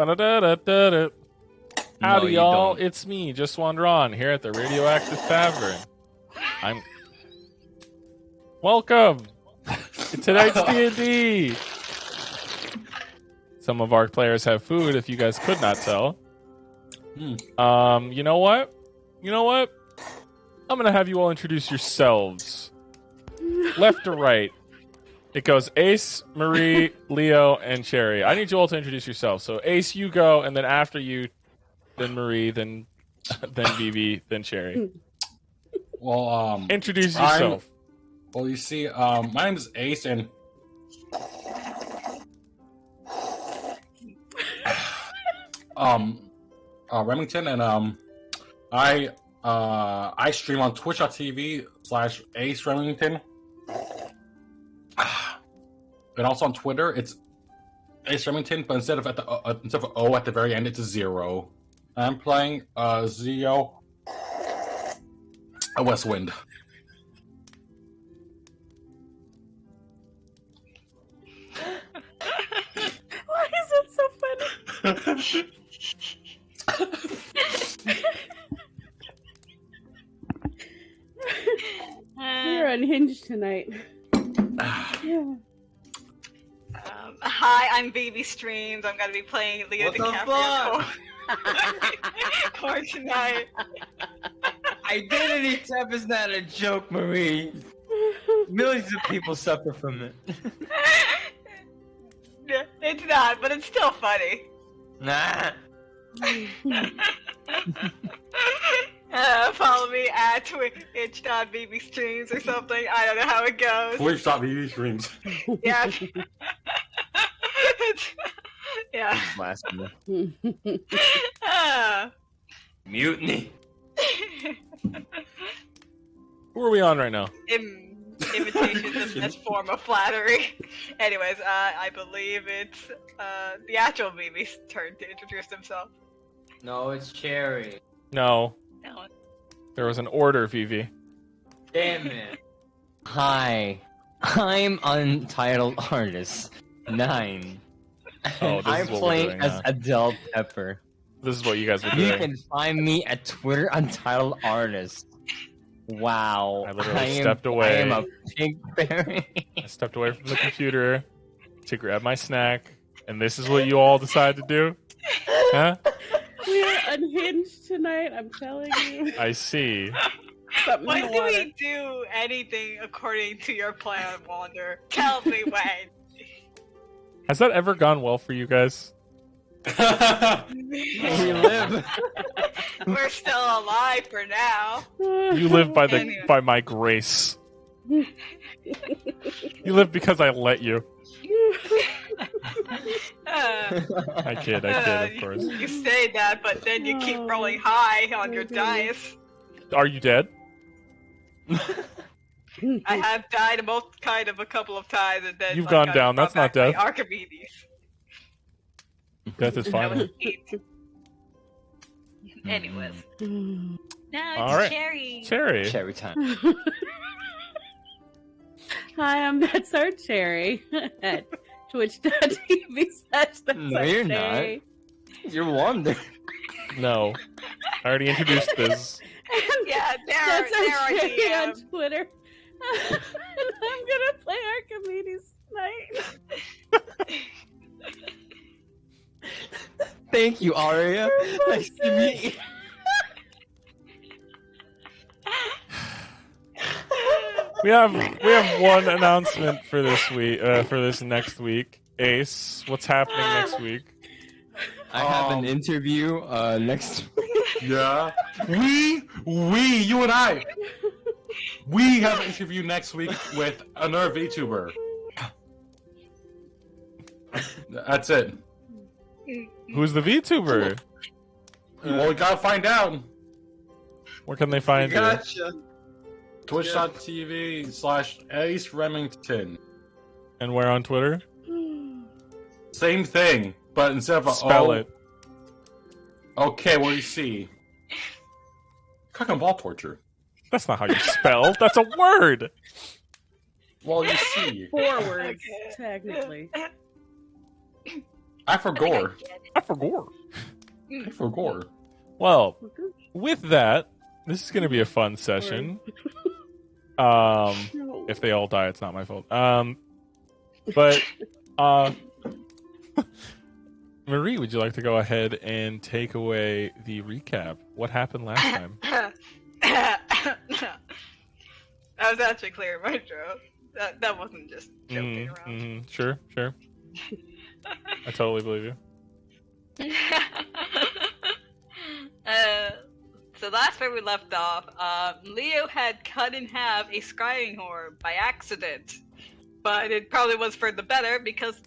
Ba-da-da-da-da-da. Howdy, No, you y'all. don't. It's me, Just Wander On, here at the Radioactive Tavern. Welcome to tonight's D&D. Some of our players have food, if you guys could not tell. You know what? I'm going to have you all introduce yourselves. Left to right. It goes Ace, Marie, Leo, and Cherry. I need you all to introduce yourselves. So Ace, you go, and then after you, then Marie, then Vivi, then Cherry. Well, Introduce yourself. Well, you see, my name is Ace, and Remington, and I stream on Twitch.tv/Ace Remington, and also on Twitter. It's Ace Remington, but instead of O at the very end, it's a 0. I'm playing Zio, a Westwind. Why is it so funny? You're unhinged tonight. Yeah. Hi, I'm Baby Streams. I'm gonna be playing Leo DiCaprio for tonight. Identity theft is not a joke, Marie. Millions of people suffer from it. It's not, but it's still funny. Nah. Follow me at Twitch.bbstreams or something. I don't know how it goes. Twitch.bbstreams. Yeah. Yeah. Blasphemy. Uh, Mutiny. Who are we on right now? Imitation is the best form of flattery. Anyways, I believe it's the actual BB's turn to introduce himself. No, it's Cherry. No. No. There was an order, Vivi. Damn it. Hi, I'm Untitled Artist 9. Oh, this I'm is what we're playing doing, as huh? Adele Pepper. This is what you guys are You doing. can find me at Twitter Untitled Artist. Wow. I literally stepped away. I am a pig fairy. I stepped away from the computer to grab my snack, and this is what you all decide to do? Huh? We are unhinged tonight, I'm telling you. I see. Something in When the do water. we do anything according to your plan, Wander? Tell me when. Has that ever gone well for you guys? We live. We're still alive for now. You live by Anyway. by my grace. You live because I let you. I kid, of course. You say that, but then you keep rolling high on your dice. Are you dead? I have died a couple of times, and then You've like, gone I down, that's brought not back death. my Archimedes. Death is That was fine. 8. Anyways. Now All right. Cherry. Cherry. Cherry time. Hi, I'm That's Our Cherry at twitch.tv/That's No, you're not. You're Wander. No. I already introduced this. Yeah, That's there Our I Cherry am. on Twitter. And I'm gonna play Archimedes tonight. Thank you, Aria. Nice to meet you. We have one announcement for this week. For this next week. Ace, what's happening next week? I have an interview next week. Yeah. You and I. We have an interview next week with another VTuber. That's it. Who's the VTuber? Well, we gotta find out. Where can they find you? Gotcha. Twitch.tv/Ace Remington. And where on Twitter? Same thing, but instead of a Spell O. it. Okay, well you see. Cock and ball torture. That's not how you spell. That's a word. Well, you see. 4 words, technically. I forgot. I forgot. I forgot. Well, with that, this is going to be a fun session. No. If they all die, it's not my fault. But Marie, would you like to go ahead and take away the recap? What happened last time? I was actually clearing my throat. That wasn't just joking around. Sure. I totally believe you. So last where we left off, Leo had cut in half a scrying orb by accident, but it probably was for the better because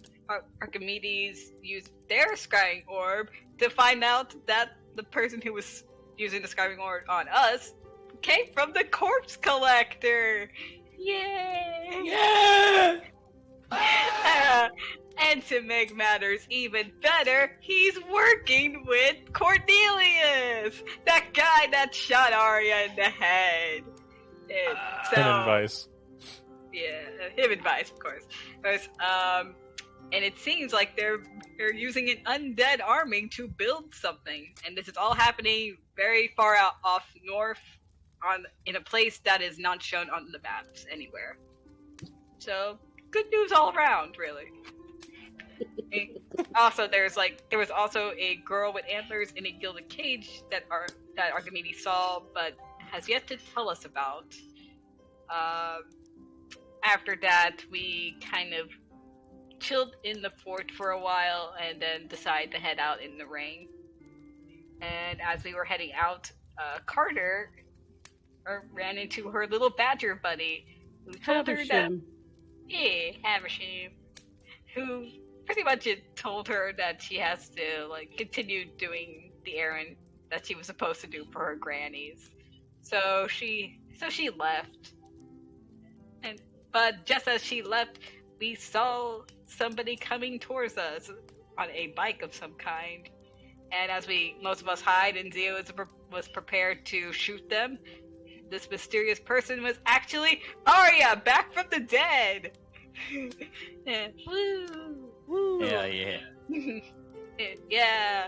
Archimedes used their scrying orb to find out that the person who was using the scrying orb on us came from the corpse collector. Yay! Yeah! And to make matters even better, he's working with Cornelius, that guy that shot Arya in the head. And so, Him and Vice. yeah, him and Vice, of course. And it seems like they're using an undead army to build something, and this is all happening very far out off north, in a place that is not shown on the maps anywhere. So good news all around, really. Also, there was also a girl with antlers in a gilded cage that Archimedes saw, but has yet to tell us about. After that, we kind of chilled in the fort for a while, and then decided to head out in the rain. And as we were heading out, Carter ran into her little badger buddy, who told her that Havisham. Havisham, who pretty much told her that she has to continue doing the errand that she was supposed to do for her grannies. So she left. But just as she left, we saw somebody coming towards us on a bike of some kind. And as most of us hide and Zio was prepared to shoot them, this mysterious person was actually Arya, back from the dead. Woo! Woo! Hell yeah. Yeah.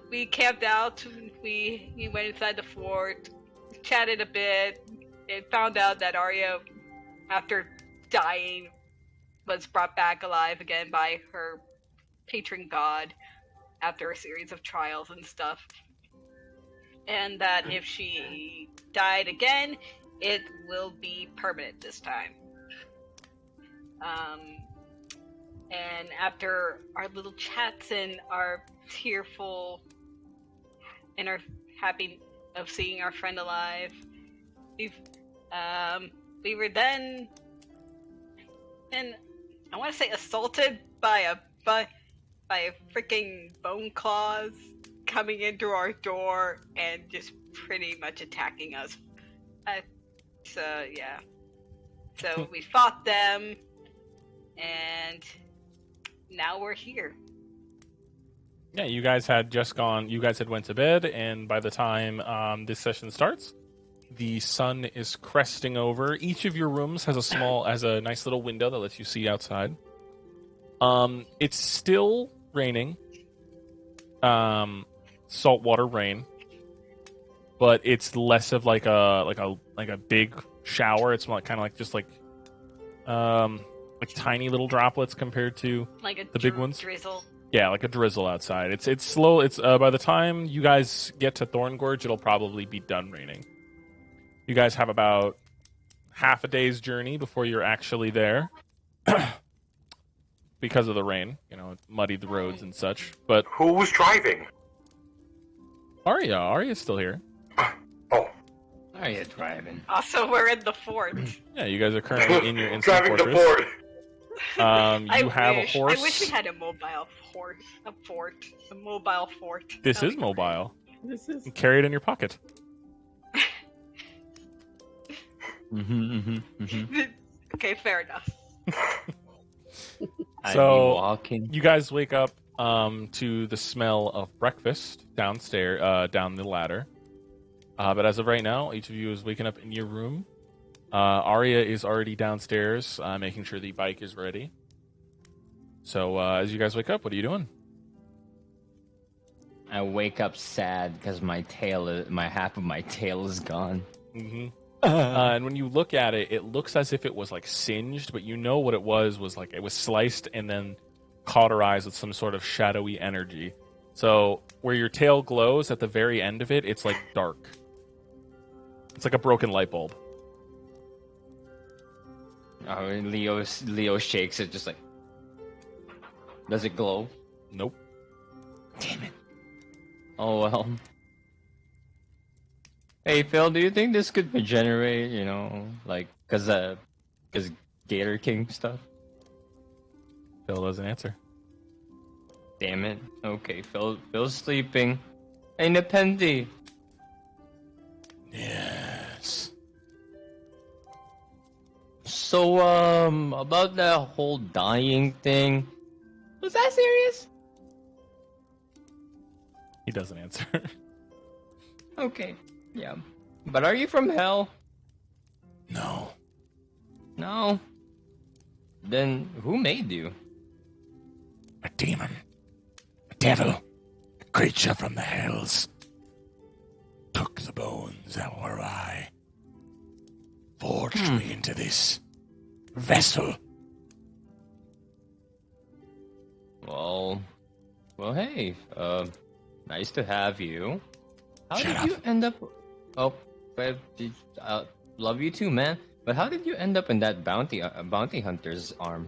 We camped out. We went inside the fort, chatted a bit, and found out that Arya, after dying, was brought back alive again by her patron god after a series of trials and stuff. And that if she died again, it will be permanent this time. And after our little chats and our tearful and our happy of seeing our friend alive, we were then, and I want to say assaulted by a freaking bone claws coming in through our door and just pretty much attacking us. So we fought them, and now we're here. Yeah, you guys had went to bed, and by the time this session starts, the sun is cresting over. Each of your rooms has a nice little window that lets you see outside. It's still raining, saltwater rain, but it's less of like a big shower. It's more kind of like tiny little droplets compared to the big ones. Drizzle. Yeah, like a drizzle outside. It's slow. It's by the time you guys get to Thorne Gorge, it'll probably be done raining. You guys have about half a day's journey before you're actually there. Because of the rain, it muddied the roads and such. But Who was driving? Arya's still here. Oh, Are you driving? Also, we're in the fort. Yeah, you guys are currently in your instant driving fortress. the fort. You have a horse. I wish we had a mobile fort. A mobile fort. This is mobile. This is You carry it in your pocket. Okay, fair enough. So, walking. You guys wake up to the smell of breakfast downstairs, down the ladder. But as of right now, each of you is waking up in your room. Arya is already downstairs, making sure the bike is ready. So as you guys wake up, what are you doing? I wake up sad because my half of my tail is gone. Mm-hmm. And when you look at it, it looks as if it was like singed, but you know what it was like it was sliced and then cauterized with some sort of shadowy energy. So where your tail glows at the very end of it, it's like dark. It's like a broken light bulb. Oh, and Leo shakes it, just like. Does it glow? Nope. Damn it. Oh well. Hey Phil, do you think this could regenerate? You know, like cause Gator King stuff. Phil doesn't answer. Damn it. Okay, Phil's sleeping. Hey Nepenthe. Yes. So about that whole dying thing. Was that serious? He doesn't answer. Okay. Yeah. But are you from hell? No. No. Then who made you? A demon. A devil. A creature from the hells. Took the bones that were I. Forged me into this vessel. Well, hey, nice to have you. How Shut did you up. end up? Oh, but love you too, man. But how did you end up in that bounty hunter's arm?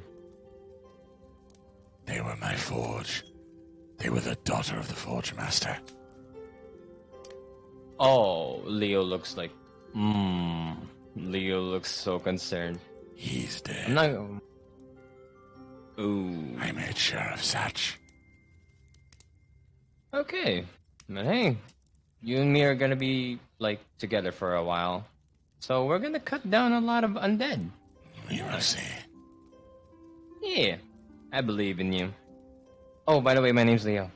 They were my forge. They were the daughter of the forge master. Oh, Leo looks like. Leo looks so concerned. He's dead. I'm not. Ooh. I made sure of such. Okay, but hey, you and me are gonna be like together for a while, so we're gonna cut down a lot of undead. We will see. Yeah, I believe in you. Oh, by the way, my name's Leo.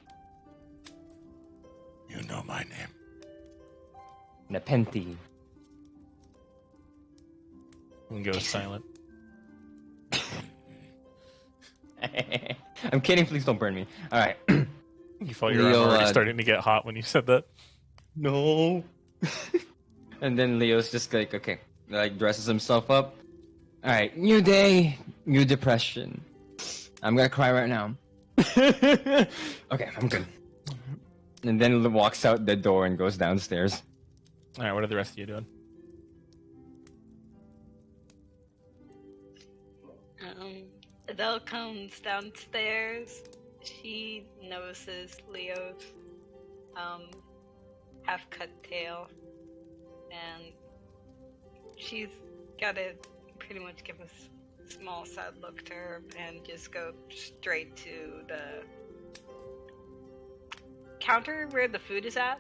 You know my name. Nepenthe. And goes silent. I'm kidding. Please don't burn me. All right. You felt your arm Leo, already starting to get hot when you said that. No. And then Leo's just like, okay, like dresses himself up. All right, new day, new depression. I'm gonna cry right now. Okay, I'm good. And then walks out the door and goes downstairs. All right, what are the rest of you doing? Adele comes downstairs. She notices Leo's half-cut tail, and she's gotta pretty much give a small sad look to her and just go straight to the counter where the food is at.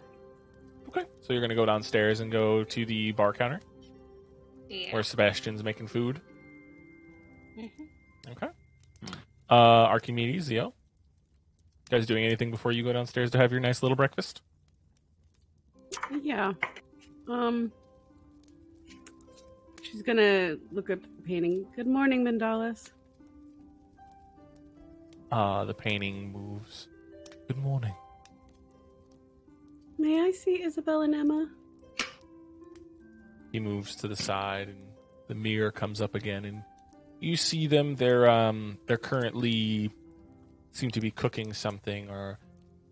Okay. So you're going to go downstairs and go to the bar counter Yeah. where Sebastian's making food. Mm-hmm. Okay. Archimedes, Zio. You guys doing anything before you go downstairs to have your nice little breakfast? Yeah. She's gonna look at the painting. Good morning, Mandalas. The painting moves. Good morning. May I see Isabel and Emma? He moves to the side, and the mirror comes up again, and you see them. They're currently seem to be cooking something or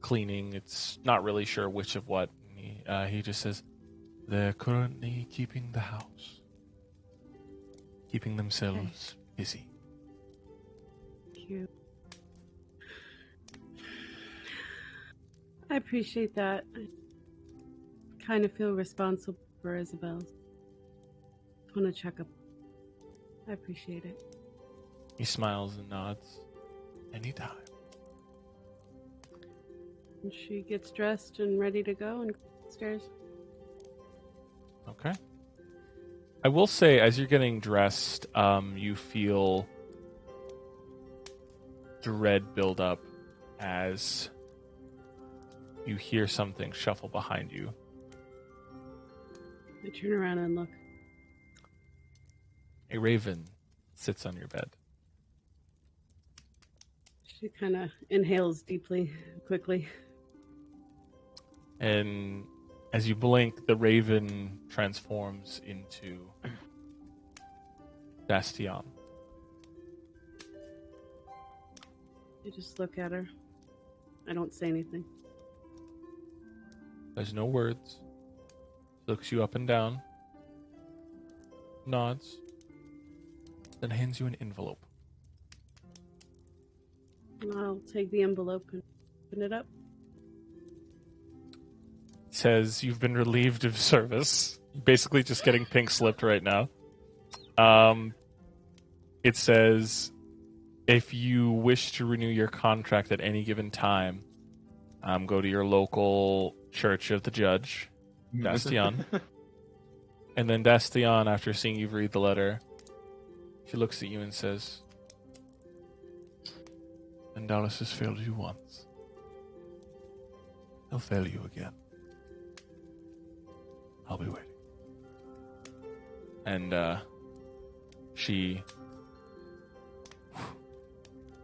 cleaning. It's not really sure which of what. He just says they're currently keeping the house, keeping themselves busy. Cute. I appreciate that. I kind of feel responsible for Isabel. Just want to check up. I appreciate it. He smiles and nods. Anytime. And she gets dressed and ready to go and go upstairs. Okay. I will say, as you're getting dressed, you feel dread build up as you hear something shuffle behind you. I turn around and look. A raven sits on your bed. She kind of inhales deeply, quickly. And as you blink, the raven transforms into Dastion. I just look at her. I don't say anything. There's no words. Looks you up and down. Nods. Then hands you an envelope. And I'll take the envelope and open it up. Says you've been relieved of service. Basically just getting pink slipped right now. It says if you wish to renew your contract at any given time, go to your local Church of the Judge, Dastion. And then Dastion, after seeing you read the letter, she looks at you and says, Mendalis has failed you once. He'll fail you again. I'll be waiting. And she,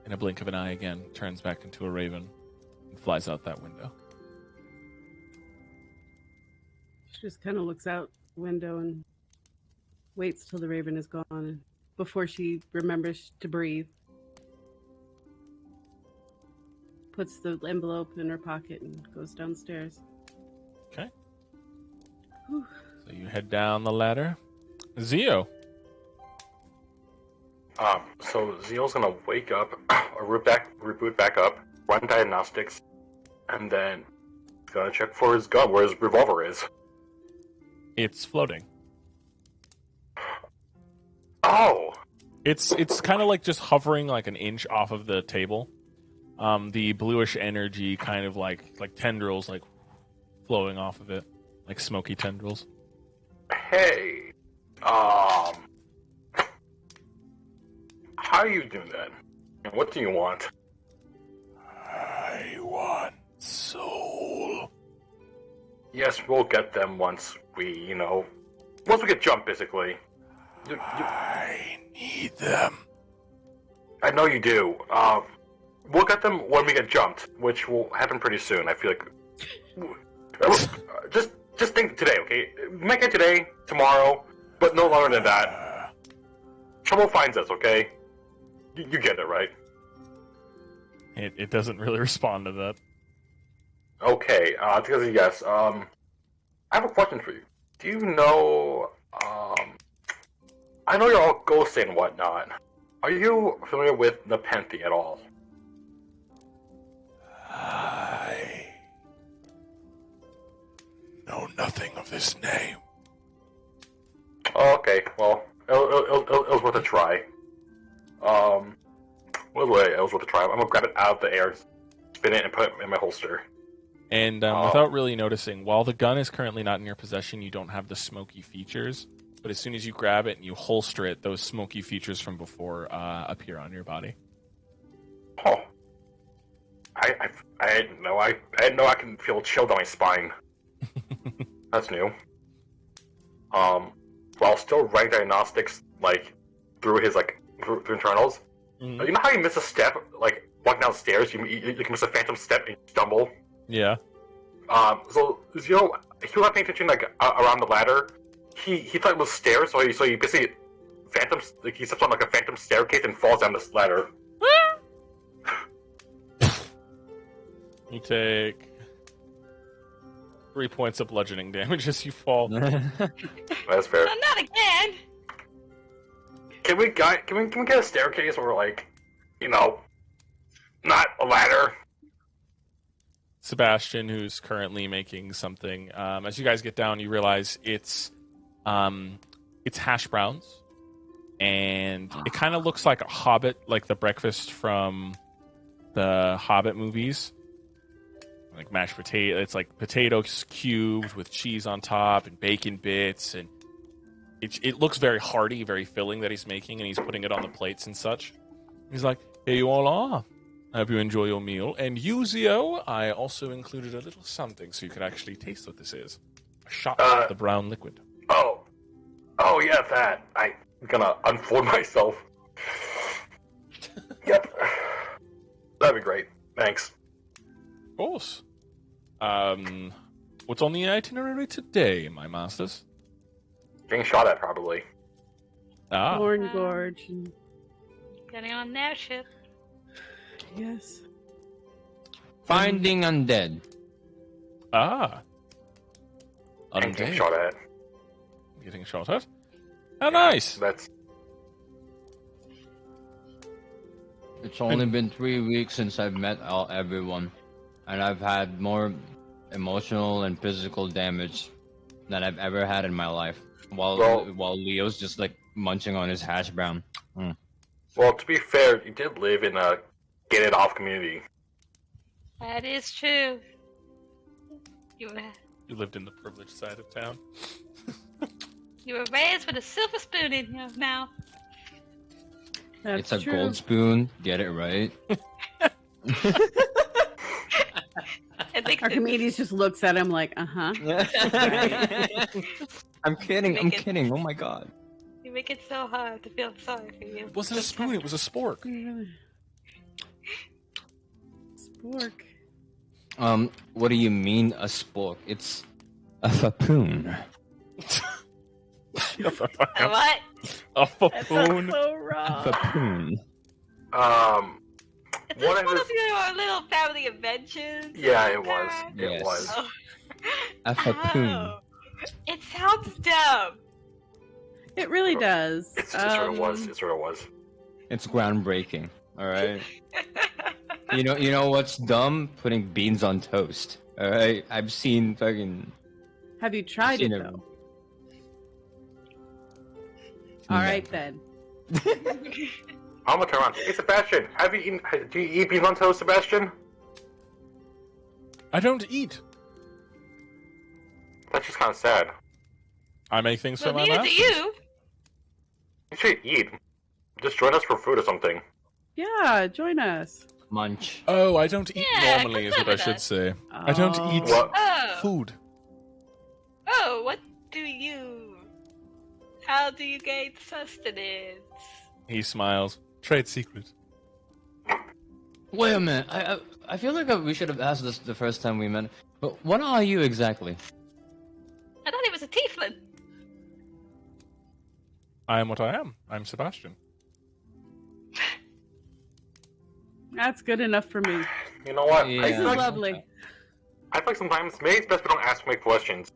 in a blink of an eye again, turns back into a raven and flies out that window. She just kind of looks out the window and waits till the raven is gone before she remembers to breathe. Puts the envelope in her pocket and goes downstairs. Okay. Whew. So you head down the ladder. Zio. So Zeal's gonna wake up, or reboot back up, run diagnostics, and then gonna check for his gun, where his revolver is. It's floating. Oh! It's kind of like just hovering like an inch off of the table. The bluish energy kind of like tendrils like flowing off of it, like smoky tendrils. Hey, how are you doing that? And what do you want? I want soul. Yes, we'll get them once we get jumped, basically. I need them. I know you do. We'll get them when we get jumped, which will happen pretty soon. I feel like... Just think today, okay? We might get today, tomorrow, but no longer than that. Trouble finds us, okay? You get it, right? It doesn't really respond to that. Okay, because yes, I have a question for you. Do you know, I know you're all ghosting and whatnot. Are you familiar with Nepenthe at all? I know nothing of this name. Oh, okay, well, it was worth a try. It was worth a try. I'm gonna grab it out of the air, spin it, and put it in my holster. And without really noticing, while the gun is currently not in your possession, you don't have the smoky features. But as soon as you grab it and you holster it, those smoky features from before appear on your body. Oh. I didn't know. I didn't know I can feel chill down my spine. That's new. While still running diagnostics, through his, through internals. Mm-hmm. You know how you miss a step, walking downstairs, you can miss a phantom step and you stumble? Yeah. So, he was not paying attention, around the ladder. He thought it was stairs, so he basically he steps on, a phantom staircase and falls down this ladder. You take 3 points of bludgeoning damage as you fall. That's fair. Not again! Can we get a staircase or not a ladder? Sebastian, who's currently making something, as you guys get down, you realize it's hash browns, and it kind of looks like a Hobbit, like the breakfast from the Hobbit movies. Like mashed potato, it's like potatoes cubed with cheese on top and bacon bits, and it looks very hearty, very filling that he's making, and he's putting it on the plates and such. He's like, "Here you all are. I hope you enjoy your meal. And you, Zio, I also included a little something so you could actually taste what this is. A shot of the brown liquid." Oh yeah, that. I'm gonna unfold myself. Yep. that'd be great. Thanks. Of course. What's on the itinerary today, my masters? Getting shot at, probably. Ah, Thorne Gorge. And... Getting on their ship. Yes. Finding undead. And getting undead. shot at. Getting shot at? How nice! That's It's only been 3 weeks since I've met everyone, and I've had more emotional and physical damage than I've ever had in my life. While Leo's just like munching on his hash brown. well. To be fair, you did live in a gated off community. That is true. You lived in the privileged side of town. were raised with a silver spoon in your mouth. That's It's a true. gold spoon. Get it right. Archimedes just looks at him like, uh-huh. I'm kidding. I'm Make it- kidding. Oh my god. You make it so hard to feel sorry for you. It wasn't a spoon, it was a spork. Spork. What do you mean a spork? It's a fapoon. A what? A That sounds fapoon. so wrong. Fapoon. Is this One one of of your little family inventions? Yeah, it was. Dad? It Yes. was. Oh. A fapoon. Oh. It sounds dumb. It really does. It sort of was. It sort of was. It's groundbreaking. All right. You know what's dumb? Putting beans on toast. All right. I've seen fucking. Have you tried it, seen it. though? All right, then. I'm gonna turn around. Hey, Sebastian, do you eat beans on toast, Sebastian? I don't eat. That's just kind of sad. I make things for Well, my neither do masters. you. You should eat. Just join us for food or something. Yeah, join us. Munch. Oh, I don't eat Yeah, normally, is come what I with should us. say. I don't eat What? Oh. food. Oh, what do you? How do you gain sustenance? He smiles. Trade secret. Wait a minute. I feel like we should have asked this the first time we met. But what are you exactly? I thought he was a tiefling. I am what I am. I'm Sebastian. That's good enough for me. You know what? Yeah. I This feel is like, lovely. I feel like sometimes maybe it's best we don't ask me questions.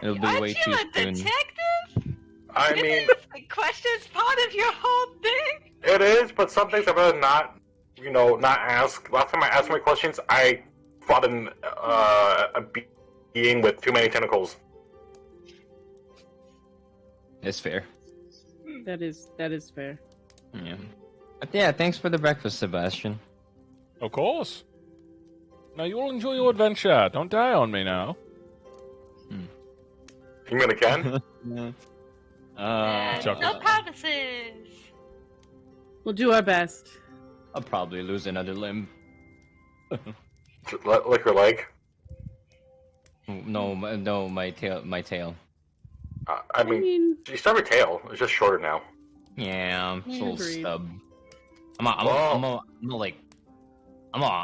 It'll be Aren't way you too a soon. detective? I mean, The question's part of your whole thing. it is, but some things I'd rather not, not ask. Last time I asked my questions, I fought a being with too many tentacles. It's fair. That is fair. Yeah. But yeah, thanks for the breakfast, Sebastian. Of course. Now you all enjoy your adventure. Don't die on me now. You mean again? No Chuckle. promises. We'll do our best. I'll probably lose another limb. Lick your leg? No, my tail. I mean, you still have your tail. It's just shorter now. Yeah, it's a little Agreed. stub. I'm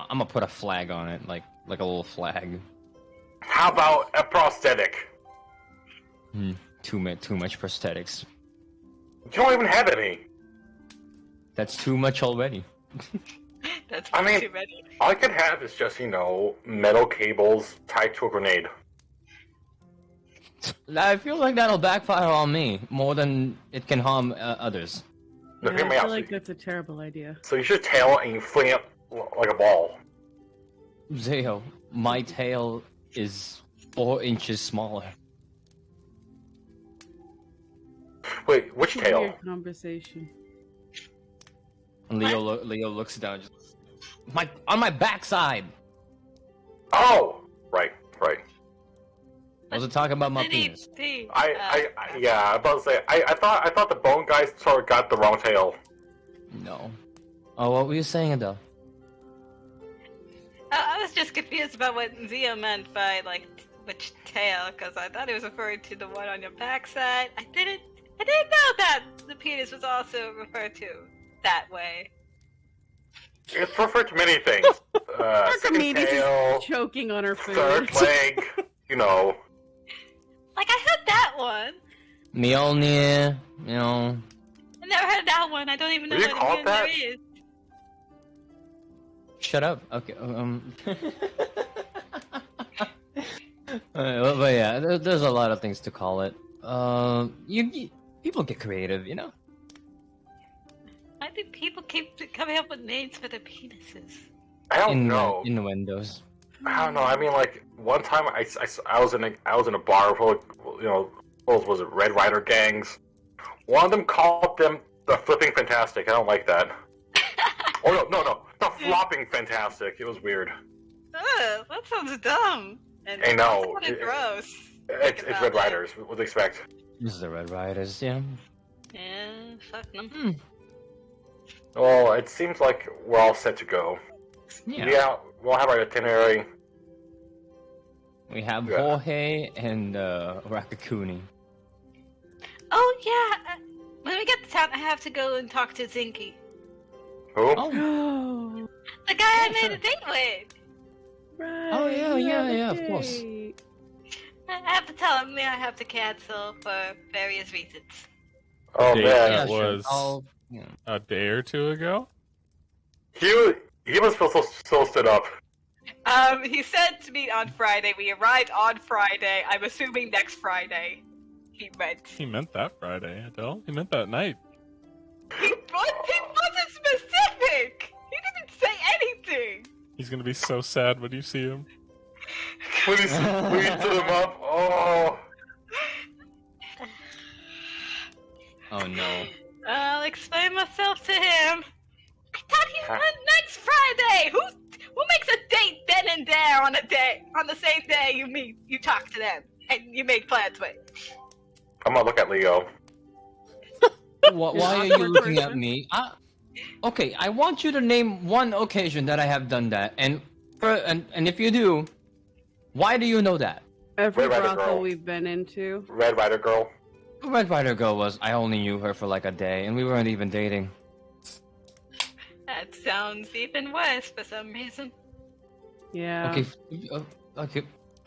gonna put a flag on it, like a little flag. How about a prosthetic? Too much prosthetics. You don't even have any. That's too much already. That's I mean- too many. All I could have is just, metal cables tied to a grenade. I feel like that'll backfire on me more than it can harm others. No, Yeah, hear I me feel out. like that's a terrible idea. So you should tail and you fling it like a ball. Zeo, my tail is 4 inches smaller. Wait, which It's a tail? weird conversation. And Leo looks down, just on my backside. Oh! Right. I was talking about my I need penis. tea. I yeah, I'm about to say, I thought the bone guys sort of got the wrong tail. No. Oh, what were you saying, Adele? I was just confused about what Zio meant by which tail, because I thought he was referring to the one on your backside. I didn't know that the penis was also referred to that way. It's referred to many things. Second Archimedes tail, is choking on her food. third leg, you know. Like, I heard that one. Mjolnir, you know. I never heard that one. I don't even know What do what you call a that? Mjolnir is. Shut up. Okay. But yeah, there's a lot of things to call it. People get creative, you know. I think people keep coming up with names for their penises. I don't know. Innuendos. I don't know. I mean, like one time I was in a bar full of, you know, was it Red Rider gangs. One of them called them the Flipping Fantastic. I don't like that. Oh no, the Flopping Fantastic. It was weird. Ugh, that sounds dumb. And I know. also kinda gross. It's about Red it. Riders. What do you expect? This is the Red Riders, yeah. Yeah, fuck them. Well, it seems like we're all set to go. Yeah. We'll have our itinerary. We have Yeah. Jorge and Rakakuni. Oh yeah. When we get to town, I have to go and talk to Zinky, Who? Oh, the guy I made sure. a date with. Right, Oh, yeah, you yeah, have a yeah, of course. date. I have to tell him I have to cancel for various reasons. Oh Date man, that sure. was I'll, yeah. a day or two ago. he must feel so stood up. He said to meet on Friday. We arrived on Friday. I'm assuming next Friday. He meant. He meant that Friday, Adele. He meant that night. He wasn't specific. He didn't say anything. He's gonna be so sad when you see him. When he stood him up. Oh. Oh no. I'll explain myself to him. I thought he meant next Friday. Who makes a date then and there on the same day you talk to them and you make plans with? I'm gonna look at Leo. Why are you awkward looking at person. me? Okay, I want you to name one occasion that I have done that, and if you do, why do you know that? Every Red Rider brothel girl. we've been into. Red Rider girl. The Red Rider girl was, I only knew her for like a day, and we weren't even dating. That sounds even worse for some reason. Yeah. Okay, okay,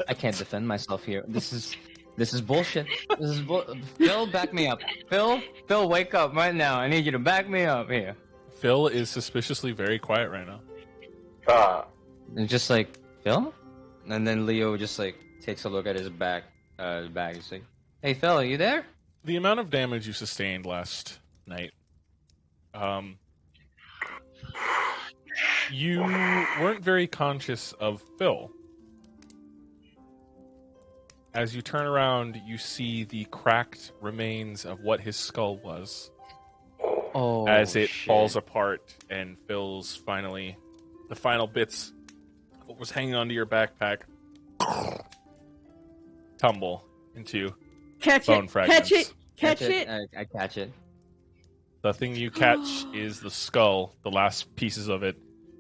I can't defend myself here. This is bullshit. Phil, back me up. Phil, wake up right now. I need you to back me up here. Phil is suspiciously very quiet right now. And just like, Phil? And then Leo just like takes a look at his bag. He's like, hey Phil, are you there? The amount of damage you sustained last night, you weren't very conscious of Phil. As you turn around, you see the cracked remains of what his skull was, Oh, as it shit. falls apart and Phil's the final bits of what was hanging onto your backpack tumble into Catch bone it! fragments. Catch it! Catch it! I catch it. The thing you catch is the skull, the last pieces of it.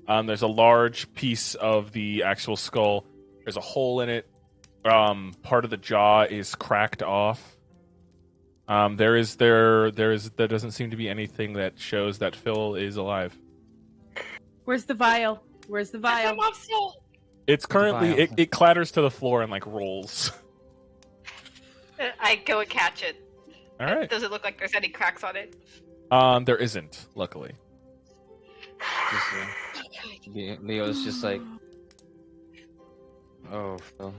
There's a large piece of the actual skull. There's a hole in it. Part of the jaw is cracked off. There doesn't seem to be anything that shows that Phil is alive. Where's the vial? Where's the vial? It's currently Vial. it clatters to the floor and like rolls. I go and catch it. All right. Does it look like there's any cracks on it? There isn't, luckily. Leo's just like, oh Phil.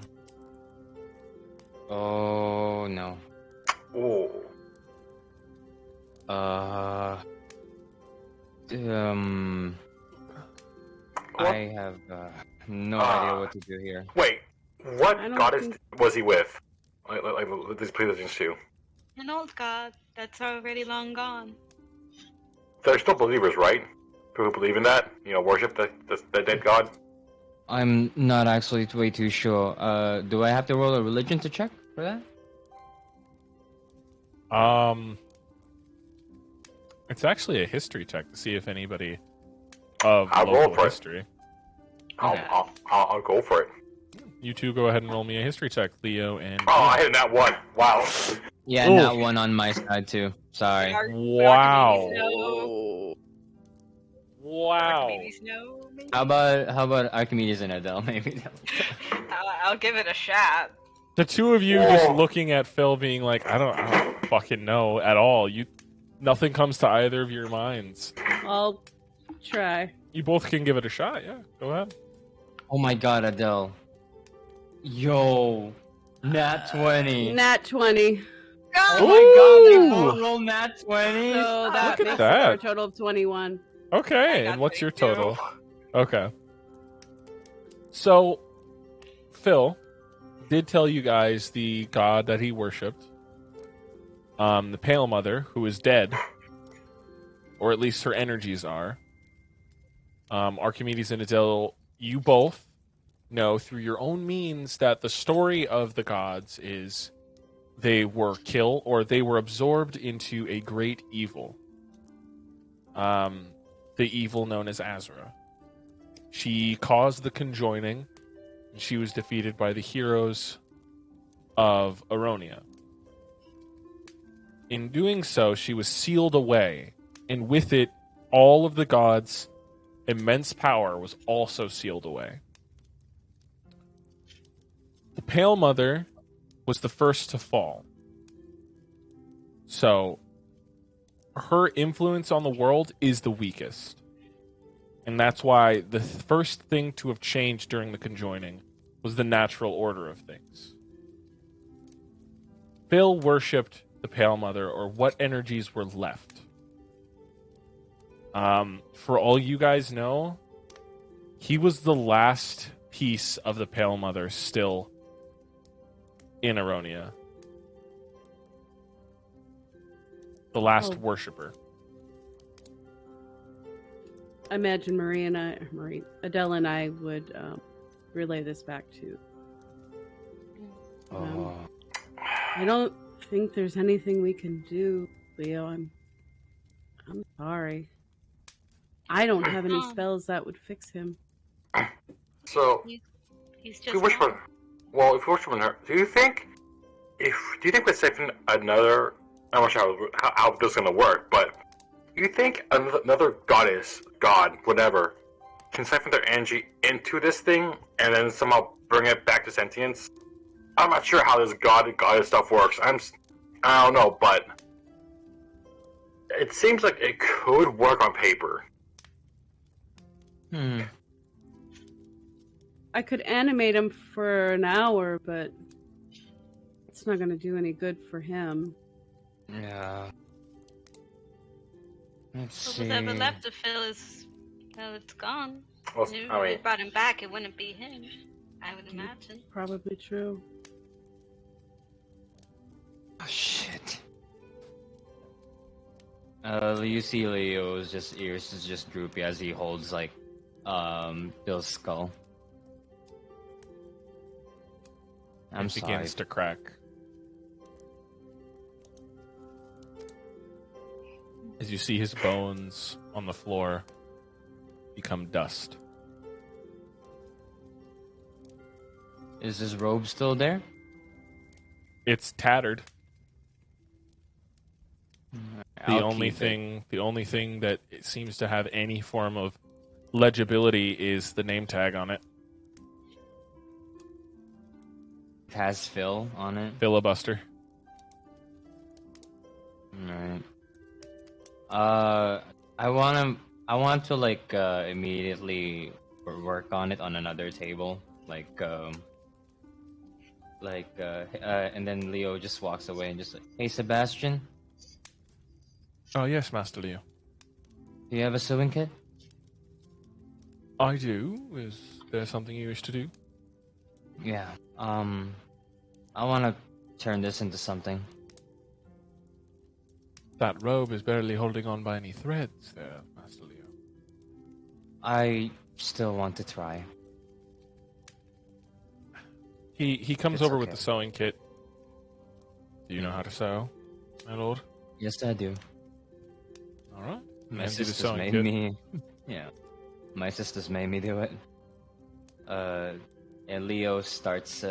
Oh no. Ooh. I have no idea what to do here. Wait, what I don't goddess think- was he with? Like this please attention to. An old god that's already long gone. They're still believers, right? People who believe in that, you know, worship the dead god. I'm not actually way too sure. Do I have to roll a religion to check for that? It's actually a history check to see if anybody of I'll roll local for it. history. I'll go for it. You two go ahead and roll me a history check, Leo and. Oh, I hit that one. Wow. Yeah, Ooh. not one on my side too. Sorry. Wow. No. Wow. Archimedes, no, maybe? How about Archimedes and Adele? Maybe. I'll give it a shot. The two of you just looking at Phil, being like, I don't fucking know at all. Nothing comes to either of your minds. I'll try. You both can give it a shot. Yeah, go ahead. Oh my God, Adele. Yo, nat 20. Nat 20. Oh my God, they both rolled nat 20. So that Look at makes that. it for a total of 21. Okay, I and got what's your 22. total? Okay. So, Phil did tell you guys the god that he worshipped, the Pale Mother, who is dead, or at least her energies are. Archimedes and Adele, you both know through your own means that the story of the gods is they were killed or they were absorbed into a great evil. The evil known as Azra. She caused the conjoining, and she was defeated by the heroes of Aronia. In doing so, she was sealed away, and with it, all of the gods' immense power was also sealed away. The Pale Mother was the first to fall. So, her influence on the world is the weakest. And that's why the first thing to have changed during the conjoining was the natural order of things. Phil worshipped the Pale Mother, or what energies were left. For all you guys know, he was the last piece of the Pale Mother still in Aronia. The last worshipper. I imagine Adele and I would relay this back to. I don't think there's anything we can do, Leo. I'm sorry. I don't have any spells that would fix him. So, He's if you just wish for, well, if you wish for her, do you think we're saving another? I'm not sure how this is gonna work, but do you think another goddess, god, whatever, can siphon their energy into this thing and then somehow bring it back to sentience? I'm not sure how this goddess stuff works. I don't know, but it seems like it could work on paper. I could animate him for an hour, but it's not going to do any good for him. Yeah. Let's What see. was ever left of Phil is, well, it's gone. Well, If I we mean, brought him back, it wouldn't be him. I would imagine. Probably true. Oh, shit. You see Leo's ears is just droopy as he holds Bill's skull. I'm It sorry. begins to crack. As you see his bones on the floor become dust. Is his robe still there? It's tattered. The I'll only keep thing that it seems to have any form of legibility is the name tag on it. It has Phil on it. Filibuster. Alright. I want to immediately work on it on another table. And then Leo just walks away and just like, hey Sebastian, Oh yes, Master Leo. do you have a sewing kit? I do. Is there something you wish to do? Yeah. I want to turn this into something. That robe is barely holding on by any threads there, Master Leo. I still want to try. He comes It's over with okay. the sewing kit. Do you know how to sew, my lord? Yes, I do. All right. My Hands you the sisters sewing made kit. me. Yeah, my sisters made me do it. And Leo starts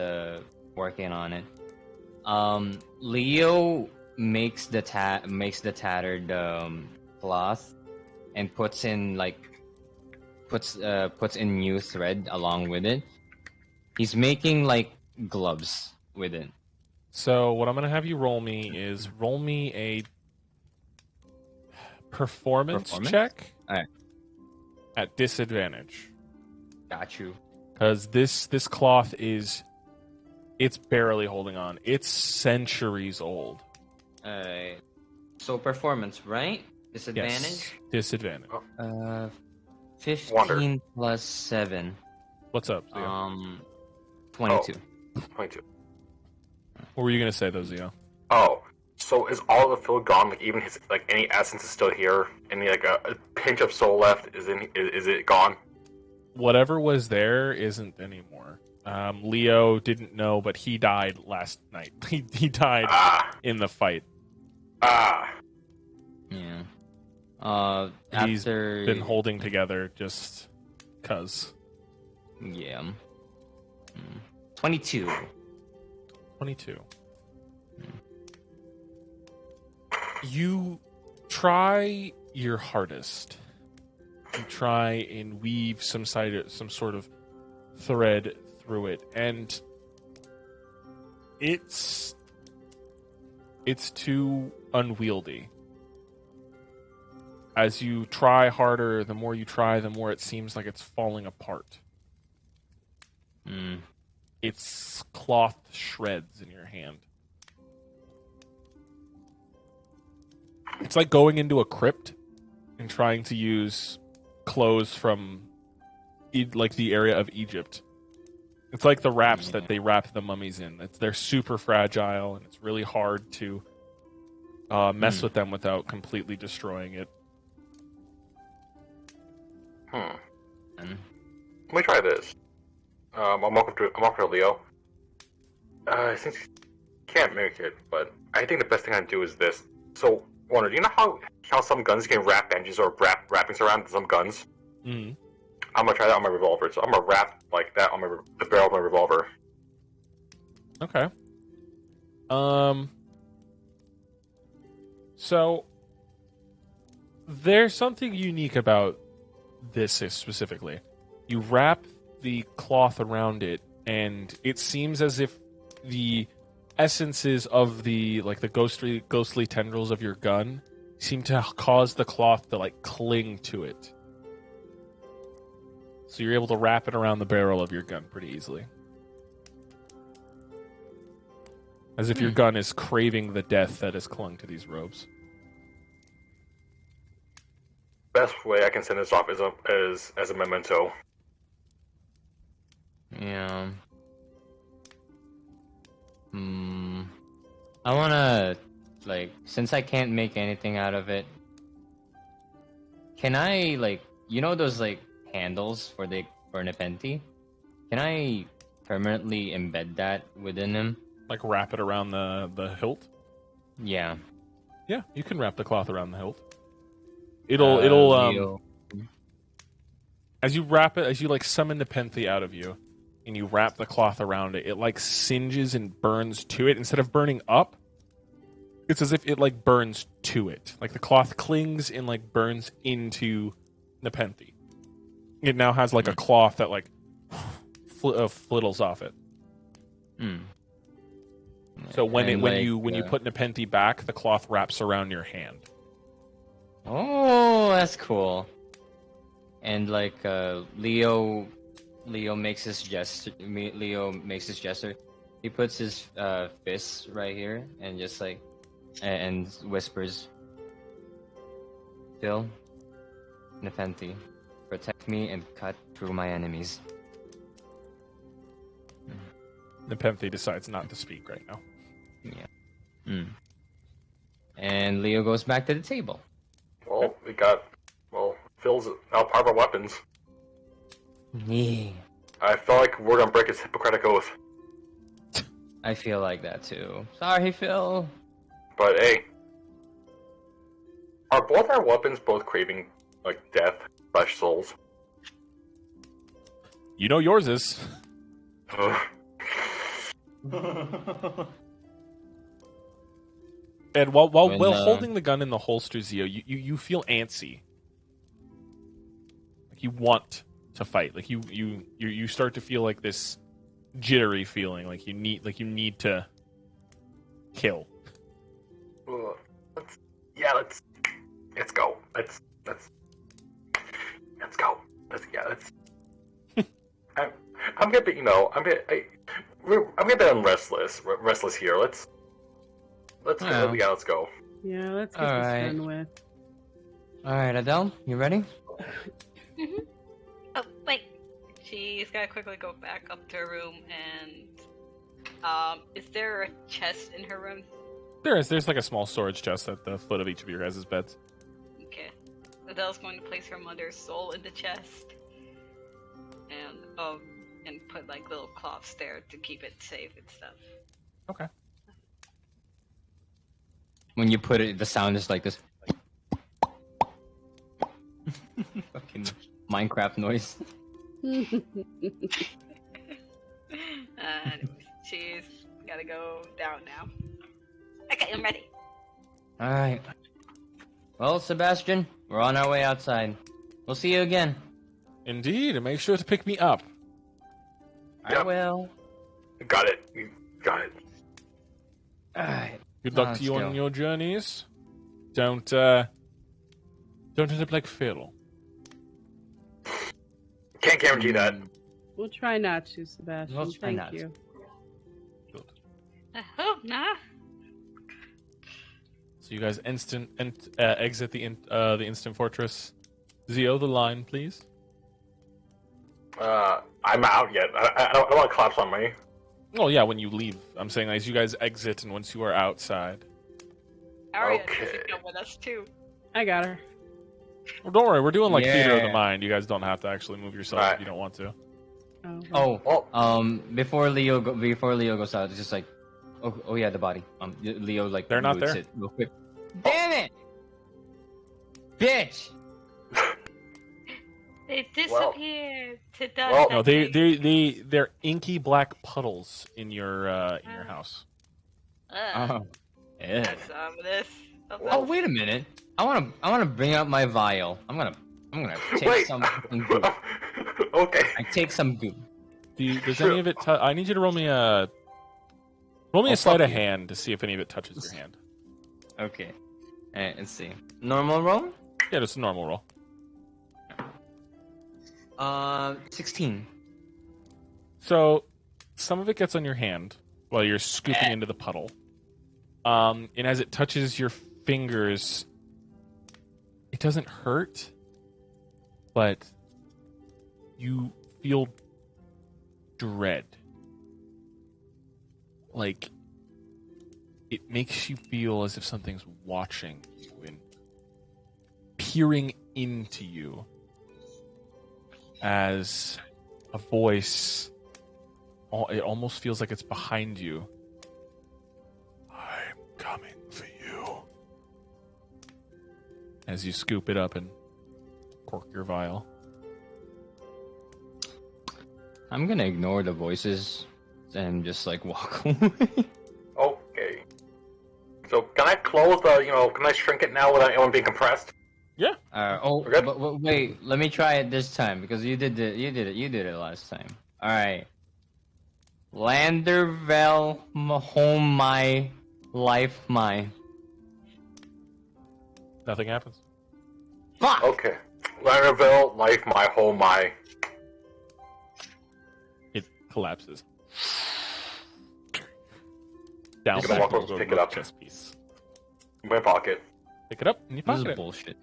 working on it. Leo makes the tattered cloth and puts in puts in new thread along with it. He's making like gloves with it. So what I'm gonna have you roll me is a performance check Alright. at disadvantage. Got you. Because this cloth it's barely holding on. It's centuries old. Alright. So performance, right? Disadvantage? Yes, disadvantage. 15 Wonder. plus 7. What's up, Zio? 22. 22. What were you gonna say, though, Zio? Oh, so is all the fill gone? Like even his any essence is still here? Any like a pinch of soul left? Is it gone? Whatever was there isn't anymore. Leo didn't know, but he died last night. He died in the fight. Yeah. He's After... been holding together just cuz. Yeah. 22. 22. You try your hardest. You try and weave some sort of thread through it, and it's too unwieldy. As you try harder, the more you try, the more it seems like it's falling apart. It's cloth shreds in your hand. It's like going into a crypt and trying to use clothes from like the area of Egypt. It's like the wraps that they wrap the mummies in. They're super fragile, and it's really hard to mess with them without completely destroying it. Let me try this. I'm walking to Leo. Since you can't make it, but I think the best thing I can do is this. So, Warner, do you know how some guns can wrap bandages or wrap wrappings around some guns? Mm-hmm. I'm gonna try that on my revolver. So I'm gonna wrap like that on the barrel of my revolver. Okay. So there's something unique about this specifically. You wrap the cloth around it, and it seems as if the essences of the ghostly tendrils of your gun seem to cause the cloth to like cling to it. So you're able to wrap it around the barrel of your gun pretty easily. As if your gun is craving the death that has clung to these robes. Best way I can send this off is as a memento. Yeah. I wanna, since I can't make anything out of it, can I, those, handles for Nepenthe? Can I permanently embed that within him? Like wrap it around the hilt? Yeah. Yeah, you can wrap the cloth around the hilt. As you wrap it, as you summon Nepenthe out of you, and you wrap the cloth around it, it singes and burns to it. Instead of burning up, it's as if it burns to it. Like the cloth clings and burns into Nepenthe. It now has a cloth that flittles off it. So when you put Nepenthe back, the cloth wraps around your hand. Oh, that's cool. And Leo makes his gesture. He puts his fists right here and just and whispers, "Phil, Nepenthe, protect me and cut through my enemies." Nepenthe decides not to speak right now. Yeah. And Leo goes back to the table. Well, Phil's now part of our weapons. Yeah. I feel like we're gonna break his Hippocratic oath. I feel like that too. Sorry, Phil. But hey, are both our weapons both craving death, fresh souls? You know yours is. And while holding the gun in the holster, Zio, you feel antsy. you want to fight. Like you start to feel like this jittery feeling, like you need to kill. Let's go. Let's go. I'm getting, I'm getting restless here. Let's go. Yeah, let's get All this right. done with. All right, Adele, you ready? Mm-hmm. Oh, wait. She's gotta quickly go back up to her room and... is there a chest in her room? There's like a small storage chest at the foot of each of your guys' beds. Okay. Adele's going to place her mother's soul in the chest. And put like little cloths there to keep it safe and stuff. Okay. When you put it, the sound is like this. Fucking Minecraft noise. She's gotta go down now. Okay, I'm ready. All right. Well, Sebastian, we're on our way outside. We'll see you again. Indeed, and make sure to pick me up. I will. Got it. You got it. All right. Good luck Let's to you go. on your journeys. Don't end up like Phil. Can't guarantee that. We'll try not to, Sebastian. We'll try Thank not you. Good. I hope not. So you guys exit the instant fortress. Zio, the line, please. I'm out yet. I don't want to collapse on me. Well, yeah, when you leave. I'm saying as you guys exit and once you are outside. Arya Okay. needs to come with us too. I got her. Well, don't worry, we're doing like theater of the Yeah. mind. You guys don't have to actually move yourself Right. if you don't want to. Oh. Oh, before Leo goes out, it's just like, oh yeah, the body. Leo like They're not boots there? it real quick. Damn it, bitch! They disappeared to dust. well, No, I think. they're inky black puddles in your house. Oh, yeah. That's some of this. Oh, wait a minute. I wanna bring out my vial. I'm gonna take Wait. some goo. Okay. I take some goo. Does any of it? I need you to roll me a Oh, sleight of fuck you. hand to see if any of it touches your hand. Okay. Alright, let's see. Normal roll? Yeah, just a normal roll. 16. So some of it gets on your hand while you're scooping into the puddle, and as it touches your fingers, it doesn't hurt, but you feel dread. Like, it makes you feel as if something's watching you and peering into you as a voice, it almost feels like it's behind you. I'm coming for you. As you scoop it up and cork your vial. I'm gonna ignore the voices and just like walk away. Okay. So can I close the, can I shrink it now without anyone being compressed? Yeah. We're good? but wait, let me try it this time because you did it last time. All right. Landervel home my life my. Nothing happens. Fuck. Okay. Lionelville, life, my whole my. It collapses. Down You can back walk to over, the pick it up. chest piece. In my pocket. Pick it up and you This pocket is it. bullshit.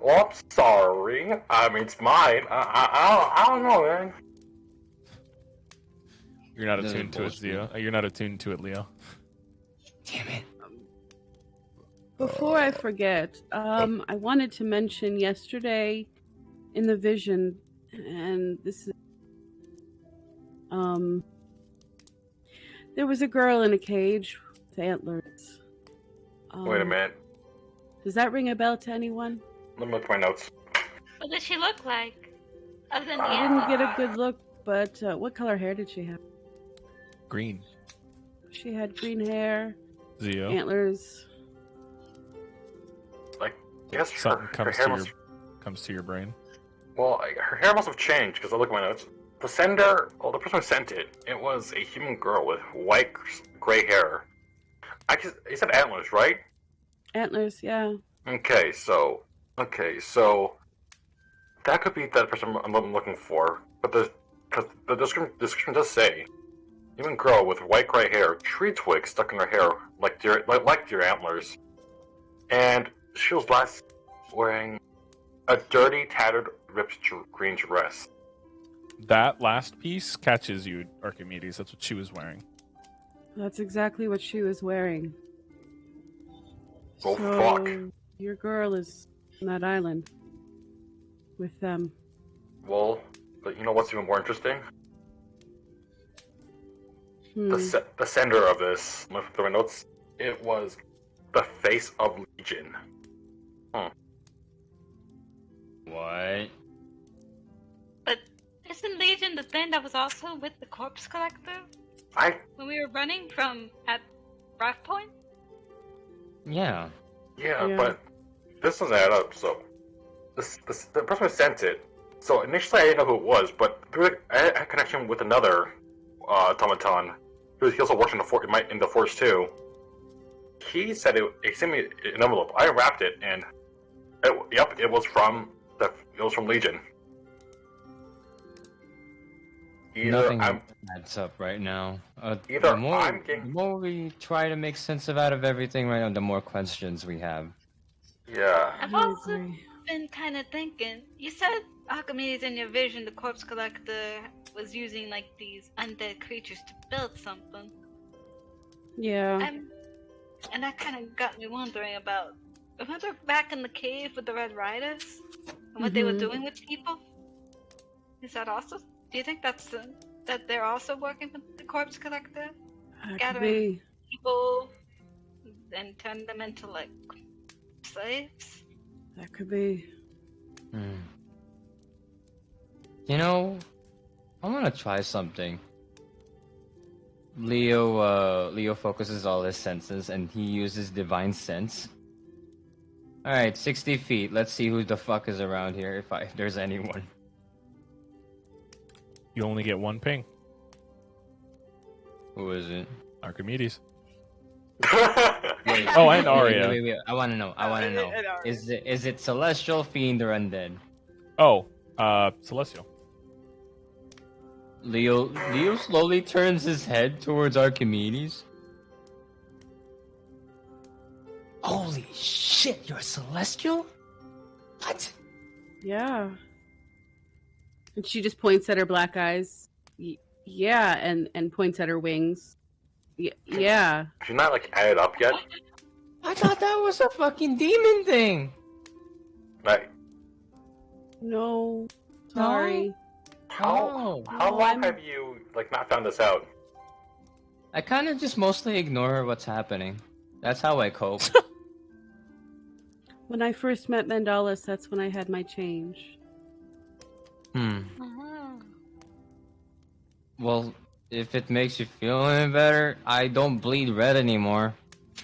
Oh, I'm sorry. I mean, it's mine. I don't know, man. You're not This is attuned to it, bullshit. Leo. You're not attuned to it, Leo. Damn it. Before I forget, I wanted to mention yesterday in the vision, and this is, there was a girl in a cage with antlers. Wait a minute. Does that ring a bell to anyone? Let me look at my notes. What does she look like? Other than the I didn't antler? get a good look, but what color hair did she have? Green. She had green hair, Zio. antlers. Like, I guess Something her comes hair to must... your comes to your brain. Well, her hair must have changed because I look at my notes. The sender, the person who sent it, it was a human girl with white, gray hair. You said antlers, right? Antlers, yeah. Okay, so that could be that person I'm looking for. But because the description does say human girl with white gray hair, tree twigs stuck in her hair like deer antlers, and she was last wearing a dirty, tattered, ripped green dress. That last piece catches you, Archimedes. That's what she was wearing. That's exactly what she was wearing. Oh, so, fuck. Your girl is on that island with them. Well, but you know what's even more interesting? The sender of this, through my notes, it was the face of Legion. What? But isn't Legion the thing that was also with the corpse collector? When we were running at Rock Point? Yeah. Yeah, but this doesn't add up, so... The person who sent it, so initially I didn't know who it was, but I had a connection with another automaton, who also works in the Force too. He said he sent me an envelope. I wrapped it, and it was from Legion. Nothing adds up right now. The more we try to make sense out of everything right now, the more questions we have. Yeah. I've also been kind of thinking. You said Archimedes in your vision, the corpse collector was using like these undead creatures to build something. Yeah. And that kind of got me wondering about. Remember back in the cave with the Red Riders and what they were doing with people? Is that also? Do you think that they're also working with the corpse collector, gathering people and turning them into like slaves? That could be. You know, I'm gonna try something. Leo focuses all his senses and he uses divine sense. Alright, 60 feet. Let's see who the fuck is around here, if there's anyone. You only get one ping. Who is it? Archimedes. Wait, and Arya. Wait. I wanna know. Is it Celestial, Fiend, or Undead? Oh, Celestial. Leo slowly turns his head towards Archimedes. Holy shit, you're a Celestial? What? Yeah. And she just points at her black eyes. Yeah, and points at her wings. Yeah. She's not like added up yet. I thought that was a fucking demon thing. Right. No. Sorry. How long have you not found this out? I kind of just mostly ignore what's happening. That's how I cope. When I first met Mandalis, that's when I had my change. Well, if it makes you feel any better, I don't bleed red anymore.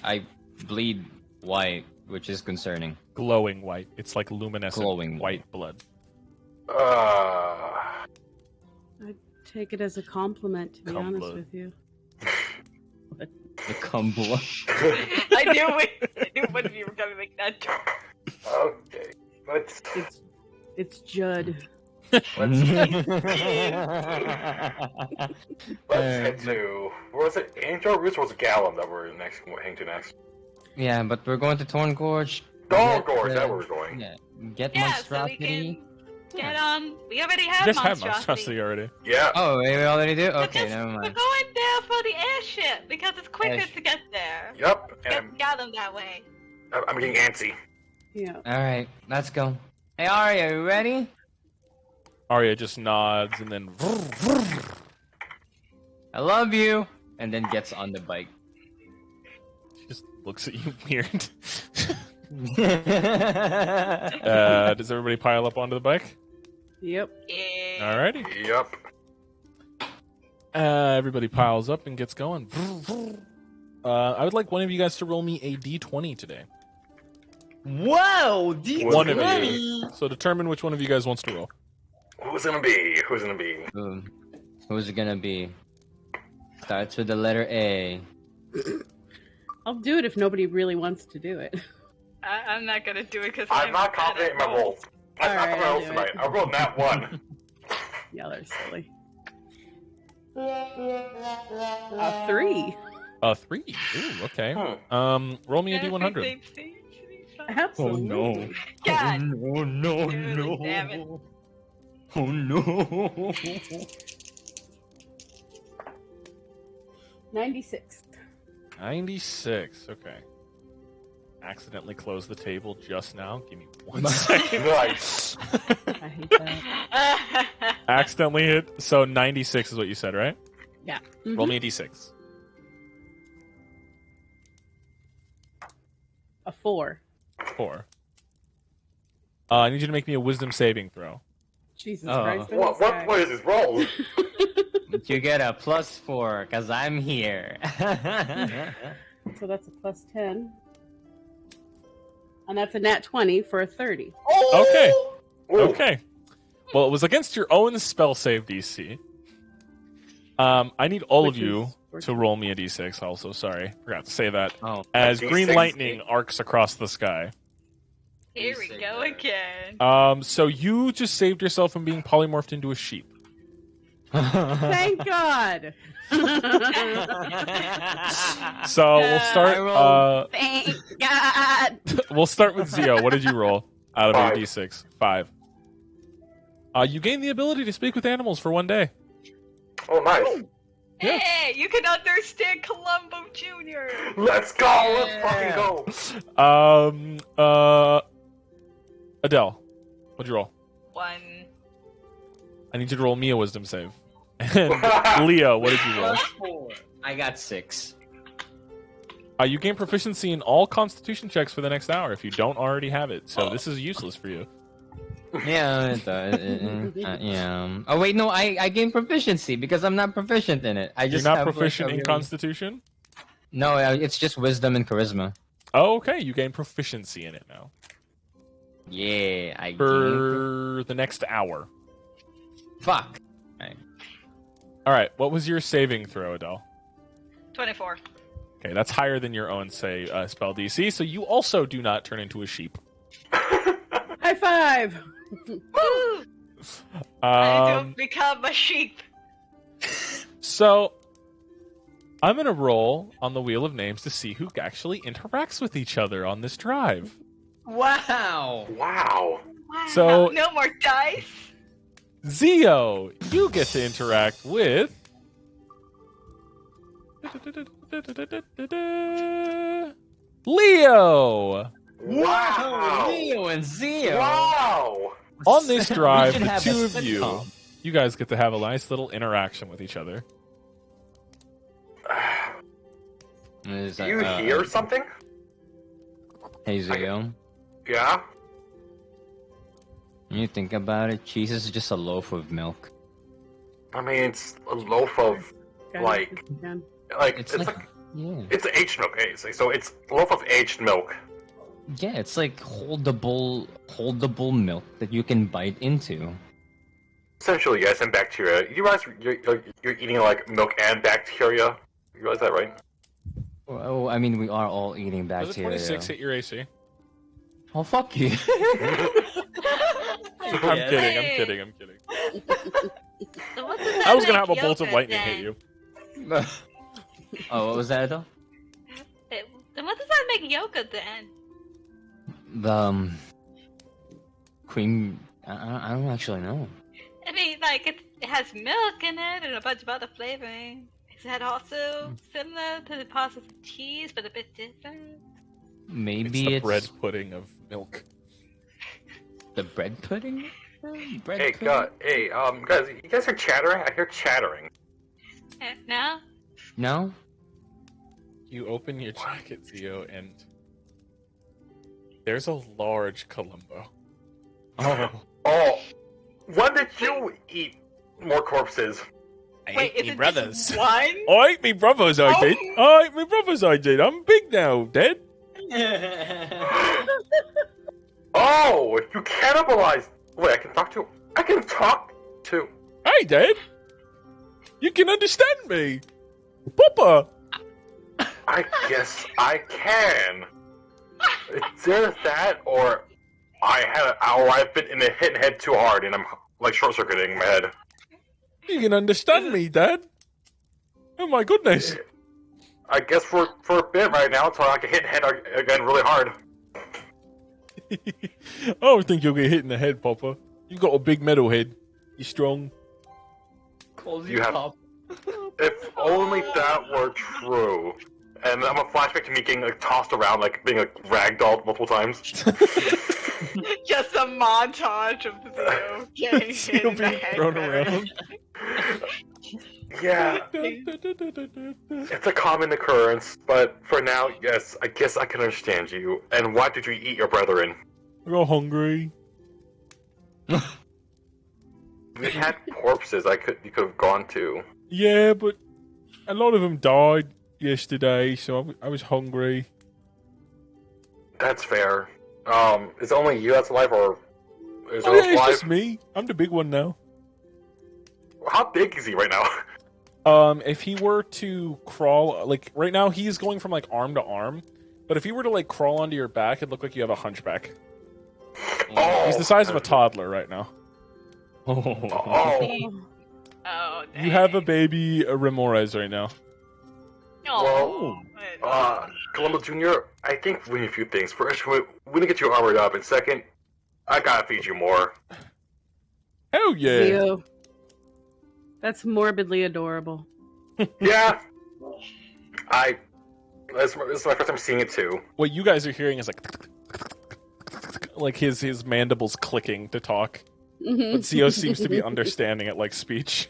I bleed white, which is concerning. Glowing white. It's like luminescent glowing white blood. I take it as a compliment, to be honest blood. with you. The cum blood. I knew one of you were gonna make that joke. Okay, It's Judd. let's head to, where was it? Angel Roost was Gallum that we're heading to next. Yeah, but we're going to Thorne Gorge. Thorne Gorge, that's where we're going. Yeah, get Yeah, monstrosity. so we can get we already have You just had monstrosity. monstrosity already. Yeah. Oh, we already do? We're Okay, never We're mind. going there for the airship because it's quicker to get there. Yep. And Got them that way. I'm getting antsy. Yeah. Alright, let's go. Hey, Arya, you ready? Arya just nods and then. I love you! And then gets on the bike. She just looks at you weird. Does everybody pile up onto the bike? Yep. Yeah. Alrighty. Yep. Everybody piles up and gets going. I would like one of you guys to roll me a d20 today. Whoa! One of you. So determine which one of you guys wants to roll. Who's gonna be? Who's gonna be? Who's it gonna be? Starts with the letter A. I'll do it if nobody really wants to do it. I'm not gonna do it because I'm not confident in my rolls. I'm not confident in my rolls tonight. I rolled that one. Y'all are silly. 3. 3. Ooh, okay. Roll me a D100. Absolutely. Oh no. God. Oh no, Dude, no. damn it. Oh no. 96. 96. Okay. Accidentally closed the table just now. Give me 1 second. Nice. I hate that. Accidentally hit. So 96 is what you said, right? Yeah. Roll me a D6. A 4. 4. I need you to make me a wisdom saving throw. Jesus Oh. Christ. What is this roll? You get a +4 because I'm here. So that's a +10. And that's a nat 20 for a 30. Okay. Ooh. Okay. Well, it was against your own spell save DC. I need all of Which you is to roll me a D6 also. Sorry. Forgot to say that. Oh. As A green D6? lightning arcs across the sky. Here we go again. So you just saved yourself from being polymorphed into a sheep. Thank God. So we'll start. Thank God. We'll start with Zio. What did you roll out of your 5. D6? 5. You gain the ability to speak with animals for 1 day. Oh, nice. Yeah. Hey, you can understand Columbo Jr. Let's go. Let's fucking go. Adele, what'd you roll? 1. I need you to roll me a wisdom save. And Leo, what did you roll? +4. I got 6. You gain proficiency in all Constitution checks for the next hour if you don't already have it. So this is useless for you. Yeah, it does. Yeah. Oh wait, no, I gain proficiency because I'm not proficient in it. I You're just not have, proficient like, in Constitution? No, it's just wisdom and charisma. Oh, okay. You gain proficiency in it now Yeah, I gain. for the next hour. Fuck. All right. What was your saving throw, Adele? 24. Okay, that's higher than your own spell DC. So you also do not turn into a sheep. High five. Woo! I don't become a sheep. So I'm gonna roll on the wheel of names to see who actually interacts with each other on this drive. Wow. Wow. Wow. So- no more dice. Zio, you get to interact with Leo. Wow. Leo and Zio. Wow. On this drive, We should the have two a of you, sitcom. you guys get to have a nice little interaction with each other. Is Do that, you hear something? Hey Zio, Yeah. when you think about it, cheese is just a loaf of milk. I mean, it's a loaf of like It's it's like, like yeah, it's aged milk. So it's a loaf of aged milk. yeah, it's like holdable milk that you can bite into. Essentially, yes, and bacteria. You realize you're eating like milk and bacteria. You realize that, right? Oh, I mean, we are all eating Does a bacteria. 26 hit your AC? Oh, fuck you. I'm kidding. I'm kidding. So what does that I was gonna make have a bolt of yogurt lightning then? hit you. Oh, what was that though? Then what does that make yogurt then? The cream. I don't actually know. I mean, like it has milk in it and a bunch of other flavoring. Is that also similar to the process of cheese, but a bit different? Maybe It's the it's bread pudding of milk. the bread pudding. Bread Hey, pudding? guys, you guys are chattering. I hear chattering. No? No. You open your jacket, Zio, and there's a large Columbo. Oh. Oh, when did you eat more corpses? Wait, is it just one? I ate me brothers, I did. I ate me brothers, I did. I'm big now, Dad. Oh, you cannibalized. Wait, I can talk to. I can talk to. Hey, Dad. You can understand me. Papa. I guess I can. It's either that, or I've been in the hit head too hard, and I'm like short circuiting my head. You can understand me, Dad. Oh my goodness. I guess for a bit right now, until I can hit head again really hard. I don't think you'll get hit in the head, Papa. You've got a big metal head. You're strong. Calls You have- Pop. If only that were true. And I'm a flashback to me getting like tossed around, like being like ragdolled multiple times. Just a montage of Theo getting hit Still in the being head. thrown first. around. Yeah, it's a common occurrence, but for now, yes, I guess I can understand you. And why did you eat your brethren? I got hungry. We had corpses you could have gone to. Yeah, but a lot of them died yesterday, so I was hungry. That's fair. Is it only you that's alive, or is Oh there yeah, it's alive? just me. I'm the big one now. How big is he right now? If he were to crawl, like right now, he's going from like arm to arm. But if he were to like crawl onto your back, it'd look like you have a hunchback. Oh, He's the size of a toddler right now. Oh, Oh, dang. You have a baby Remores right now. Oh, Columbo Jr., I think we need a few things. First, we need to get you armored up, and second, I gotta feed you more. Hell yeah! Theo. That's morbidly adorable. Yeah, this is my first time seeing it too. What you guys are hearing is like his mandibles clicking to talk. But Zio seems to be understanding it like speech.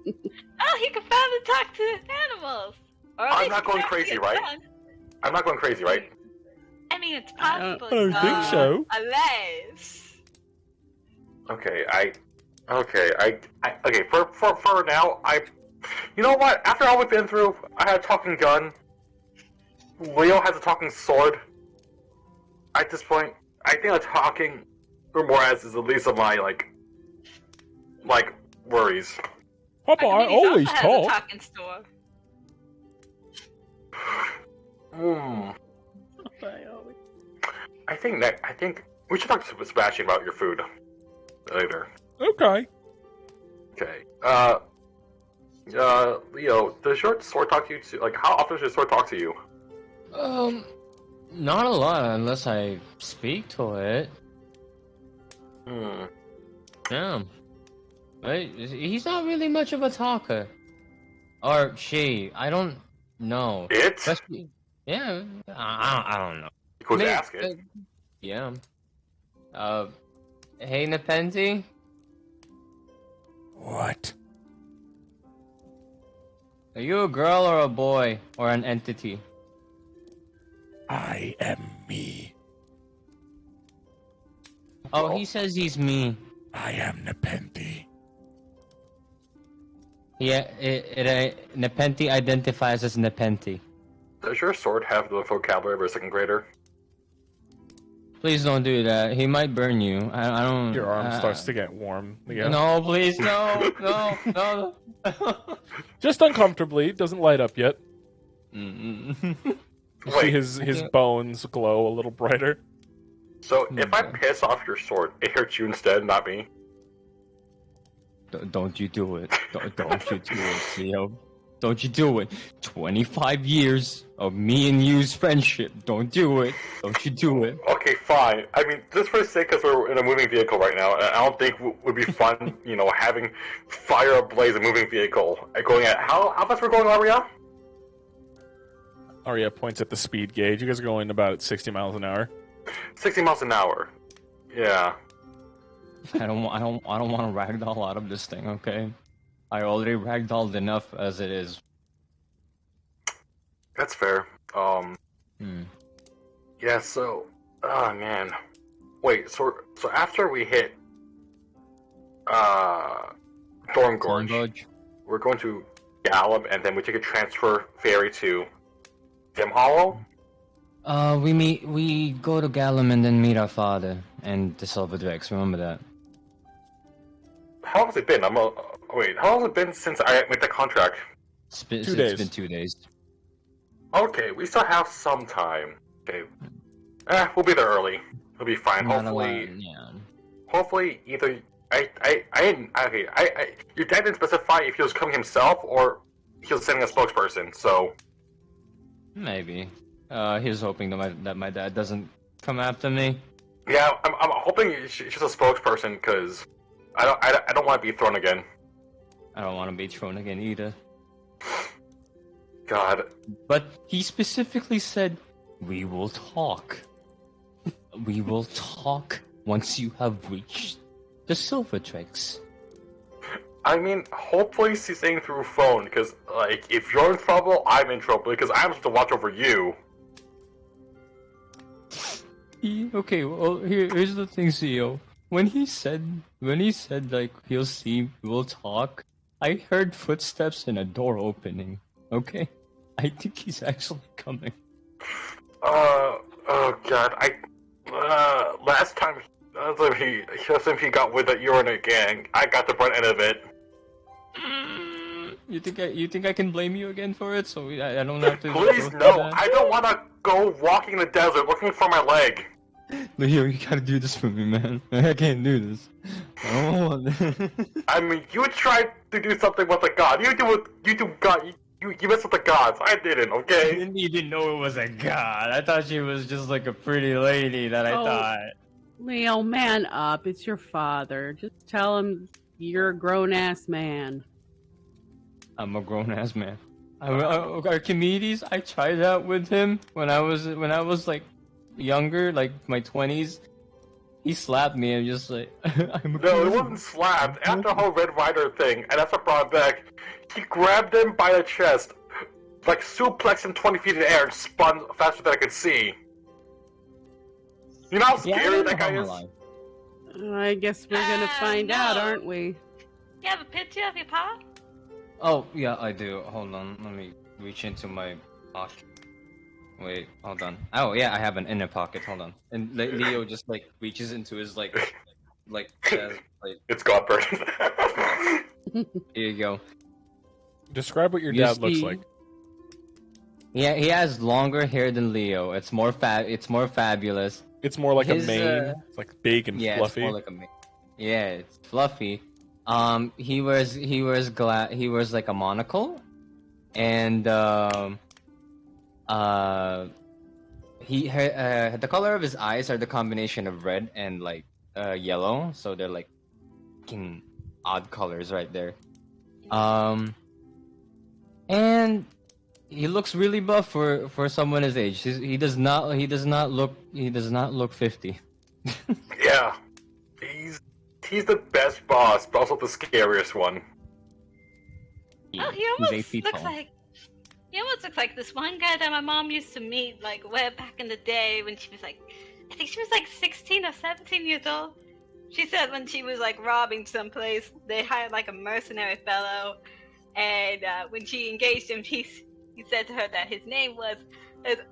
Oh, he can finally talk to animals. Or at I'm least not he going can crazy, get right? done. I'm not going crazy, right? I mean, it's possible. I don't think so. Unless. Okay, okay. For now, you know what? After all we've been through, I had a talking gun. Leo has a talking sword. At this point, I think a talking Remores is the least of my like worries. Papa, I Archimedes always also has a talk. talking store. I think we should talk to Sebastian about your food later. Okay. Okay. Leo, does your sword talk to you too? Like, how often does your sword talk to you? Not a lot unless I speak to it. Yeah. Right? He's not really much of a talker. Or she. I don't know. It? Yeah, I don't know. You could Maybe- ask it. Yeah. Hey, Nepenti? What? Are you a girl or a boy? Or an entity? I am me. Oh, he says he's me. I am Nepenti. Yeah, Nepenti identifies as Nepenti. Does your sword have the vocabulary of a second grader? Please don't do that. He might burn you. I don't. Your arm starts to get warm. Leo. No, please, no, no. Just uncomfortably. Doesn't light up yet. Mm-mm. You see his bones glow a little brighter. So if I piss off your sword, it hurts you instead, not me. Don't you do it. Don't you do it, Theo. Don't you do it. 25 years of me and you's friendship. Don't do it. Don't you do it. Okay, fine. I mean, just for the sake, because we're in a moving vehicle right now, and I don't think it would be fun, having fire ablaze a moving vehicle. Going at how fast we're going, Aria? Arya points at the speed gauge. You guys are going about 60 miles an hour. 60 miles an hour. Yeah. I don't want to ragdoll out of this thing, okay? I already ragdolled enough as it is. That's fair. Yeah, so... Oh, man. Wait, so after we hit... Thorne Gorge, we're going to Gallop, and then we take a transfer ferry to Dim Hollow? We go to Gallum and then meet our father and the Silver Drakes. Remember that? How long has it been? Wait, how long has it been since I made the contract? It's 2 days. been 2 days. Okay, we still have some time. Okay. We'll be there early. We'll be fine. Not Hopefully, allowed, yeah. hopefully either your dad didn't specify if he was coming himself or he was sending a spokesperson. So Maybe. He was hoping that my dad doesn't come after me. yeah, I'm hoping she's just a spokesperson because I don't want to be thrown again. I don't want to be thrown again either. God, But he specifically said, "We will talk. We will talk once you have reached the Silver Drakes." I mean, hopefully she's saying through phone because like if you're in trouble, I'm in trouble because I'm supposed to watch over you. Okay, well here's the thing, CEO. When he said like we'll talk, I heard footsteps and a door opening. Okay, I think he's actually coming. Oh God, last time he got with that you were in a gang, I got the brunt end of it. You think I can blame you again for it? So I don't have to. Please no, I don't want to go walking in the desert looking for my leg. Leo, you gotta do this for me, man. I can't do this. Oh. I mean, you tried to do something with a god. You messed with the gods. I didn't. Okay. You didn't know it was a god. I thought she was just like a pretty lady that I Oh. thought. Leo, man up. It's your father. Just tell him you're a grown-ass man. I'm a grown ass man. Archimedes, I tried that with him when I was like younger, like my 20s. He slapped me and just like I'm a No, it grown- wasn't slapped. After the whole Red Rider thing, and that's what brought it back. He grabbed him by the chest, like suplexed him 20 feet in the air and spun faster than I could see. You know how Yeah, I scary don't that know guy how is? my life- I guess we're gonna find out, no. aren't we? You have a picture of your pa? Oh yeah, I do. Hold on, let me reach into my pocket. Wait, hold on. Oh yeah, I have an inner pocket. Hold on. And Leo just like reaches into his like chest, like It's Godbird. here you go. Describe what your You dad looks see- like. Yeah, he has longer hair than Leo. It's more fabulous. It's more like His, a mane. It's like big and Yeah, fluffy. it's more like a mane. Yeah, it's fluffy. He wears like a monocle, and the color of his eyes are the combination of red and like yellow, so they're like fucking odd colors right there. And he looks really buff for someone his age. He does not look 50. Yeah. He's the best boss, but also the scariest one. Oh, he He's 8 almost feet looks tall. like. He almost looks like this one guy that my mom used to meet, like way back in the day when she was like, I think she was like 16 or 17 years old. She said when she was like robbing someplace, they hired like a mercenary fellow, and when she engaged him, he said to her that his name was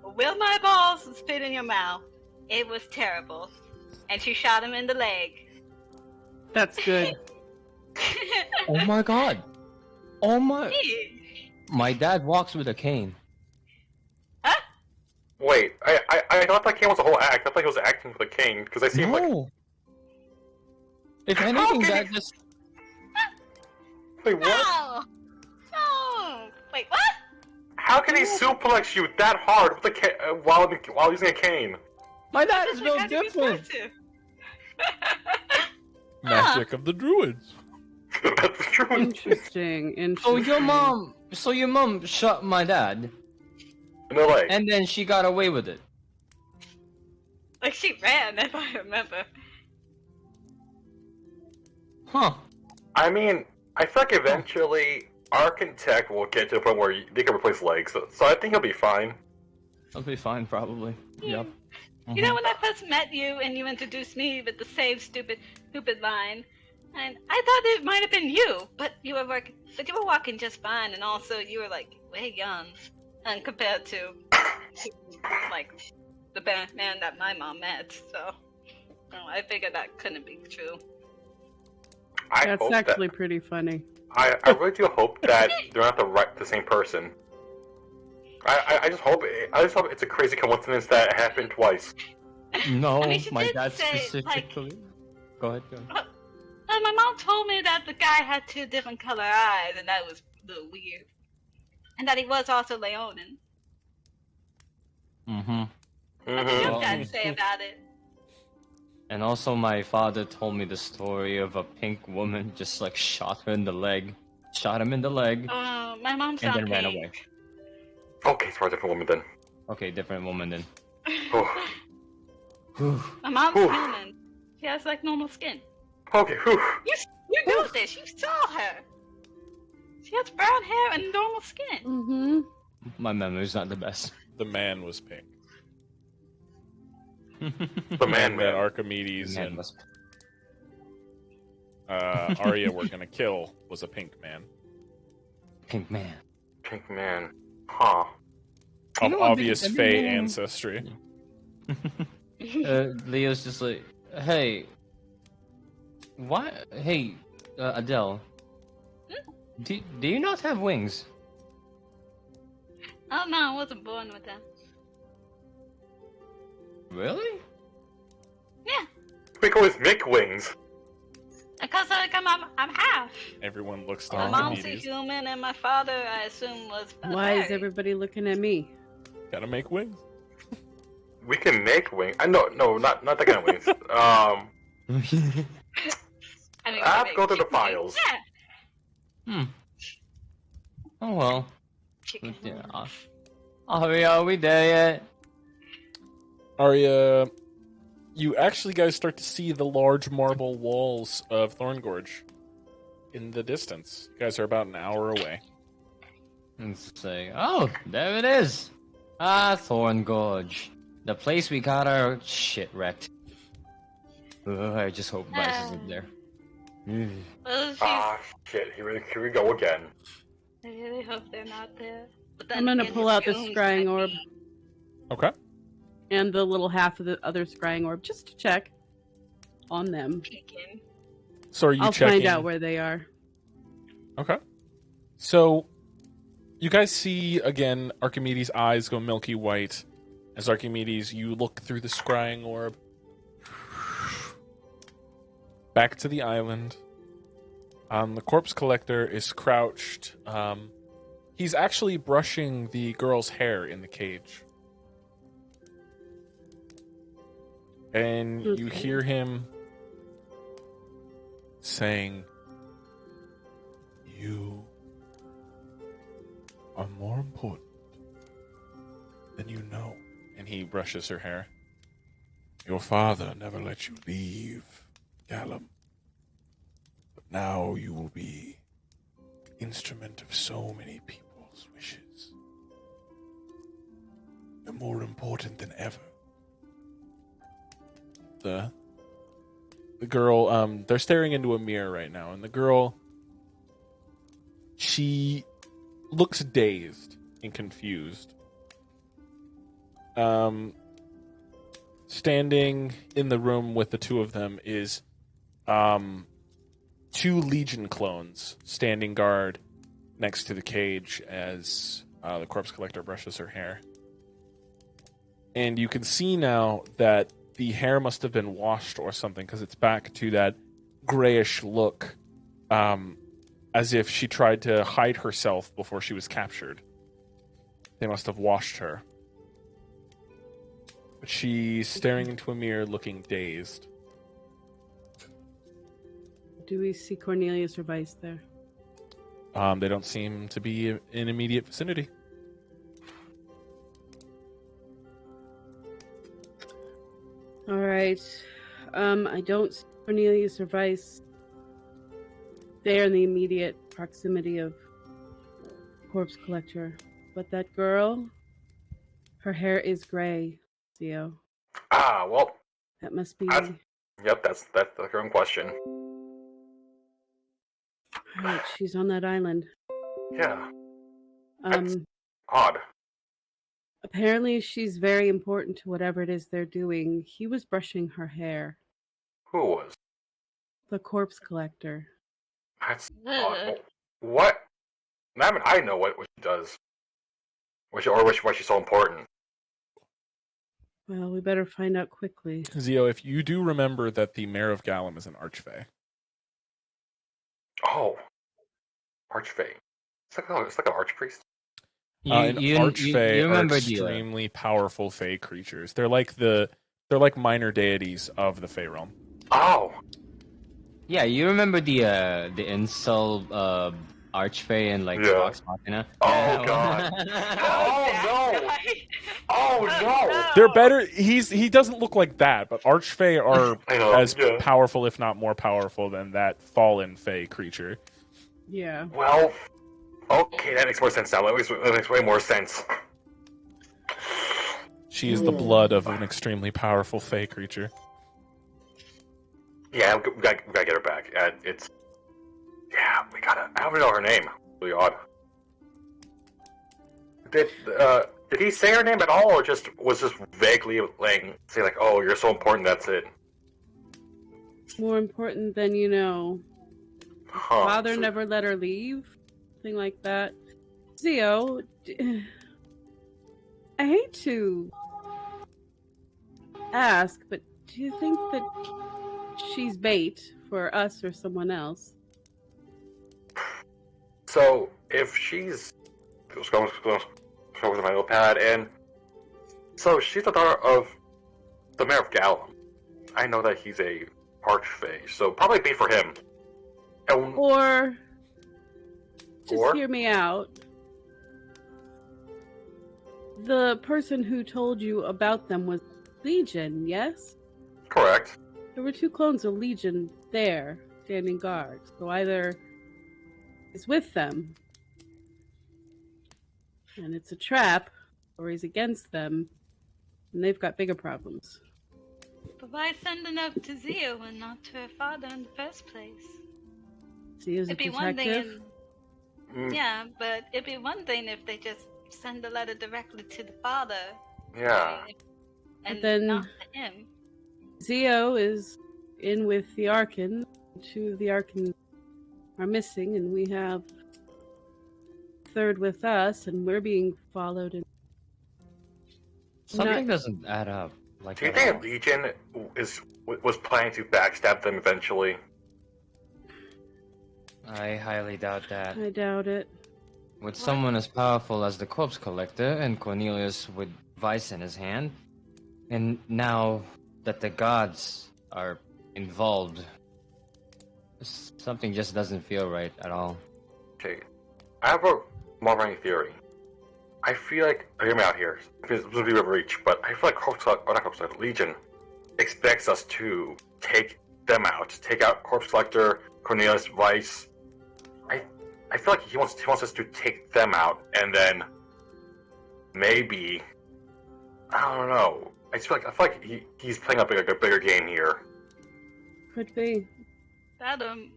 "Will my balls spit in your mouth?" It was terrible, and she shot him in the leg. That's good. Oh my god! Oh my! My dad walks with a cane. Huh? Wait, I thought that cane was a whole act. I thought he was acting with a cane because I see him like. No. If anything, can that he- just Wait, what? No! No! Wait, what? How can he suplex you that hard with a while using a cane? my dad is That's built like how to be different. supposed to. Magic of the druids. That's true. Interesting. So Interesting. your mom shot my dad, In the leg. and then she got away with it. Like she ran, if I remember. Huh? I mean, I feel like eventually Arc and Tech will get to the point where they can replace legs, so I think he'll be fine. I'll be fine, probably. Yep. You know, when I first met you and you introduced me with the same stupid line, and I thought it might have been you, but you were walking just fine, and also you were like way young, and compared to like the man that my mom met. So I figured that couldn't be true. That's actually pretty funny. I really do hope that they're not the same person. I just hope it's a crazy coincidence that it happened twice. No, I mean, she my did dad say, specifically. Go ahead. My mom told me that the guy had 2 different color eyes, and that was a little weird. And that he was also Leonin. Mm-hmm. What did your dad say about it? And also, my father told me the story of a pink woman just like shot him in the leg. My mom's and not then pink. ran away. Okay, it's for a different woman then. Okay, different woman then. My mom's human. She has like normal skin. Okay, You know this. You saw her. She has brown hair and normal skin. Mm-hmm. My memory's not the best. The man was pink. The man that Archimedes and was... Arya were gonna kill was a pink man. Pink man. Pink man. Huh. Of obvious Fey ancestry. Leo's just like, hey, why? Hey, Adele, do you not have wings? Oh no, I wasn't born with them. Really? Yeah. We can always make wings. Because I'm half. Everyone looks to My mom's a Archimedes. human, and my father, I assume, was. Why is everybody looking at me? Gotta make wings. We can make wings. No, not that kind of wings. I mean, I have to go through the files. Yeah. Oh well. Chicken. Yeah. Are we there yet? Arya, you actually guys start to see the large marble walls of Thorne Gorge in the distance. You guys are about an hour away. And say, oh, there it is. Thorne Gorge. The place we got our shit wrecked. I just hope Vice isn't there. Shit, here we go again. I really hope they're not there. But then I'm gonna again, pull out the goons scrying might orb. be. Okay. And the little half of the other scrying orb, just to check on them. Peeking. So are you I'll checking? find out where they are. Okay. So you guys see again Archimedes' eyes go milky white. As Archimedes, you look through the scrying orb. Back to the island. The corpse collector is crouched. He's actually brushing the girl's hair in the cage. And you hear him saying, You are more important than you know. and he brushes her hair. Your father never let you leave, Callum. But now you will be instrument of so many people's wishes. You're more important than ever. The girl, they're staring into a mirror right now, and the girl, she looks dazed and confused. Standing in the room with the two of them is two Legion clones standing guard next to the cage as the corpse collector brushes her hair. And you can see now that the hair must have been washed or something, because it's back to that grayish look, as if she tried to hide herself before she was captured. They must have washed her. But she's staring into a mirror looking dazed. Do we see Cornelius or Vice there? They don't seem to be in immediate vicinity. All right. I don't see Cornelius or Vice. They are in the immediate proximity of corpse collector. But that girl, her hair is gray, Theo. Well, That must be... that's the current question. All right, she's on that island. Yeah. That's odd. Apparently, she's very important to whatever it is they're doing. He was brushing her hair. Who was? The corpse collector. That's odd. Ugh. What? I know what she does. Why she's so important. Well, we better find out quickly. Zio, if you do remember that the mayor of Gallum is an archfey. Oh, Archfey. It's like an archpriest. An archfey you are remember extremely powerful fey creatures. They're like minor deities of the fey realm. Oh, you remember the incel archfey and like Yeah. Vox Machina? Oh, Yeah, God. That no. guy. Oh no! They're better. He doesn't look like that, but archfey are I know, as yeah. powerful, if not more powerful, than that fallen fey creature. Yeah. Well, okay, that makes more sense now. That makes way more sense. She is the blood of an extremely powerful fey creature. Yeah, we gotta get her back. We gotta. I don't know her name. Really odd. Did he say her name at all, or was just vaguely say like, "Oh, you're so important." That's it. More important than you know. Huh. Father So- never let her leave. Something like that. Zio, I hate to ask, but do you think that she's bait for us or someone else? So if she's going with my notepad, and so she's the daughter of the mayor of Gallum. I know that he's a archfey, so probably be for him. And, Or just Or? hear me out. The person who told you about them was Legion, yes? correct. There were 2 clones of Legion there, standing guard. So either he's with them, and it's a trap, or he's against them, and they've got bigger problems. But why send a note to Zio and not to her father in the first place? Zio's a It'd be one thing, detective. yeah, but it'd be one thing if they just send a letter directly to the father. Yeah. And then- not to him. Zio is in with the Arkan. 2 of the Arkan are missing, and we have a 3rd with us, and we're being followed. And Something doesn't add up. Like Do you at think all. Legion was planning to backstab them eventually? I highly doubt that. I doubt it. With someone as powerful as the corpse collector and Cornelius with Vice in his hand, and now that the gods are involved, something just doesn't feel right at all. Okay, I have a long-running theory. I feel like, hear me out here, because this will be a reach, but I feel like Legion expects us to take them out, take out Corpse Collector, Cornelius, Vice. I feel like he wants us to take them out, and then maybe, I don't know. I feel like he's playing a bigger game here. Could be.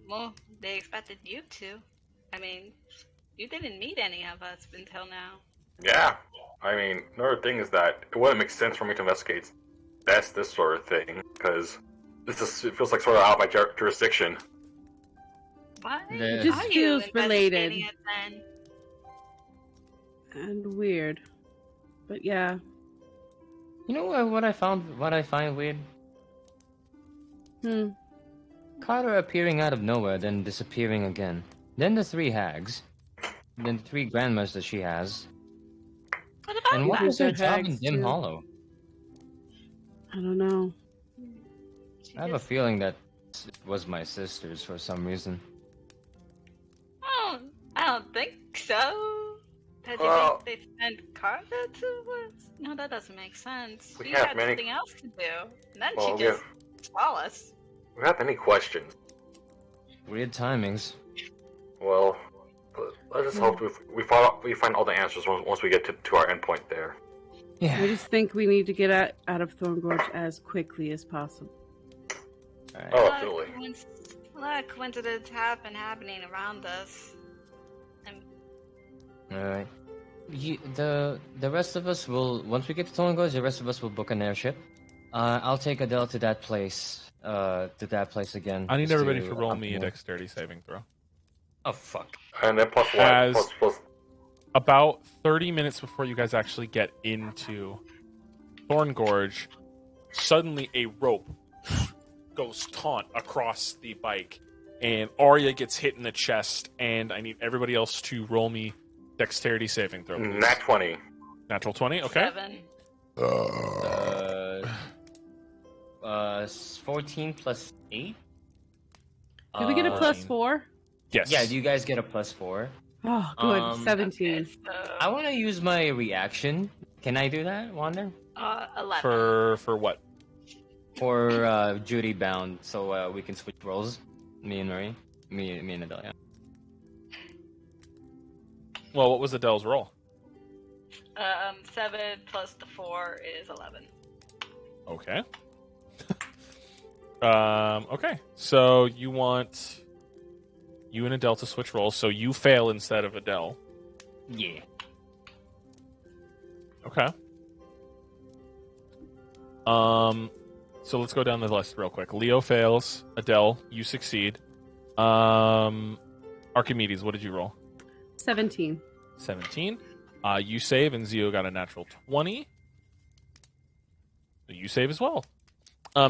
Well, they expected you to. I mean, you didn't meet any of us until now. Yeah, I mean, another thing is that it wouldn't make sense for me to investigate this sort of thing, because it feels like sort of out of my jurisdiction. Why It just are you feels related. investigating it then? And weird. But yeah. You know what I find weird? Carter appearing out of nowhere, then disappearing again. Then the 3 hags. Then the 3 grandmas that she has. What about And what that? was her Those are job in hags, Dim too. Hollow? I don't know. She I have a just- feeling that it was my sister's for some reason. Oh, I don't think so. Does Well- you think they sent Carter to us? No, that doesn't make sense. We She have had many- something else to do. And then Well, she just saw us. We have many questions. Weird timings. Well, let's just hope we find all the answers once we get to our endpoint there. I Yeah. just think we need to get out of Thorne Gorge as quickly as possible. Alright. Oh, A lot of coincidences have been happening around us. And Alright. The rest of us will, once we get to Thorne Gorge, the rest of us will book an airship. I'll take Adele to that place. Again. I need just everybody to to roll me a accompany her. dexterity saving throw. Oh fuck! And then plus what? As- Plus. About 30 minutes before you guys actually get into Thorne Gorge, suddenly a rope goes taut across the bike, and Arya gets hit in the chest, and I need everybody else to roll me dexterity saving throw. Please. Nat 20. Natural 20, okay. 7. 14 plus 8. Did we get a +4? Yes. Yeah, you guys get a +4. Oh, good. 17. Okay, so, I want to use my reaction. Can I do that, Wander? 11. For what? For Judy bound, so we can switch roles. Me and Marie. Me and Adele, yeah. Well, what was Adele's roll? 7 plus the 4 is 11. Okay. Okay. So you want you and Adele to switch roles, so you fail instead of Adele. Yeah. Okay. So let's go down the list real quick. Leo fails. Adele, you succeed. Archimedes, what did you roll? 17. 17. You save, and Zio got a natural 20. So you save as well.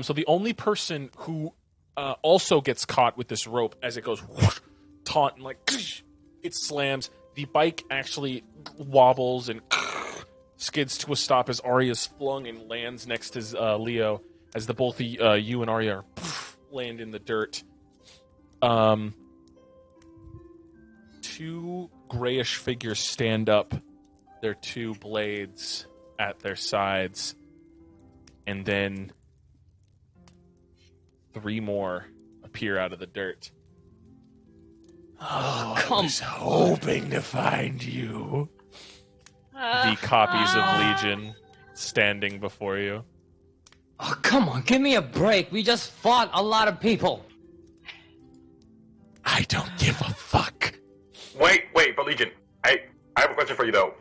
So the only person who also gets caught with this rope as it goes whoosh, taut and like it slams. The bike actually wobbles and skids to a stop as Arya is flung and lands next to Leo as the both of you and Arya land in the dirt. Two grayish figures stand up, their two blades at their sides, and then 3 more appear out of the dirt. Oh, I was hoping to find you. The copies of Legion standing before you. Oh, come on, give me a break. We just fought a lot of people. I don't give a fuck. Wait, but Legion, I have a question for you though.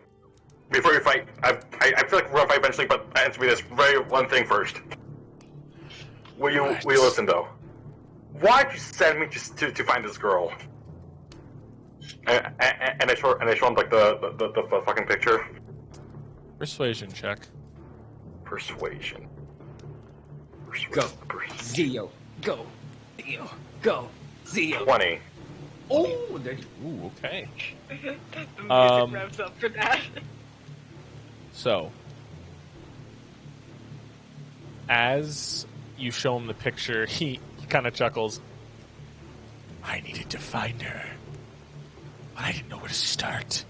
Before you fight, I feel like we're gonna fight eventually, but answer me this one thing first. Will you listen though? Why'd you send me just to find this girl? And I show him like the fucking picture. Persuasion check. Persuasion. Go. Zio. Go. Zio. Go. Zio. 20. Oh, there you Ooh, okay. The music Um, revs up for that. So, as you show him the picture, he kind of chuckles. I needed to find her, but I didn't know where to start.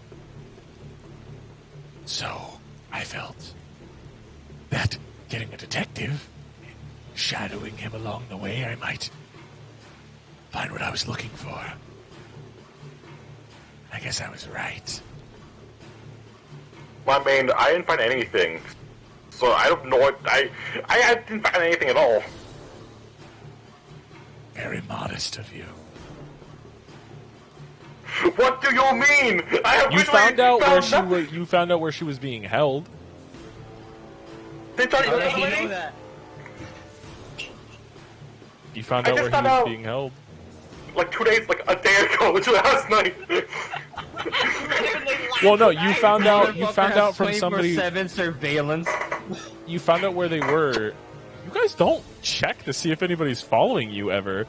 So, I felt that getting a detective, shadowing him along the way, I might find what I was looking for. I guess I was right. Well, I mean, I didn't find anything, so I don't know what I didn't find anything at all. Very modest of you. What do you mean? I have You literally found out where she nothing. was. You found out where she was being held. They tried to How get did he away? know that? You found I out just where he found was out. being held. Like 2 days, like a day ago, literally last night. Well, no, you found out. You Motherfucker found has out from somebody. 24/7 surveillance. You found out where they were. You guys don't check to see if anybody's following you ever.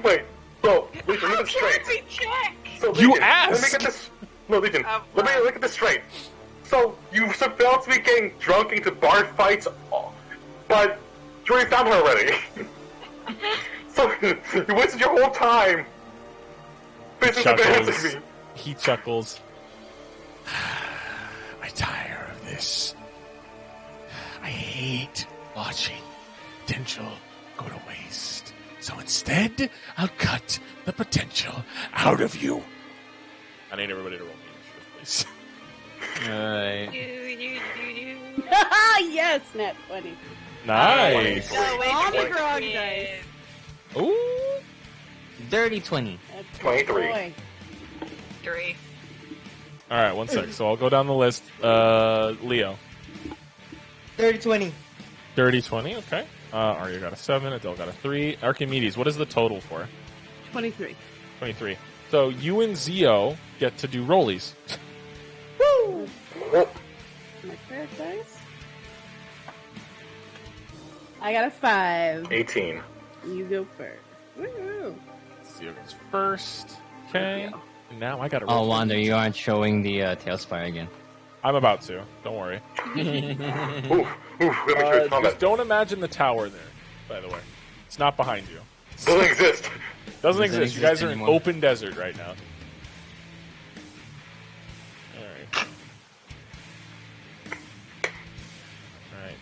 Wait, so Legion, let me get this How straight. can we check? So, You Legion, Let me asked! get this. No, Legion. Oh, Let me right. look at this straight. So you surveilled me getting drunk into bar fights, but you already found her already. So you wasted your whole time. Basically surveillancing Chuckles. me. He chuckles. I tire of this. I hate watching potential go to waste. So instead, I'll cut the potential out of you. I need everybody to roll me initiative, please. Alright. Yes, Nat 20. Nice. Oh, wait, On the wait, grog wait. dice. Ooh. Dirty 20. That's 23. boy. 3. All right, 1 sec. So I'll go down the list. Leo. 30-20. 30-20, okay. Arya got a 7, Adele got a 3. Archimedes, what is the total for? 23. 23. So you and Zio get to do rollies. Woo! My crit dice. I got a 5. 18. You go first. Woo! Zio goes first. Okay. And now I got to Oh, roll. Wanda, you aren't showing the Tailspire again. I'm about to. Don't worry. Oof, oof, let me make sure it's not Just that. don't imagine the tower there, by the way. It's not behind you. Doesn't exist. Doesn't exist. You guys are in anymore. open desert right now. Alright. Alright.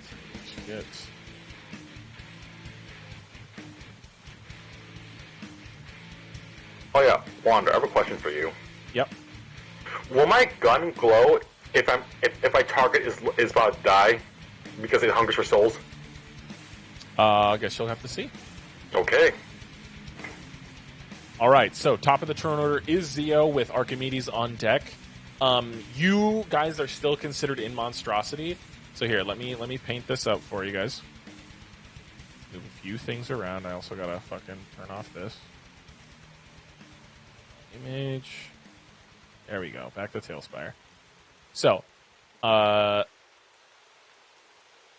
Shit. Oh yeah, Wanda, I have a question for you. Yep. Will my gun glow if my target is about to die because it hungers for souls? I guess you'll have to see. Okay. Alright, so top of the turn order is Zio with Archimedes on deck. You guys are still considered in monstrosity. So here, let me paint this up for you guys. Move a few things around. I also gotta fucking turn off this. Image. There we go. Back to Tailspire. So,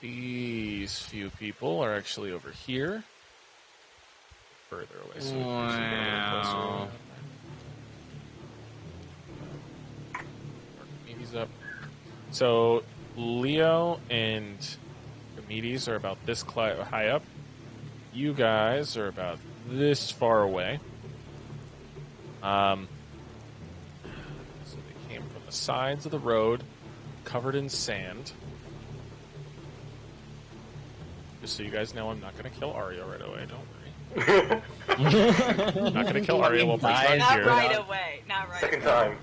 these few people are actually over here. Further away. So we can actually get a little closer. Archimedes up. So, Leo and Archimedes are about this high up. You guys are about this far away. So they came from the sides of the road, covered in sand. Just so you guys know, I'm not going to kill Arya right away. Don't worry. I'm not going to kill Arya while Bright's not Not here. right away. Not right Second away. time.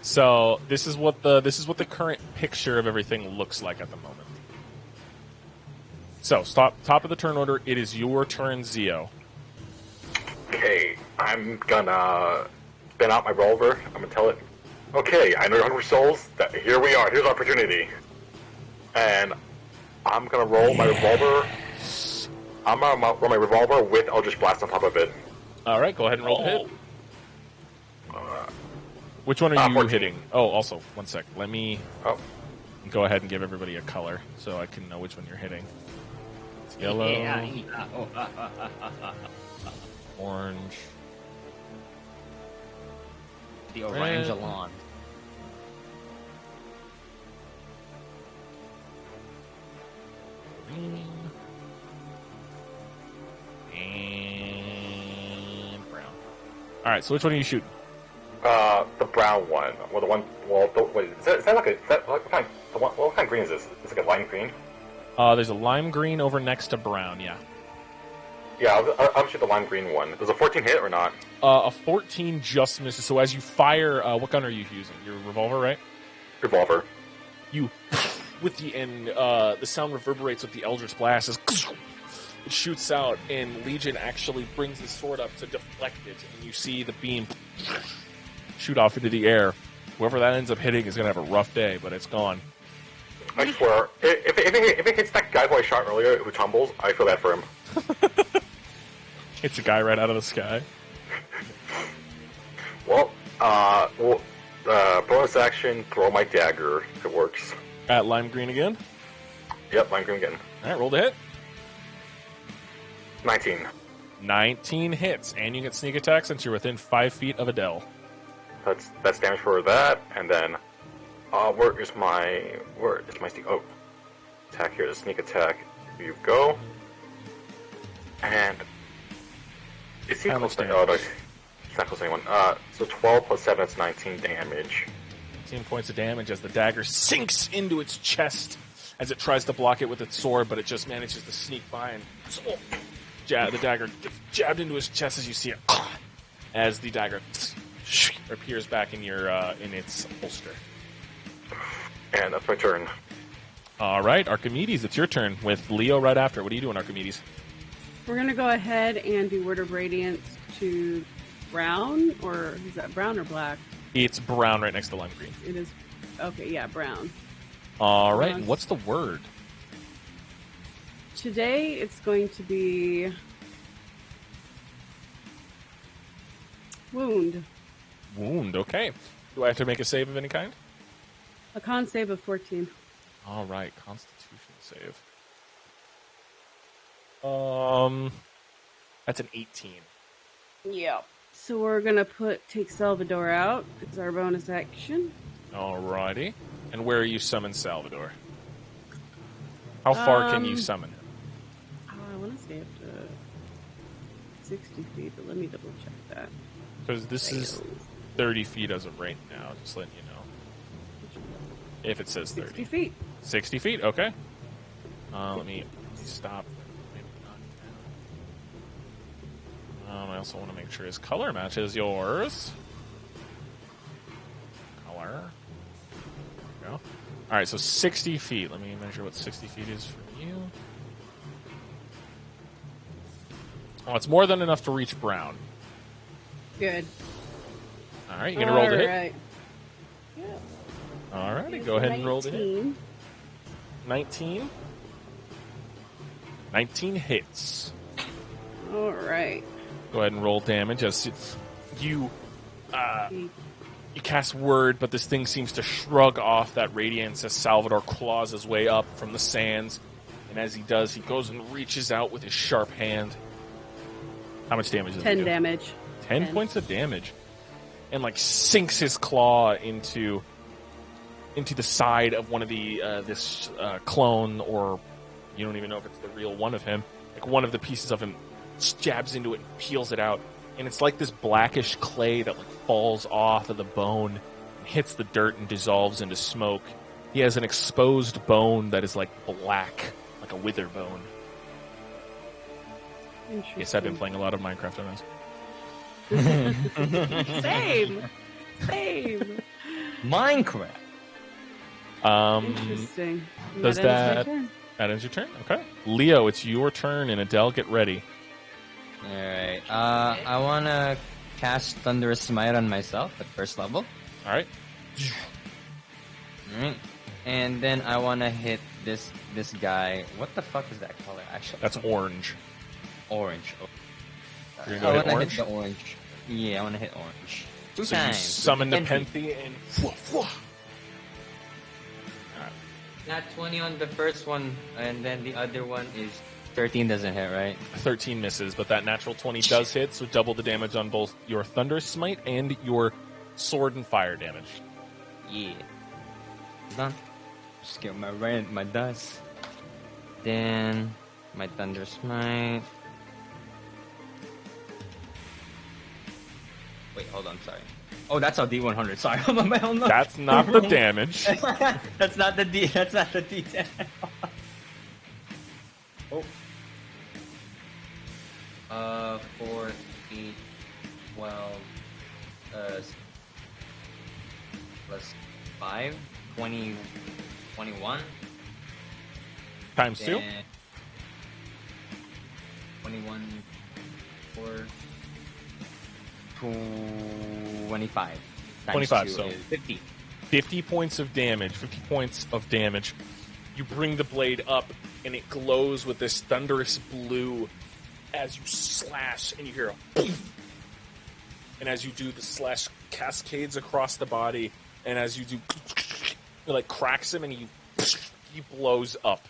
So this is what the current picture of everything looks like at the moment. So top of the turn order. It is your turn, Zio. Okay, I'm gonna spin out my revolver. I'm gonna tell it, okay, I know you're hungry for souls. Here we are. Here's our opportunity. And I'm gonna roll my revolver. I'm gonna roll my revolver with Eldritch Blast on top of it. All right, go ahead and roll the hit. Which one are you 14. hitting? Oh, also, 1 sec. Let me Oh, go ahead and give everybody a color so I can know which one you're hitting. It's yellow, orange, The Red. Orangelon. green, and brown. All right, so which one are you shooting? the brown one. Well, the one. Well, wait, is that like a? Is that like, what kind? What kind of green is this? It's like a lime green. There's a lime green over next to brown. Yeah. Yeah, I'll shoot the lime green one. Does a 14 hit or not? A 14 just misses. So as you fire, what gun are you using? Your revolver, right? Revolver. You with the and the sound reverberates with the Eldritch Blast. It shoots out, and Legion actually brings his sword up to deflect it, and you see the beam shoot off into the air. Whoever that ends up hitting is going to have a rough day, but it's gone. I swear, if it hits that guy who I shot earlier who tumbles, I feel bad for him. It's a guy right out of the sky. Well, bonus action, throw my dagger if it works. At lime green again. Yep, lime green again. All right, roll the hit. 19. 19 hits, and you get sneak attack since you're within 5 feet of Adele. That's damage for that, and then where is my sneak? Oh, attack here. The sneak attack. Here you go. And is he How close much to? Oh, no, damage? he's not close to anyone. So 12 plus 7 is 19 damage. 18 points of damage as the dagger sinks into its chest as it tries to block it with its sword, but it just manages to sneak by and the dagger gets jabbed into his chest as you see it as the dagger appears back in your in its holster. And that's my turn. All right, Archimedes, it's your turn with Leo right after. What are you doing, Archimedes? We're gonna go ahead and do Word of Radiance to brown, or is that brown or black? It's brown right next to lime green. It is. Okay, yeah, brown. All right, and what's the word? Today it's going to be wound. Wound, okay. Do I have to make a save of any kind? A con save of 14. All right, Constitution save. That's an 18. Yep. So we're gonna take Salvador out as our bonus action. Alrighty. And where are you summon Salvador? How far can you summon him? I want to say up to 60 feet, but let me double check that. Because this is 30 feet as of right now, just letting you know. If it says 30. 60 feet. 60 feet, okay. Let me stop. Maybe not. I also want to make sure his color matches yours. Color. There we go. Alright, so 60 feet. Let me measure what 60 feet is for you. Oh, it's more than enough to reach brown. Good. Alright, you gonna roll to hit? Alright. Yeah. Alrighty, go ahead and roll to hit. 19. 19 hits. Alright. Go ahead and roll damage as you cast word, but this thing seems to shrug off that radiance as Salvador claws his way up from the sands. And as he does, he goes and reaches out with his sharp hand. How much damage does he do? 10 damage. 10 points of damage. And like sinks his claw into the side of one of the this clone, or you don't even know if it's the real one of him. Like one of the pieces of him jabs into it and peels it out, and it's like this blackish clay that like falls off of the bone and hits the dirt and dissolves into smoke. He has an exposed bone that is like black, like a wither bone. Yes, I've been playing a lot of Minecraft on this. Same. Minecraft. Interesting. Does that that ends your turn? Okay. Leo, it's your turn, and Adele, get ready. Alright. I wanna cast Thunderous Smite on myself at first level. Alright. Alright. And then I wanna hit this guy. What the fuck is that color actually? That's orange. Orange. Oh. You're I gonna wanna hit orange? hit the orange. Yeah, I wanna hit orange. Two So times. you summon the Penty. Penthy and... Alright. Not 20 on the first one, and then the other one is 13 doesn't hit, right? 13 misses, but that natural 20 does hit, so double the damage on both your Thunderous Smite and your Sword and Fire damage. Yeah. Done. Just get my dice. Then my Thunder Smite. Wait, hold on, sorry. Oh, that's a D100. Sorry, I'm on my own. That's not the damage. That's not the D. That's not the D10. Oh. 4, 8, 12, plus 5, 20, 21. Times 2? 21, 4, 25. Times 25, 2 so is 50. 50 points of damage. 50 points of damage. You bring the blade up, and it glows with this thunderous blue as you slash, and you hear a poof. And as you do, the slash cascades across the body, and as you do, it like cracks him, and he blows up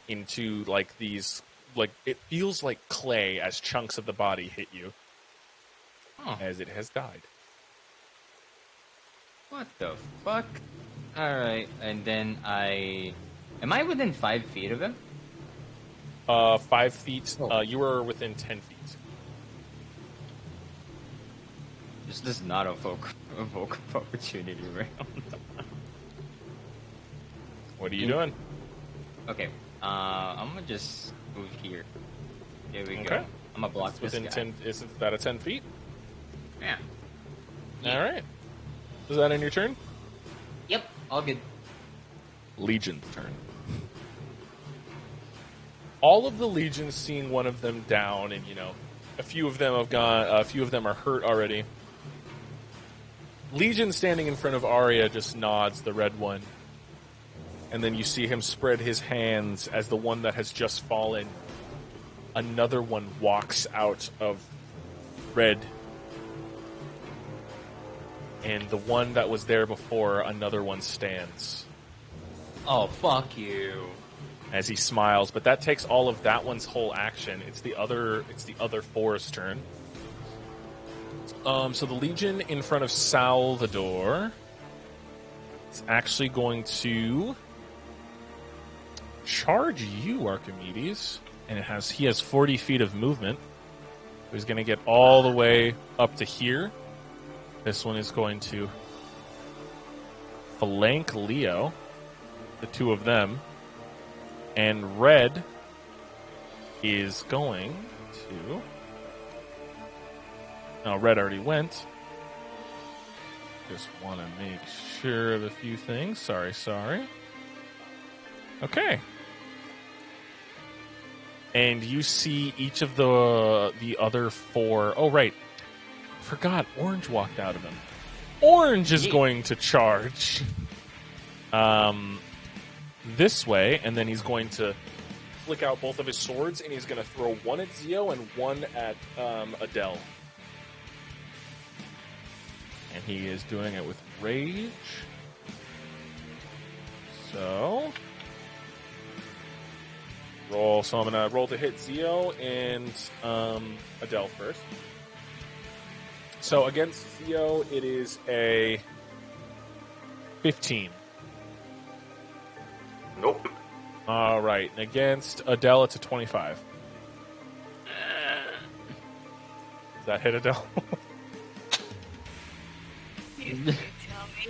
into like these, like it feels like clay as chunks of the body hit you, as it has died. What the fuck? Alright, and then am I within 5 feet of him? 5 feet. Oh. You were within 10 feet. This does not evoke opportunity round. What are you doing? Okay, I'm gonna just move here. Here we Okay. go. I'm gonna block It's this within guy. 10. Is that at 10 feet? Yeah. All right. Is that in your turn? Yep. All good. Legion's turn. All of the legions, seeing one of them down, and a few of them have gone. A few of them are hurt already. Legion standing in front of Arya just nods, the red one. And then you see him spread his hands as the one that has just fallen. Another one walks out of red. And the one that was there before, another one stands. Oh, fuck you. As he smiles, but that takes all of that one's whole action. It's the other four's turn. So the Legion in front of Salvador is actually going to charge you, Archimedes, and he has 40 feet of movement. He's going to get all the way up to here. This one is going to flank Leo, the two of them, and red is going to... No, red already went. Just want to make sure of a few things. Sorry. Okay. And you see each of the other four... Oh, right. Forgot, Orange walked out of him. Orange is going to charge this way, and then he's going to flick out both of his swords, and he's going to throw one at Zio and one at Adele. And he is doing it with rage. So roll. So I'm going to roll to hit Zio and Adele first. So against Zio, it is a 15. Nope. All right. And against Adele, it's a 25. Does that hit Adele?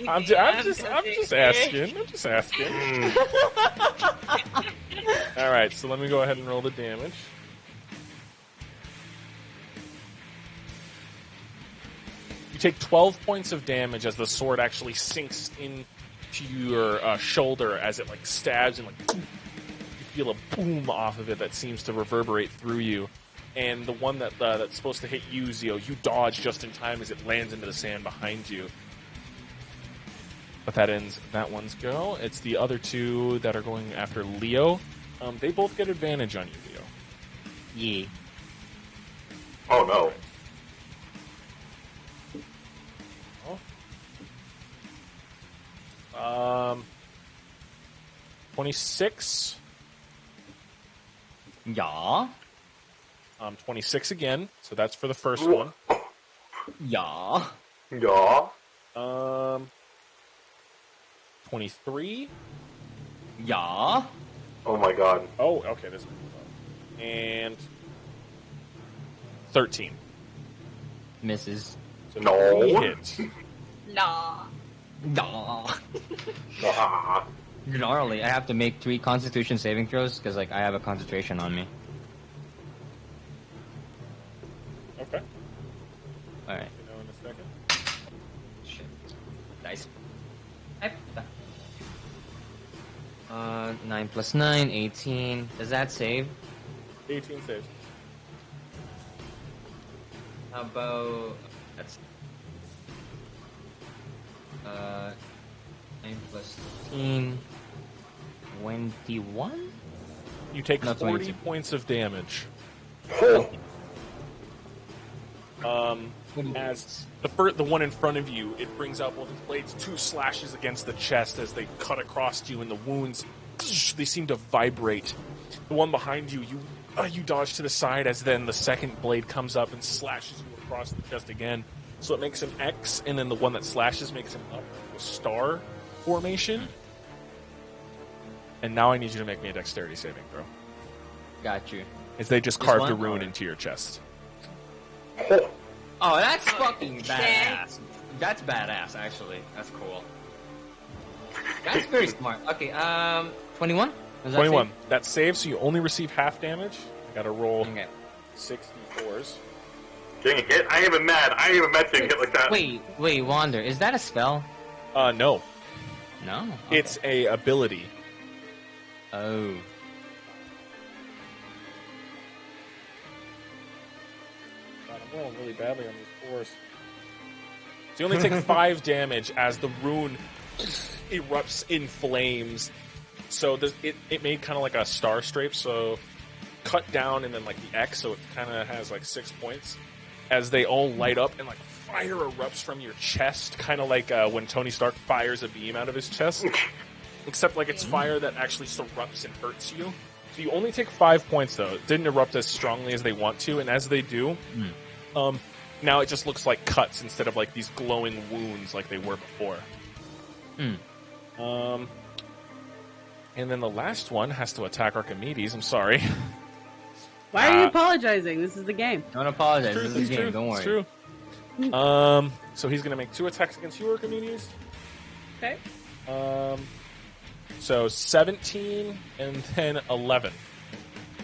I'm just asking. All right, so let me go ahead and roll the damage. You take 12 points of damage as the sword actually sinks into your shoulder as it like stabs and like you feel a boom off of it that seems to reverberate through you. And the one that's supposed to hit you, Zio, you dodge just in time as it lands into the sand behind you. But that ends that one's go. It's the other two that are going after Leo. They both get advantage on you, Leo. Yeah. Oh no. 26. Yeah. 26 again. So that's for the first one. Yeah. Yeah. 23. Yeah. Oh my god. Oh, okay. This one. And 13. Misses. So No. 3 hits. Nah. Yeah. Ah. Gnarly. I have to make 3 Constitution saving throws because, like, I have a concentration on me. Okay. All right. You know in a second. Shit. Nice. 9 plus 9, 18. Does that save? 18 saves. How about... That's... 9 plus 15... 21? You take No, 40 22. points of damage. As the one in front of you, it brings out both its blades, 2 slashes against the chest as they cut across you, and the wounds, they seem to vibrate. The one behind you, you dodge to the side as then the second blade comes up and slashes you across the chest again. So it makes an X, and then the one that slashes makes an up, a star formation. And now I need you to make me a dexterity saving throw. Got you. As they just Just carved one, a rune or- into your chest. Oh, that's fucking Okay. badass. That's badass, actually. That's cool. That's very smart. Okay, 21? Does that 21. save? That saves, so you only receive half damage. I gotta roll Okay. 64s. Getting hit? I ain't even mad. Getting hit like that. Wait, Wander. Is that a spell? No. No? Okay. It's a ability. Oh. God, I'm rolling really badly on these 4s. So you only take 5 damage as the rune erupts in flames. So it made kind of like a star stripe, so cut down and then like the X, so it kind of has like 6 points as they all light up and like fire erupts from your chest, kind of like when Tony Stark fires a beam out of his chest, except like it's fire that actually erupts and hurts you. So you only take 5 points though. It didn't erupt as strongly as they want to, and as they do, now it just looks like cuts instead of like these glowing wounds like they were before. And then the last one has to attack Archimedes. I'm sorry. Why are you apologizing? This is the game. Don't apologize. This is the game. Don't worry. It's true. So he's going to make 2 attacks against you, Archimedes. Okay. So 17 and then 11.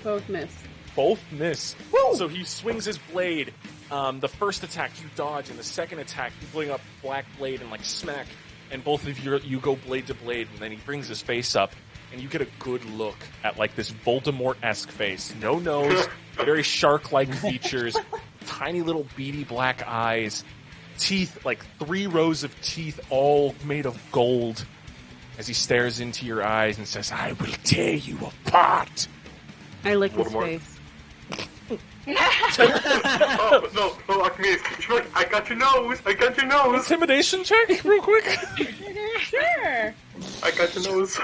Both miss. Both miss. Woo! So he swings his blade. The first attack you dodge, and the second attack you bring up black blade and like smack, and both of you go blade to blade, and then he brings his face up, and you get a good look at like this Voldemort-esque face. No nose, very shark-like features, tiny little beady black eyes, teeth, like 3 rows of teeth all made of gold, as he stares into your eyes and says, "I will tear you apart." I lick his Voldemort. face. Oh, no, Archimedes. You're like, I got your nose. I got your nose. Intimidation check, real quick. Sure. I got your nose.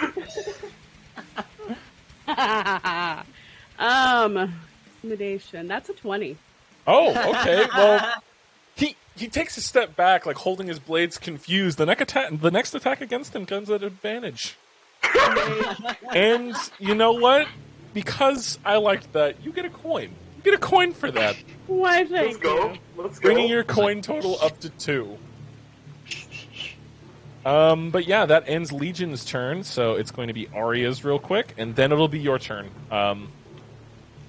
Intimidation. That's a 20. Oh, okay. Well, he takes a step back, like holding his blades confused. The next attack against him comes at advantage. And you know what? Because I liked that, you get a coin. You get a coin for that. Why, thank Let's go. you. Let's go. Bringing your coin total up to 2. But yeah, that ends Legion's turn, so it's going to be Arya's real quick, and then it'll be your turn.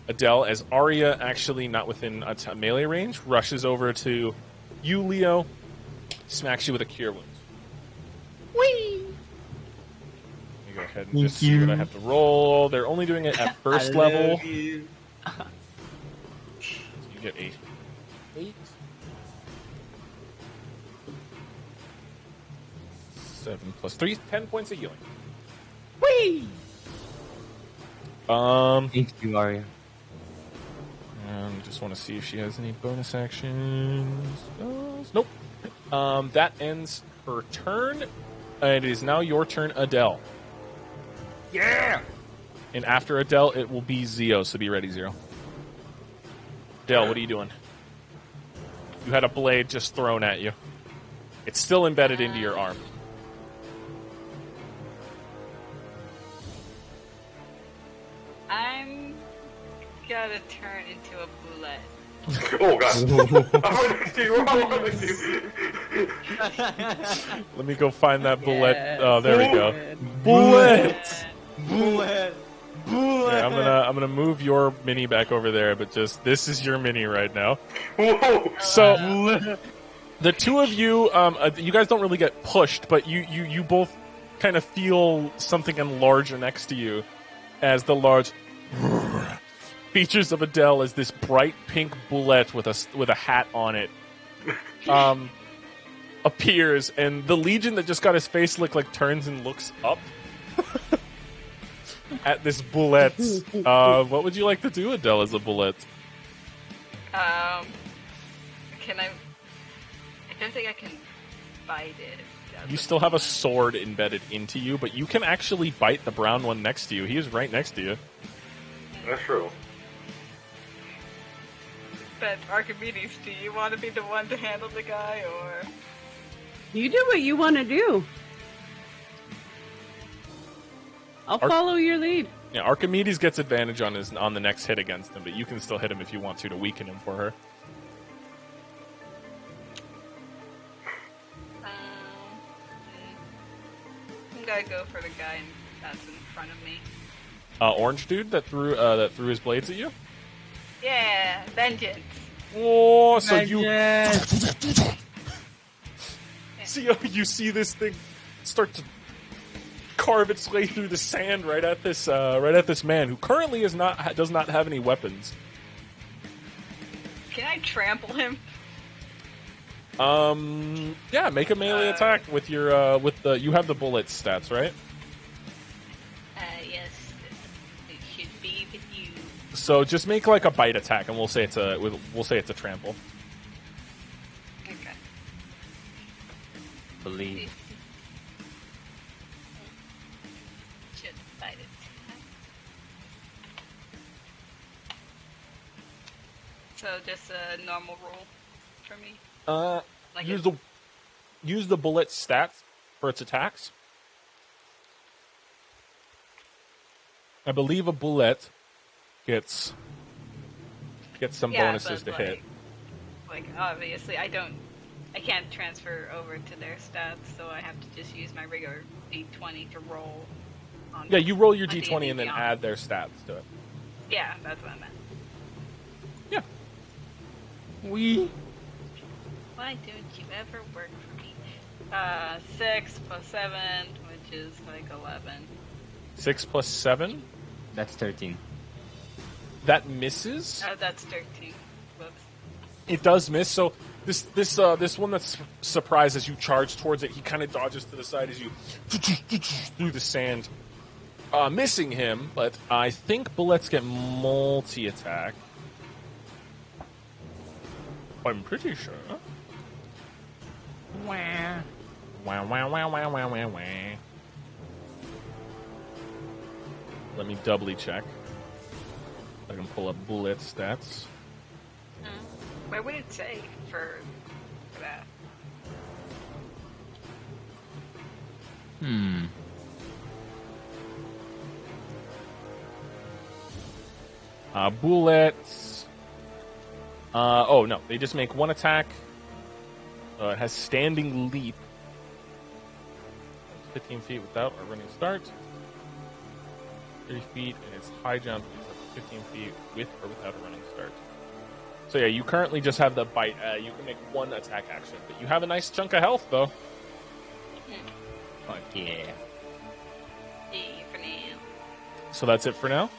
Adele, as Arya, actually not within a melee range, rushes over to you, Leo, smacks you with a Cure Wounds. Whee! Let me go ahead and just see what I have to roll. They're only doing it at first level. So you get 8. 7 plus 3, 10 points of healing. Whee! Thank you, Arya. Just want to see if she has any bonus actions. Nope. That ends her turn. It is now your turn, Adele. Yeah! And after Adele, it will be Zio, so be ready, Zero. Adele, what are you doing? You had a blade just thrown at you. It's still embedded into your arm. I'm gonna turn into a bullet. Oh, God. I'm right next to you. I'm right next to you. Let me go find that bullet. Yes. Oh, there we go. Good. Bullet! Bullet. Okay, I'm gonna move your mini back over there, but just this is your mini right now. Whoa. So the two of you, you guys don't really get pushed, but you both kind of feel something enlarge next to you, as the large features of Adele as this bright pink bullet with a hat on it appears, and the Legion that just got his face licked like turns and looks up at this bullet. What would you like to do, Adele, as a bullet? Can I don't think I can bite it. You still have a sword embedded into you, but you can actually bite the brown one next to you. He is right next to you. That's true. But Archimedes, do you want to be the one to handle the guy, or? You do what you want to do. I'll follow your lead. Yeah, Archimedes gets advantage on the next hit against him, but you can still hit him if you want to weaken him for her. I'm gonna go for the guy that's in front of me. Orange dude that threw his blades at you. Yeah, vengeance. Oh, so you see this thing start to carve its way through the sand right at this man who currently does not have any weapons. Can I trample him? Yeah, make a melee attack with your you have the bullet stats, right? Yes, it should be with you. So just make like a bite attack, and we'll say it's a trample. Okay. Believe. Should bite it. So just a normal roll for me. Like Use the bullet stats for its attacks. I believe a bullet gets some bonuses to but hit. Like obviously, I can't transfer over to their stats, so I have to just use my regular D20 to roll. Yeah, you roll your on D20 and then Beyond. add their stats to it. Yeah, that's what I meant. Yeah. Why don't you ever work for me? 6 plus 7, which is like 11. 6 plus 7? That's 13. That misses. Oh, that's 13. Whoops. It does miss. So this one that's surprised as you charge towards it, he kind of dodges to the side as you through the sand, missing him. But I think bullets get multi-attack. I'm pretty sure. Wah. Wah, wah, wah, wah, wah, wah, wah. Let me doubly check. I can pull up bullet stats. Where would it say for that? Bullets. Oh no, they just make one attack. It has standing leap. 15 feet without a running start. 30 feet, and its high jump is up to 15 feet with or without a running start. So yeah, you currently just have the bite. You can make one attack action, but you have a nice chunk of health though. Fuck yeah. E for now. So that's it for now.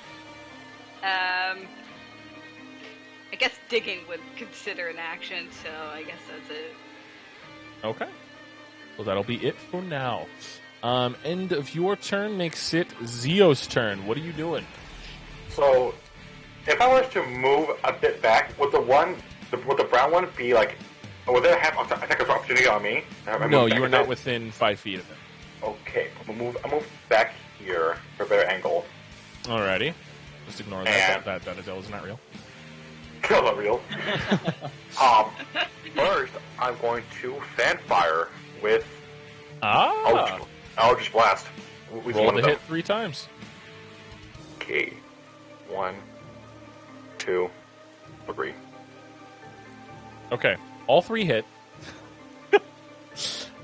I guess digging would consider an action, so I guess that's it. Okay. Well, that'll be it for now. End of your turn makes it Zio's turn. What are you doing? So, if I was to move a bit back, would the brown one be like? Would there have attack of opportunity on me? No, you are not within 5 feet of him. Okay, I'll move back here for a better angle. Alrighty. Just ignore that. That Adele is not real. Kill not real. First, I'm going to fan fire with Eldritch Blast. Roll the hit 3 times. Okay. 1, 2, 3. Okay. All 3 hit.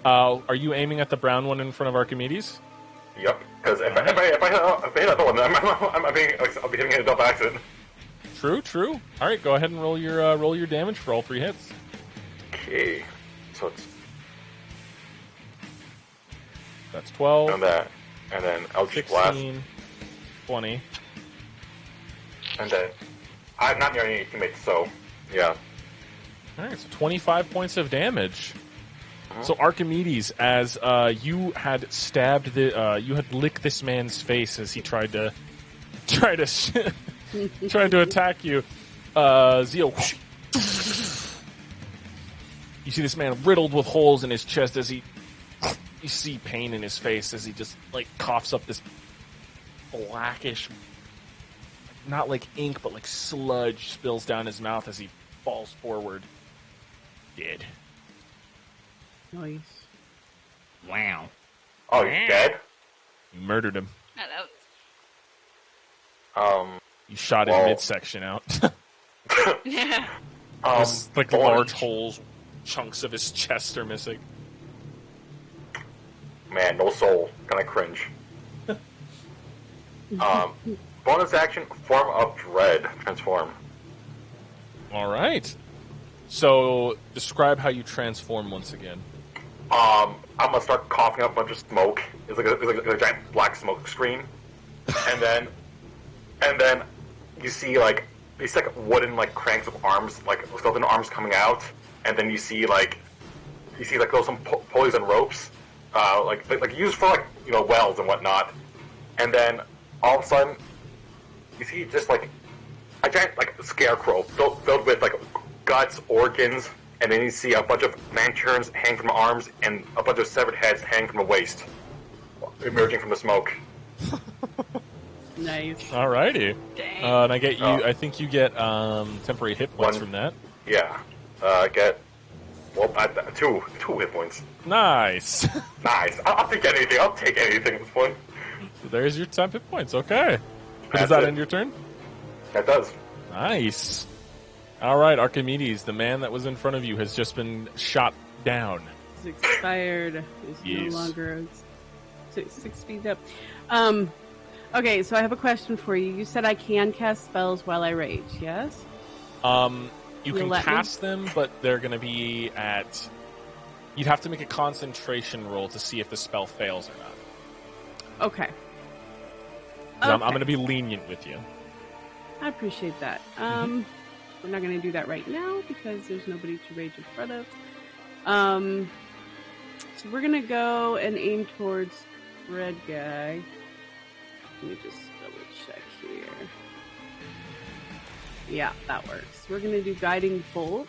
Are you aiming at the brown one in front of Archimedes? Yep. Because if I hit that one, I'll be hitting it a double accident. True. All right, go ahead and roll your damage for all 3 hits. Okay. So it's That's 12. and then Eldritch Blast, 16, 20. and then I'm not near any teammates, so yeah. All right, so 25 points of damage. So Archimedes, as you had stabbed you had licked this man's face as he tried to attack you. Zio, you see this man riddled with holes in his chest as you see pain in his face as he just like coughs up this blackish, not like ink but like sludge spills down his mouth as he falls forward, dead. Nice. Wow. Oh, he's dead? You murdered him. You shot his midsection out. Yeah. Just, like large holes, chunks of his chest are missing. Man, no soul. Kinda cringe. Bonus action, Form of Dread. Transform. All right. So describe how you transform once again. I'm gonna start coughing up a bunch of smoke. It's like a giant black smoke screen, and then you see like these like wooden like cranks of arms, like skeleton arms coming out, and then you see like you see like some pulleys and ropes, like used for like wells and whatnot. And then all of a sudden, you see just like a giant like scarecrow filled with like guts, organs, and then you see a bunch of lanterns hanging from arms and a bunch of severed heads hanging from the waist, emerging from the smoke. Nice. Alrighty. Dang. And I get you. I think you get temporary hit points from that. Yeah, get two hit points. Nice. Nice. I'll take anything. I'll take anything at this point. There's your 10 hit points. Okay. That's Does that it. end your turn? That does. Nice. All right, Archimedes, the man that was in front of you has just been shot down. He's expired. He's Yes. no longer 6 feet up. Okay, so I have a question for you. You said I can cast spells while I rage, yes? You You'll can let me? cast them, but they're going to be at... You'd have to make a concentration roll to see if the spell fails or not. Okay. 'Cause I'm going to be lenient with you. I appreciate that. We're not going to do that right now because there's nobody to rage in front of. So we're going to go and aim towards red guy. Let me just double check here. Yeah, that works. We're going to do guiding bolt.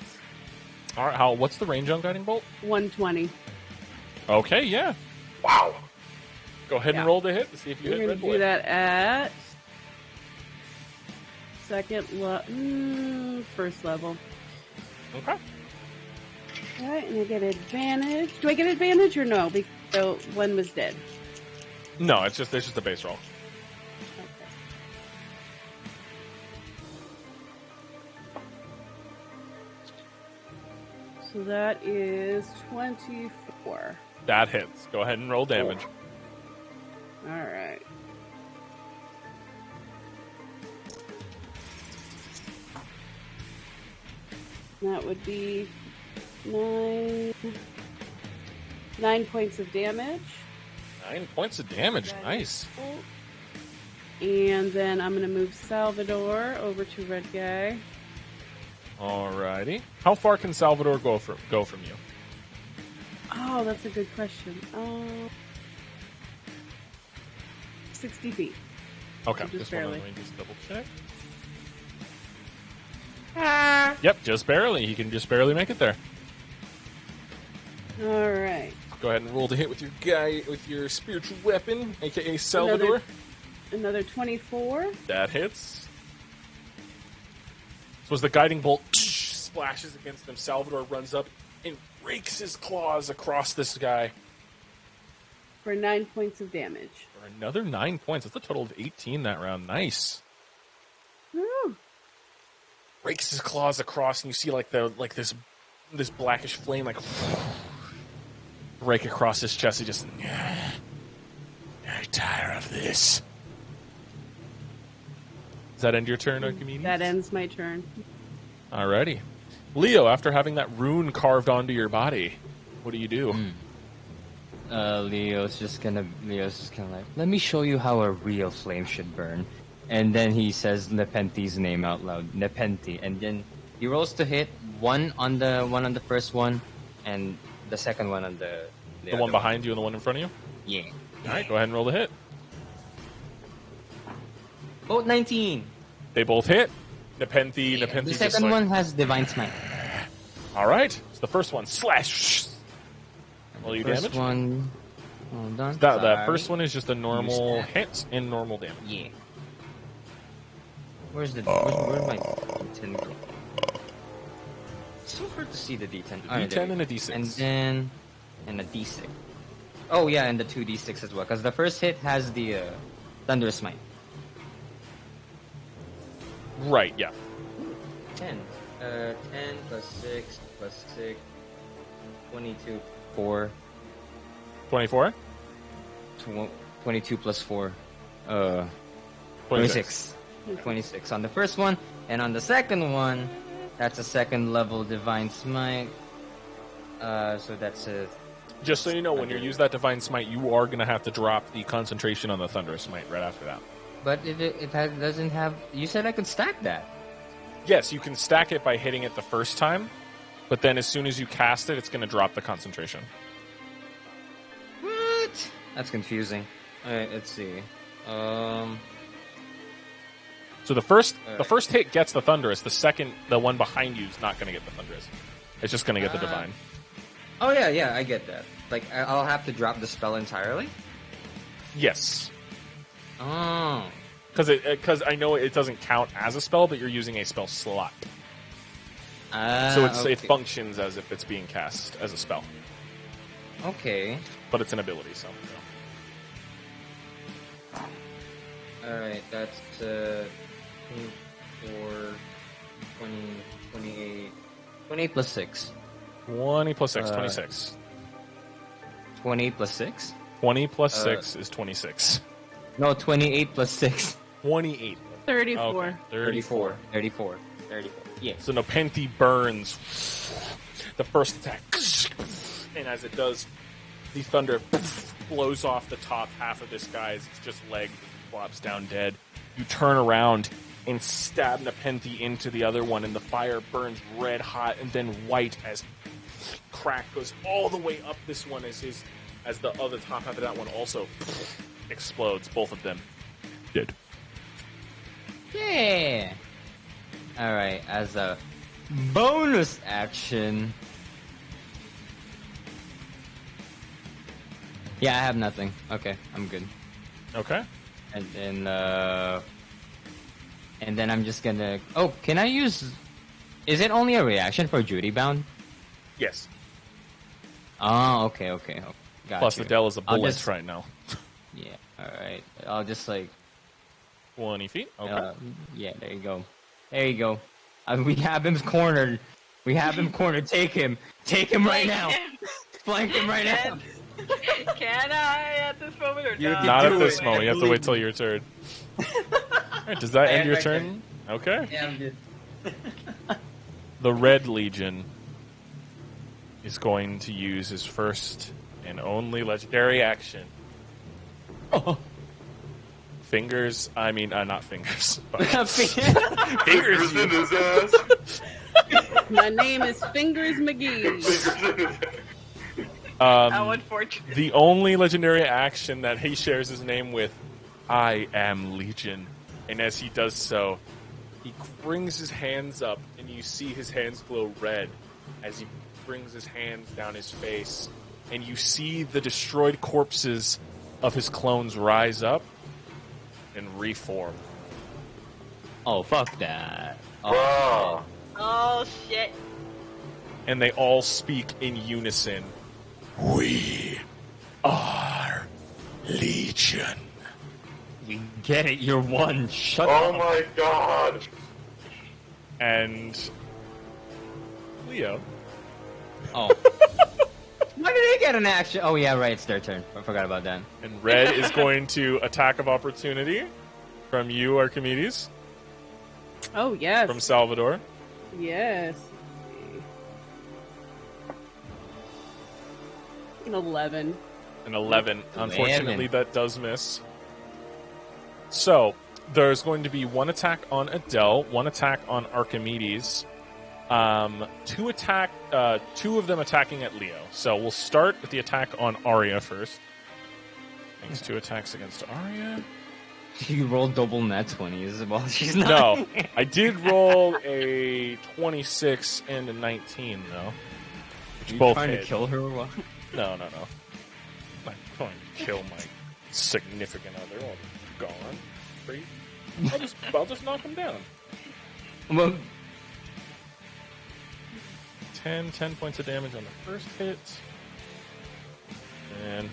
All right, what's the range on Guiding Bolt? 120. Okay, yeah. Wow. Go ahead and Yeah. roll the hit to see if you We're hit going Red to Boy. do that at first level. Okay. All right, and I get advantage. Do I get advantage or no? Because one was dead. No, it's just a base roll. Okay. So that is 24. That hits. Go ahead and roll damage. All right. That would be 9 points of damage. 9 points of damage. Nice. And then I'm going to move Salvador over to red guy. Alrighty. How far can Salvador go from you? Oh, that's a good question. 60 feet. Okay, So just this one barely. let me just double check. Yep, just barely. He can just barely make it there. All right. Go ahead and roll to hit with your spiritual weapon, aka Salvador. Another 24. That hits. So as the guiding bolt splashes against him, Salvador runs up and rakes his claws across this guy. For 9 points of damage. For another 9 points. That's a total of 18 that round. Nice. Woo. Rakes his claws across, and you see this blackish flame break across his chest. He just I tire of this. Does that end your turn, Archimedes? That ends my turn. Alrighty. Leo, after having that rune carved onto your body, what do you do? Leo's just gonna like, let me show you how a real flame should burn. And then he says Nepenti's name out loud, Nepenti, and then he rolls to hit one on the first one, and the second one on the The one behind you and the one in front of you? Yeah. Alright, go ahead and roll the hit. Both 19. They both hit. Nepenti The just second one has divine smite. Alright, so the first one, slash. Roll you First damage. one. Hold on. That Sorry. first one is just a normal Use that. hit and normal damage. Yeah. Where's my D10 go? It's so hard to see the D10. Alright, there D10 we and a go. D6. And a D6. Oh yeah, and the 2 D6 as well, because the first hit has the Thunderous Smite. Right, yeah. 10. 10 plus 6 plus 6. 22. 4. 24? 22 plus 4. 26. 26. 26 on the first one, and on the second one, that's a second level Divine Smite. So that's a... Just so you know, when you use that Divine Smite, you are going to have to drop the concentration on the Thunderous Smite right after that. But if it doesn't have... You said I could stack that. Yes, you can stack it by hitting it the first time, But then as soon as you cast it, it's going to drop the concentration. What? That's confusing. Alright, let's see. So the first hit gets the Thunderous. The second, the one behind you is not going to get the Thunderous. It's just going to get the Divine. Oh yeah, I get that. Like, I'll have to drop the spell entirely? Yes. Oh. Because I know it doesn't count as a spell, but you're using a spell slot. So it functions as if it's being cast as a spell. Okay. But it's an ability, so. Alright, that's 4, 20, 28. 28 plus 6. 20 plus 6, 26. 28 plus 6? 20 plus 6 is 26. No, 28 plus 6. 28. 34. Okay, 34. 34. Yeah. So Nepenthe burns the first attack. And as it does, the thunder blows off the top half of this guy as it's just leg flops down dead. You turn around and stab Nepenthe into the other one, and the fire burns red hot and then white as crack goes all the way up this one as the other top half of that one also explodes. Both of them dead. Yeah. Alright, as a bonus action. Yeah, I have nothing. Okay, I'm good. Okay. And then I'm just gonna. Oh, can I use? Is it only a reaction for duty bound? Yes. Oh, okay. Got Plus you. Adele is a I'll bullet just- right now. Yeah. All right. I'll just like. 20 feet? Okay. Yeah. There you go. We have him cornered. Take him. Take him right now. Flank him right now. Can I at this moment or You not? Not do at this it. moment. You have to wait till your turn. Alright, does that I end am your right turn? Okay. Yeah, I'm good. The Red Legion is going to use his first and only legendary action. Fingers. I mean, not fingers. But Fingers in his ass. My name is Fingers McGee. How unfortunate. The only legendary action that he shares his name with, I am Legion. And as he does so, he brings his hands up, and you see his hands glow red as he brings his hands down his face. And you see the destroyed corpses of his clones rise up and reform. Oh, fuck that. Bruh. Oh shit. And they all speak in unison. We are Legion. We get it. You're one. Shut Oh up. my god. And Leo. Oh. Why did they get an action? Oh, yeah, right. It's their turn. I forgot about that. And Red is going to attack of opportunity from you, Archimedes, Oh, yes. from Salvador. Yes. An 11. An 11. Unfortunately, that does miss. So, there's going to be one attack on Adele, one attack on Archimedes, two of them attacking at Leo. So we'll start with the attack on Arya first. Makes 2 attacks against Arya. You rolled double net 20s while she's not. No, I did roll a 26 and a 19, though. Which You both trying hit. to kill her or what? No. I'm not trying to kill my significant other. I'll be gone. Free. I'll just knock him down. Well, 10 points of damage on the first hit. And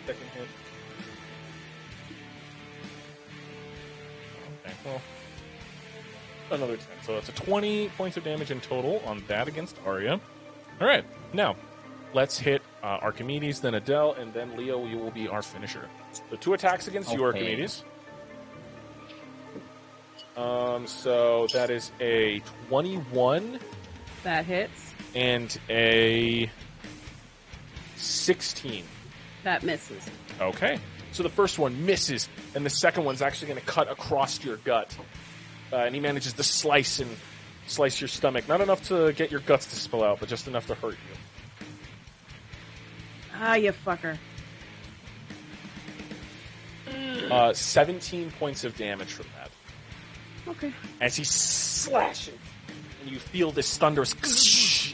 second hit. Okay, well, another 10. So that's a 20 points of damage in total on that against Arya. All right, now let's hit Archimedes, then Adele, and then Leo. You will be our finisher. So 2 attacks against you, Okay. Archimedes. So that is a 21 That hits. and a 16. That misses. Okay. So the first one misses, and the second one's actually going to cut across your gut. And he manages to slice and slice your stomach. Not enough to get your guts to spill out, but just enough to hurt you. Ah, you fucker. 17 points of damage from that. Okay. As he slashes, and you feel this thunderous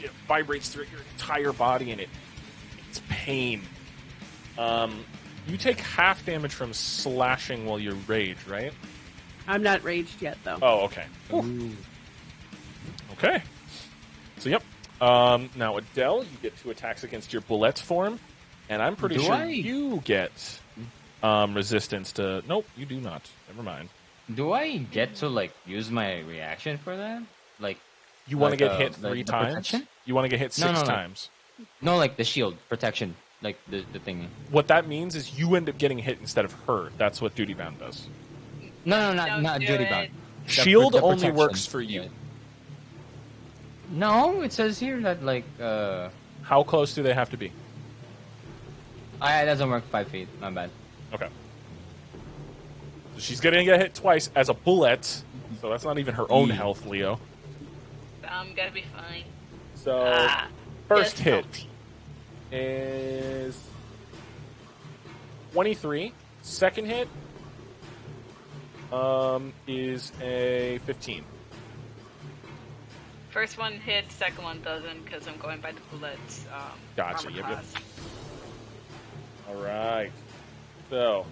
it vibrates through your entire body, and it's pain. You take half damage from slashing while you rage, right? I'm not raged yet, though. Oh, okay. Okay. So, yep. Now, Adele, you get 2 attacks against your bullet form, and I'm pretty sure you get resistance to... Nope, you do not. Never mind. Do I get to, like, use my reaction for that? Like... You want to get hit like 3 the times? protection? You want to get hit 6 times? No, like the shield protection, like the thingy. What that means is you end up getting hit instead of her. That's what Duty Bound does. No, Don't not do duty it. bound. Shield The only protection. works for you. Yeah. No, it says here that like How close do they have to be? it doesn't work 5 feet. My bad. Okay. So she's going to get hit twice as a bullet, so that's not even her own health, Leo. I'm gonna be fine. So, first yes, hit salty. is 23. Second hit is a 15. First one hit, second one doesn't, because I'm going by the bullets. Gotcha, armor yep. class. All right. So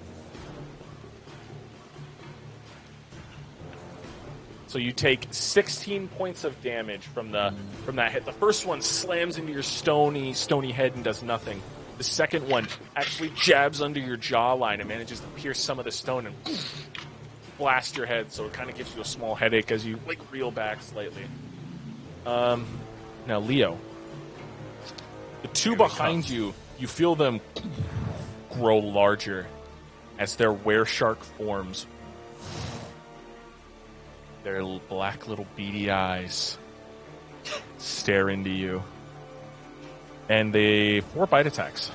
you take 16 points of damage from that hit. The first one slams into your stony head and does nothing. The second one actually jabs under your jawline and manages to pierce some of the stone and blast your head. So it kind of gives you a small headache as you like reel back slightly. Now Leo, the 2 behind you feel them grow larger as their were-shark forms. Their black little beady eyes stare into you. And they 4 bite attacks.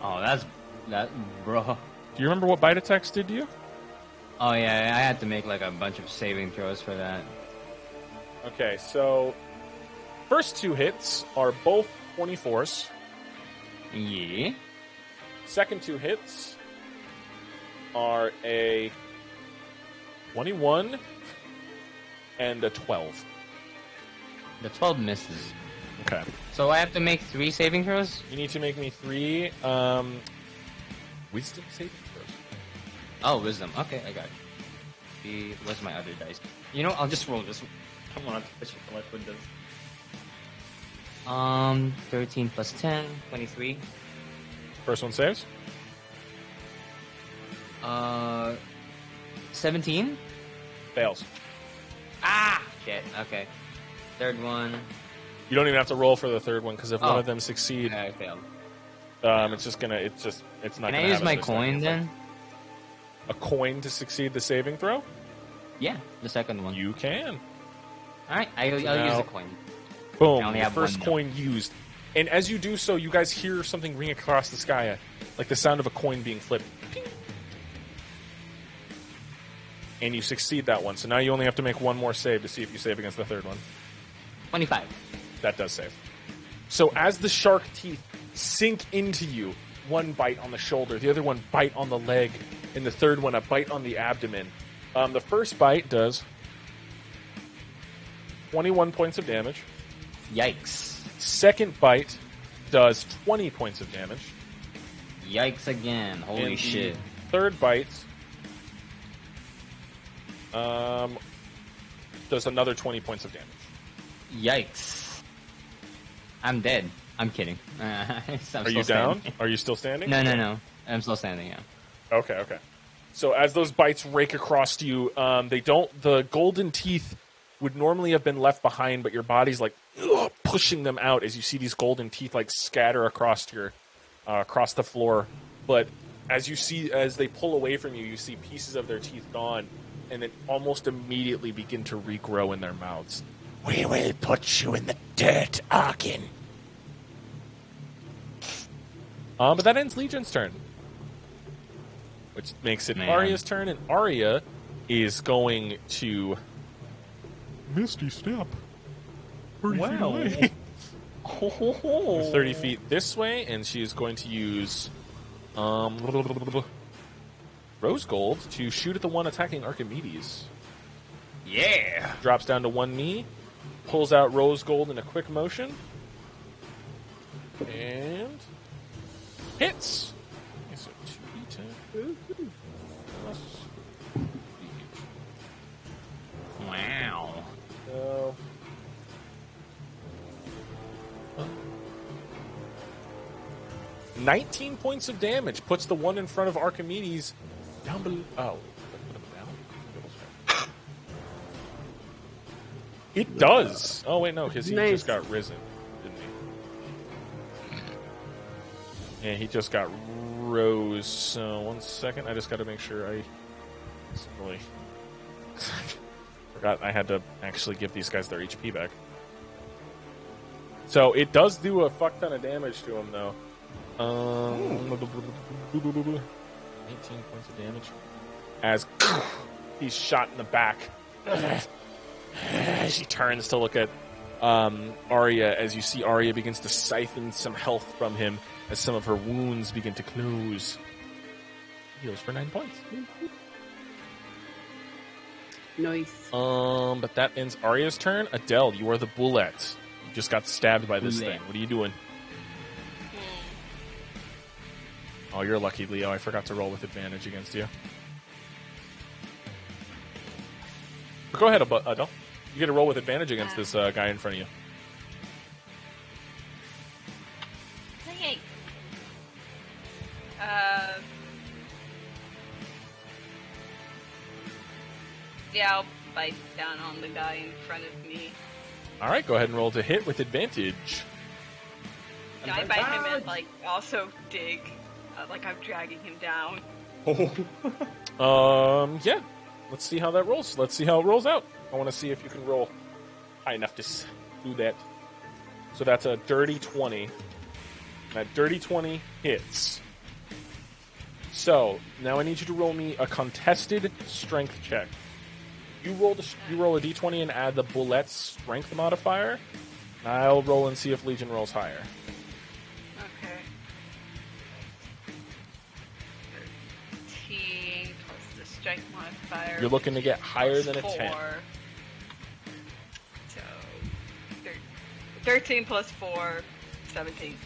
Oh, that, bro. Do you remember what bite attacks did to you? Oh yeah, I had to make like a bunch of saving throws for that. Okay, so first 2 hits are both 24s. Yeah. Second 2 hits are a 21 and a 12. The 12 misses. Okay. So I have to make 3 saving throws? You need to make me 3 wisdom saving throws. Oh, wisdom. Okay, I got it. Where's my other dice? You know, I'll just roll this one. I want to touch it for with this. 13 plus 10, 23. First one saves. 17? Fails. Ah! Shit, okay. Third one. You don't even have to roll for the third one, because if one Oh. of them succeed, I failed. it's just gonna, it's not Can gonna I use have my another coin second then? effect. A coin to succeed the saving throw? Yeah, the second one. You can. Alright, I'll now- use the coin. Boom, I only the have first one, coin used. And as you do so, you guys hear something ring across the sky, like the sound of a coin being flipped. Ping. And you succeed that one, so now you only have to make one more save to see if you save against the third one. 25. That does save. So as the shark teeth sink into you, one bite on the shoulder, the other one bite on the leg, and the third one a bite on the abdomen. The first bite does 21 points of damage. Yikes. Second bite does 20 points of damage. Yikes again. Holy And the shit. Third bite does another 20 points of damage. Yikes. I'm dead. I'm kidding. Are you down? Are you still standing? No. I'm still standing, yeah. Okay. So as those bites rake across you, the golden teeth would normally have been left behind, but your body's like pushing them out as you see these golden teeth like scatter across across the floor. But as they pull away from you, you see pieces of their teeth gone, and then almost immediately begin to regrow in their mouths. We will put you in the dirt, Arkin. But that ends Legion's turn, which makes it Man. Arya's turn, and Arya is going to Misty Step. 30 feet Wow. away. Oh. 30 feet this way, and she is going to use Rose Gold to shoot at the one attacking Archimedes. Yeah. Drops down to one knee, pulls out Rose Gold in a quick motion, and hits. Okay, so 2d10 plus 3. Wow. So, 19 points of damage puts the one in front of Archimedes down below. Oh, put him down. It does. Oh wait, no, because he Nice. just got risen, didn't he? Yeah, he just got rose. So 1 second, I just got to make sure I really forgot I had to actually give these guys their HP back. So it does do a fuck ton of damage to him, though. 18 points of damage. As he's shot in the back. She turns to look at Arya as you see Arya begins to siphon some health from him as some of her wounds begin to close. Heals for 9 points. Nice. But that ends Arya's turn. Adele, you are the bullet. You just got stabbed by this thing. What are you doing? Oh, you're lucky, Leo. I forgot to roll with advantage against you. Go ahead, Adele. You get a roll with advantage against this guy in front of you. Okay. Yeah, I'll bite down on the guy in front of me. All right, go ahead and roll to hit with advantage. Can I bite him and also dig? Like I'm dragging him down. Yeah. Let's see how that rolls. Let's see how it rolls out. I want to see if you can roll high enough to do that. So that's a dirty 20. That dirty 20 hits. So now I need you to roll me a contested strength check. You roll a d20 and add the bullet's strength modifier. I'll roll and see if Legion rolls higher. Okay. 13 plus the strength modifier. You're looking to get higher than a 10. So 13 plus 4, 17.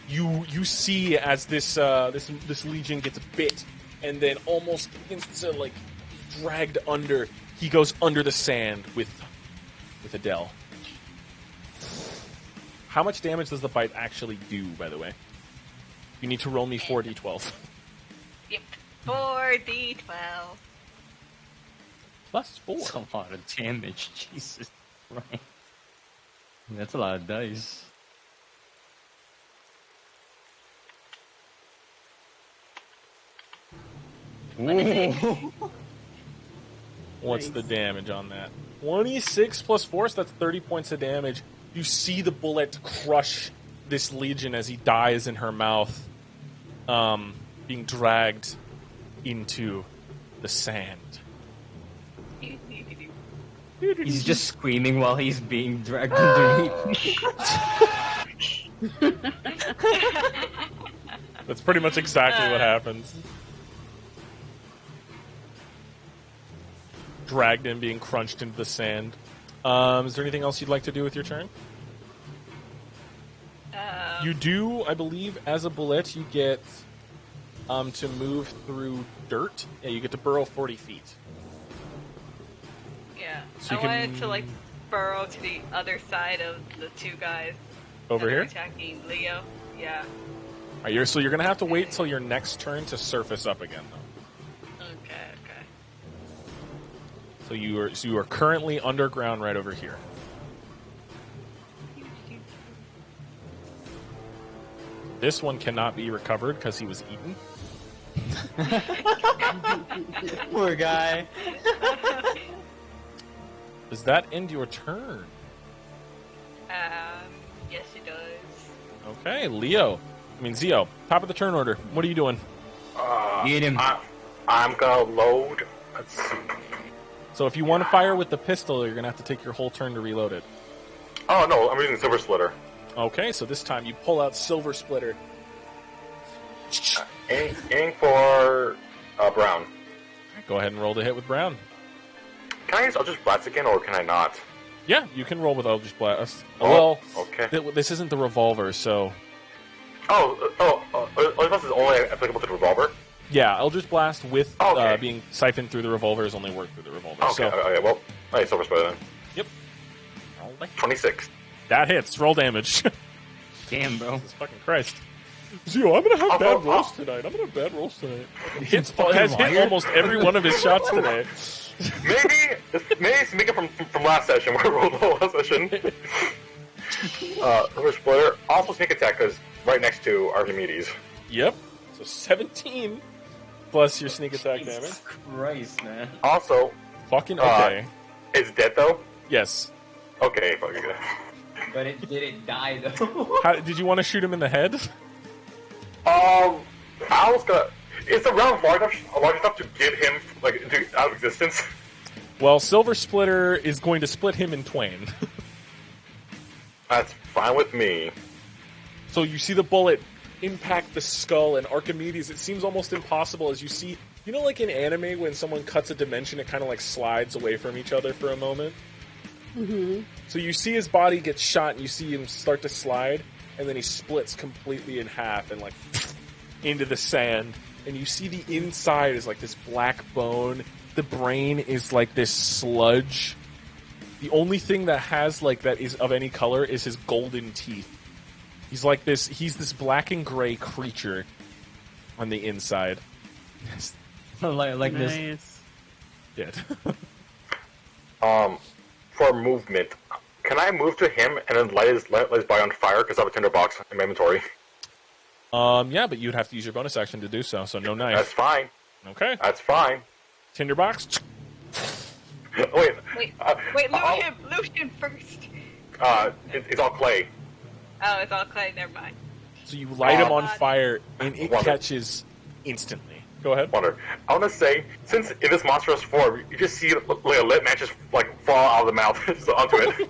You see as this Legion gets bit and then almost begins to dragged under. He goes under the sand with Adele. How much damage does the bite actually do, by the way? You need to roll me 4d12. Yep, 4d12. Plus 4. That's a lot of damage. Jesus Christ. That's a lot of dice. What's the damage on that? 26 plus 4, so that's 30 points of damage. You see the bullet crush this Legion as he dies in her mouth, being dragged into the sand. He's just screaming while he's being dragged underneath. That's pretty much exactly what happens. Dragged in, being crunched into the sand. Is there anything else you'd like to do with your turn? You do, I believe, as a bullet, you get to move through dirt. Yeah, you get to burrow 40 feet. Yeah, So you I wanted can- to burrow to the other side of the two guys Over that are here? attacking Leo. Yeah. So you're going to have to wait till your next turn to surface up again, though. Okay. So you are currently underground right over here. This one cannot be recovered because he was eaten. Poor guy. Does that end your turn? Yes, it does. Okay, Zio, top of the turn order. What are you doing? Eat him. I'm gonna load. Let's see. So if you want to fire with the pistol, you're gonna have to take your whole turn to reload it. Oh no, I'm using Silver Splitter. Okay, so this time you pull out Silver Splitter. Aiming for Brown. Go ahead and roll the hit with Brown. Can I use Eldritch Blast again, or can I not? Yeah, you can roll with Eldritch Blast. Oh, well, okay. This isn't the revolver, so... Eldritch Blast is only applicable to the revolver? Yeah, Eldritch Blast with Okay. being siphoned through the revolvers only work through the revolver. Okay, So, okay, well, I use Silver Splitter then. yep. 26. That hits. Roll damage. Damn, bro. Jesus fucking Christ. Zio, I'm gonna have bad rolls oh. tonight. Hits has hit almost every one of his shots today. Maybe it's make it from last session, where we rolled the last session. Silver Splitter. Also sneak attack, because right next to Archimedes. Yep. So 17 plus your sneak attack damage. Jesus Christ, man. Also, Fucking okay. it's dead though? Yes. Okay, fucking good. But did it die though? How, did you want to shoot him in the head? I was gonna... Is the round large enough to get him, out of existence? Well, Silver Splitter is going to split him in twain. That's fine with me. So you see the bullet impact the skull, and Archimedes, it seems almost impossible as you see... You know, like in anime, when someone cuts a dimension, it kind of like slides away from each other for a moment? Mm-hmm. So you see his body get shot, and you see him start to slide, and then he splits completely in half and, like, into the sand. And you see the inside is like this black bone. The brain is like this sludge. The only thing that has, like, that is of any color is his golden teeth. He's this black and gray creature on the inside. like this. Nice. Dead. For movement, can I move to him and then light his body on fire, because I have a tinderbox in my inventory? Yeah, but you'd have to use your bonus action to do so, so no knife. That's fine. Okay. That's fine. Tinderbox? Wait, loot him first. it's all clay. Oh, it's all clay, never mind. So you light him on God. fire, and it Wonder. catches instantly. Go ahead. Wonder. I want to say, since in this monstrous form, you just see like a lit match just fall out of the mouth just onto it.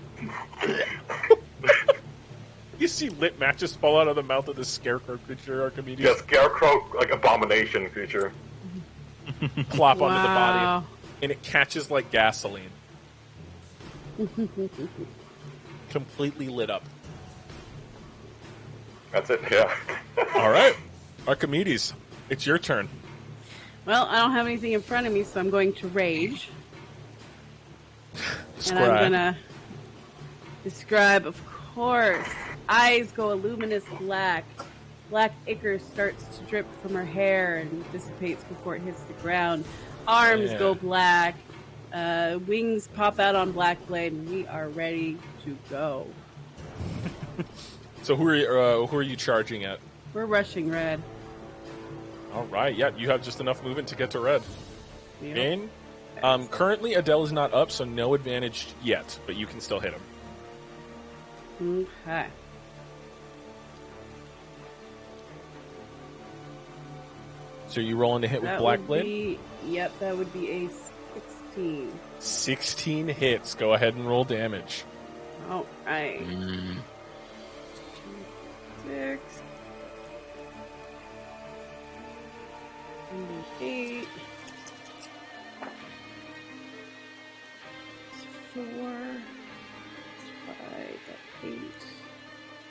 You see lit matches fall out of the mouth of the scarecrow creature, Archimedes. Yeah, scarecrow abomination creature. Plop onto the Wow. body, and it catches like gasoline. Completely lit up. That's it. Yeah. All right, Archimedes, it's your turn. Well, I don't have anything in front of me, so I'm going to rage. And I'm Describe. gonna describe, of course. Eyes go a luminous black. Black ichor starts to drip from her hair and dissipates before it hits the ground. Arms Yeah. go black. Wings pop out on Black Blade, and we are ready to go. So who are you charging at? We're rushing red. All right, yeah, you have just enough movement to get to red. Yep. And currently Adele is not up, so no advantage yet, but you can still hit him. Okay. So you rolling to hit with That Black would Blade? be, yep, that would be a 16. 16 hits. Go ahead and roll damage. All right. 6. 8. 4. 5. 8.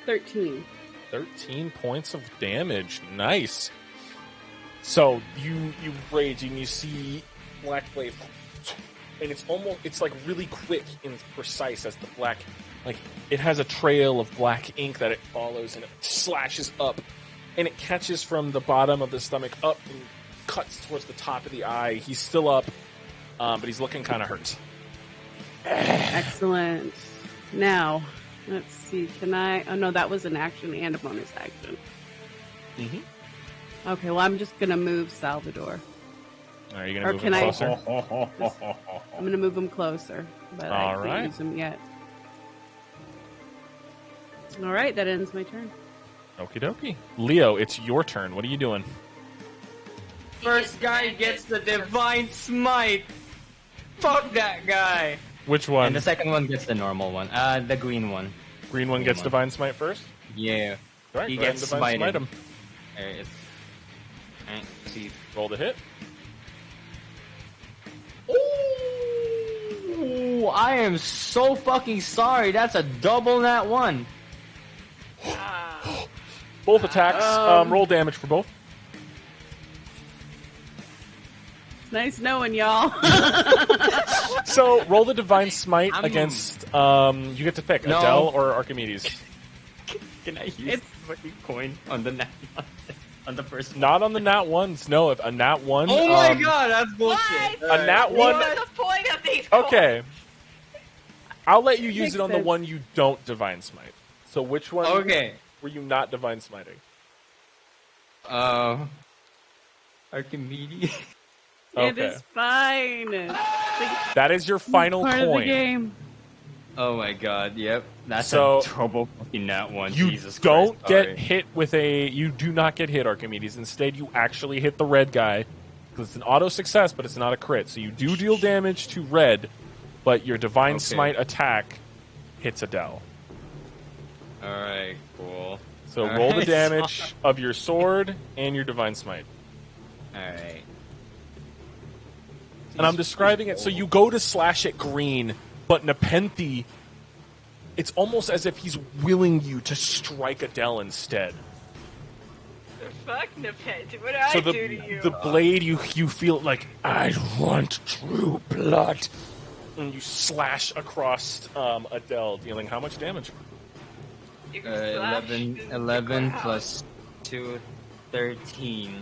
13. 13 points of damage. Nice. So you rage and you see Black Blade, and it's like really quick and precise as the black, like it has a trail of black ink that it follows, and it slashes up, and it catches from the bottom of the stomach up and cuts towards the top of the eye. He's still up, but he's looking kind of hurt. Excellent. Now, let's see. Can I? Oh no, that was an action and a bonus action. Mm-hmm. Okay, well, I'm just gonna move Salvador. Are you Or gonna move can him I- closer? I'm gonna move him closer, but I All can't right. use him yet. All right, that ends my turn. Okie dokie. Leo, it's your turn. What are you doing? First guy gets the divine smite. Fuck that guy. Which one? And the second one gets the normal one. The green one. Green one gets Divine Smite first? Yeah. All right, He go ahead and gets Divine Smite smited. him. Alright, see. Roll the hit. Ooh, I am so fucking sorry. That's a double nat 1. Both attacks. Roll damage for both. Nice knowing y'all. So roll the Divine Smite I'm- against. You get to pick No. Adele or Archimedes. Can I use It's- the fucking coin on the nat 1? On the first one? Not on the nat ones. No, if a nat one. Oh my god, that's bullshit. What? A nat one. What is the point of these? Okay. I'll let you use Makes it on the sense. one you don't Divine Smite. So which one Okay. were you not Divine Smiting? Archimedes. It Okay. is fine. That is your final Part of the coin. game. Oh my god, yep. That's So, a double fucking nat 1. You Jesus don't Christ. get Alright. hit with a. You do not get hit, Archimedes. Instead, you actually hit the red guy because it's an auto success, but it's not a crit. So you do deal damage to red, but your Divine Okay. Smite attack hits Adele. Alright, cool. So roll the Alright, damage of your sword and your Divine Smite. Alright. And I'm describing it so you go to slash it green, but Nepenthe, it's almost as if he's willing you to strike Adele instead. Fuck Nepenthe. What did So I do to you? the blade, you feel like, I want true blood. And you slash across Adele, dealing how much damage? You can slash 11 plus 2, 13.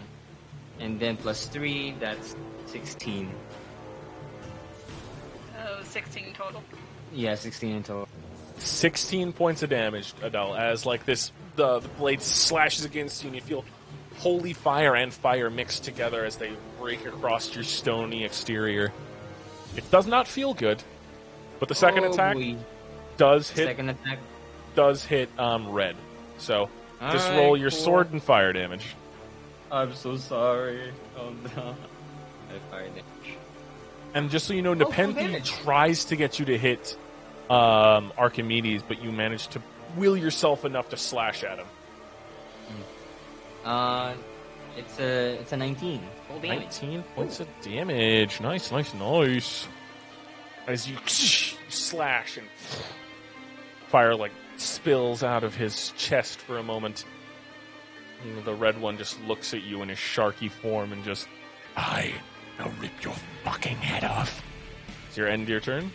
And then plus 3, that's 16. Oh, 16 total. Yeah, 16 in total. 16 points of damage, Adele, as like this, the blade slashes against you and you feel holy fire and fire mixed together as they break across your stony exterior. It does not feel good, but the second attack boy. does hit Second attack. red. So just Alright, roll your cool. sword and fire damage. I'm so sorry. Oh no. I fired it. And just so you know, full Nepenthe damage. tries to get you to hit Archimedes, but you manage to will yourself enough to slash at him. It's a 19. Full damage. 19 points of damage. Nice, nice, nice. As you slash and fire like spills out of his chest for a moment. And the red one just looks at you in his sharky form and just, I will rip your fucking head off. is your end of your turn?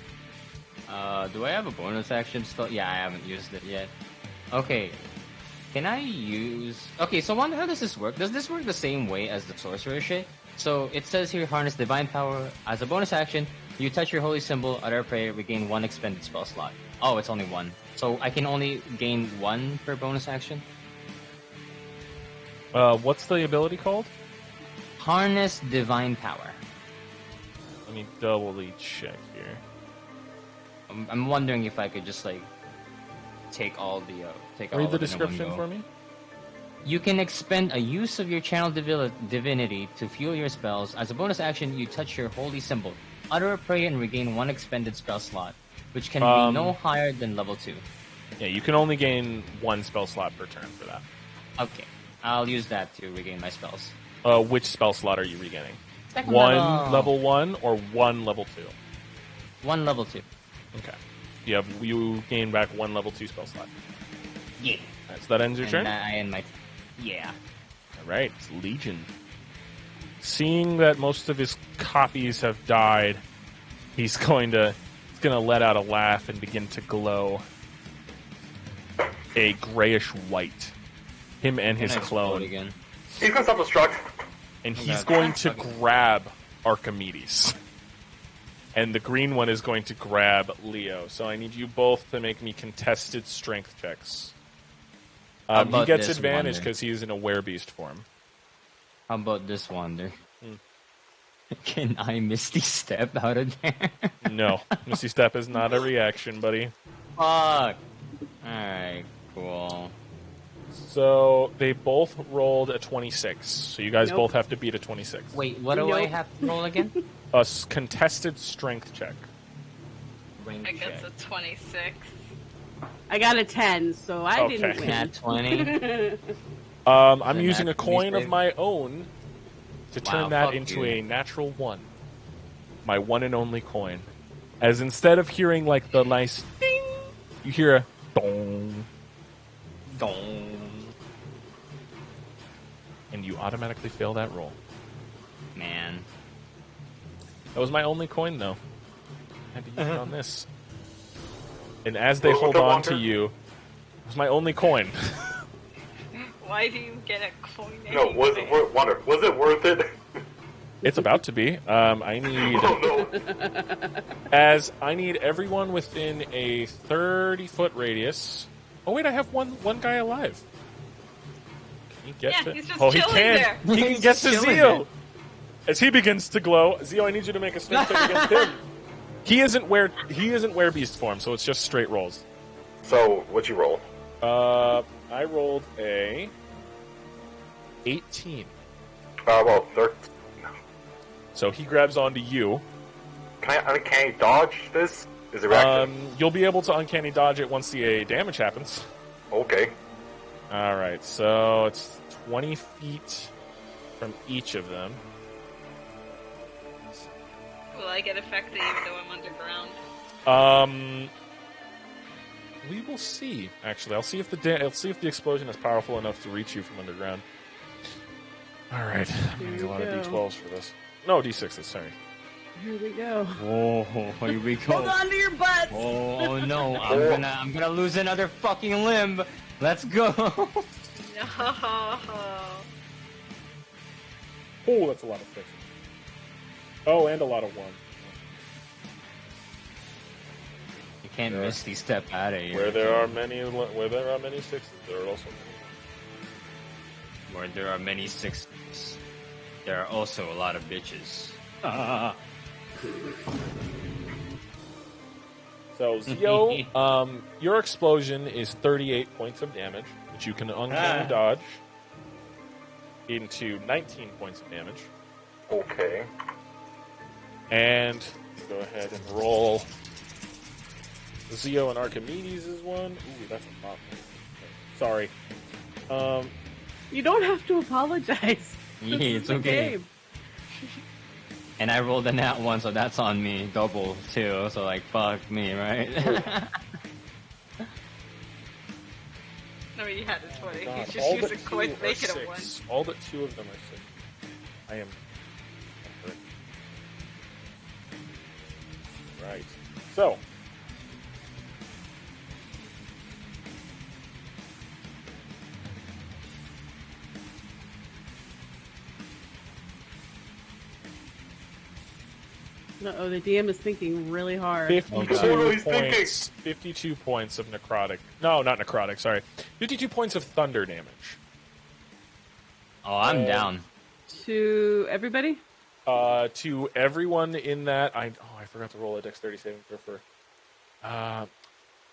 Do I have a bonus action still? Yeah, I haven't used it yet. Okay. Can I use... Okay, so how does this work? Does this work the same way as the sorcerer shit? So it says here, harness divine power. As a bonus action, you touch your holy symbol, utter a prayer, regain 1 expended spell slot. Oh, it's only 1. So I can only gain 1 per bonus action? What's the ability called? Harness divine power. Let me doubly check here. I'm wondering if I could just like take all the take all Read of the it in one description go. for me. You can expend a use of your channel divinity to fuel your spells. As a bonus action, you touch your holy symbol, utter a prayer, and regain 1 expended spell slot, which can be no higher than level 2. Yeah, you can only gain 1 spell slot per turn for that. Okay, I'll use that to regain my spells. Which spell slot are you regaining? Second 1 level 1 or 1 level 2? 1 level 2. Okay. You gain back 1 level 2 spell slot. Yeah. Alright, so that ends your And turn? I end my... Yeah. Alright, it's Legion. Seeing that most of his copies have died, he's going to let out a laugh and begin to glow a grayish white. Him and his Can I explode clone. again. He's gonna self-destruct. And Oh, he's God. going to grab Archimedes. And the green one is going to grab Leo. So I need you both to make me contested strength checks. How He about gets this, advantage Wonder? because he's in a werebeast form. How about this, Wander? Hmm. Can I Misty Step out of there? No, Misty Step is not a reaction, buddy. Fuck. Alright, cool. So they both rolled a 26. So you guys Nope. both have to beat a 26. Wait, what do I Nope. have to roll again? A contested strength check. I guess a 26. I got a 10, so I Okay. didn't win. Nat 20. I'm Then using a that can be coin of saved. my own to turn Wow, that fuck into you. a natural 1. My one and only coin. As instead of hearing like the nice ding, you hear a dong, and you automatically fail that roll. Man. That was my only coin, though. I had to use it on this. And as they What hold the on to wonder? you, it was my only coin. Why do you get a coin No, was anyway? it worth it? It's about to be. I need Oh I need everyone within a 30-foot radius. Oh wait, I have one guy alive. Can he get Yeah, to? he's just Oh, he chilling can. there. He can He's get just to chilling Zeo. there. As he begins to glow, Zeo, I need you to make a strength check against him. He isn't where beast form, so it's just straight rolls. no. So, what'd you roll? I rolled a 18. Well, 13. So he grabs onto you. Can I uncanny dodge this? Is it reaction? You'll be able to uncanny dodge it once the damage happens. Okay. All right, so it's 20 feet from each of them. Will I get affected even though I'm underground? We will see. Actually, I'll see if the explosion is powerful enough to reach you from underground. All right, I'm gonna need a lot of Here we go. d12s for this. No, d6s. Sorry. Here we go. Oh, here we go. Hold on to your butts! Oh no, I'm gonna lose another fucking limb. Let's go. No. Oh, that's a lot of sixes. Oh, and a lot of ones. You can't misty step out of here. Where there are many sixes, there are also many. Where there are many sixes, there are also a lot of bitches. So, Zio, your explosion is 38 points of damage, which you can uncanny dodge into 19 points of damage. Okay. And go ahead and roll. Zio and Archimedes is one. Ooh, that's a lot. Sorry. You don't have to apologize. Yeah, This is it's the okay. game. And I rolled a nat 1, so that's on me. Double, too. So, like, fuck me, right? No, you had a 20. God, He's just using coin to make it a 1. All but 2 of them are 6. I am hurt. Right. So. Uh-oh, the DM is thinking really hard. 52 Oh, he's thinking. points. 52 points of necrotic. No, not necrotic. Sorry. 52 points of thunder damage. Oh, I'm down. To everybody? To everyone in that, I forgot to roll a dexterity saving throw for.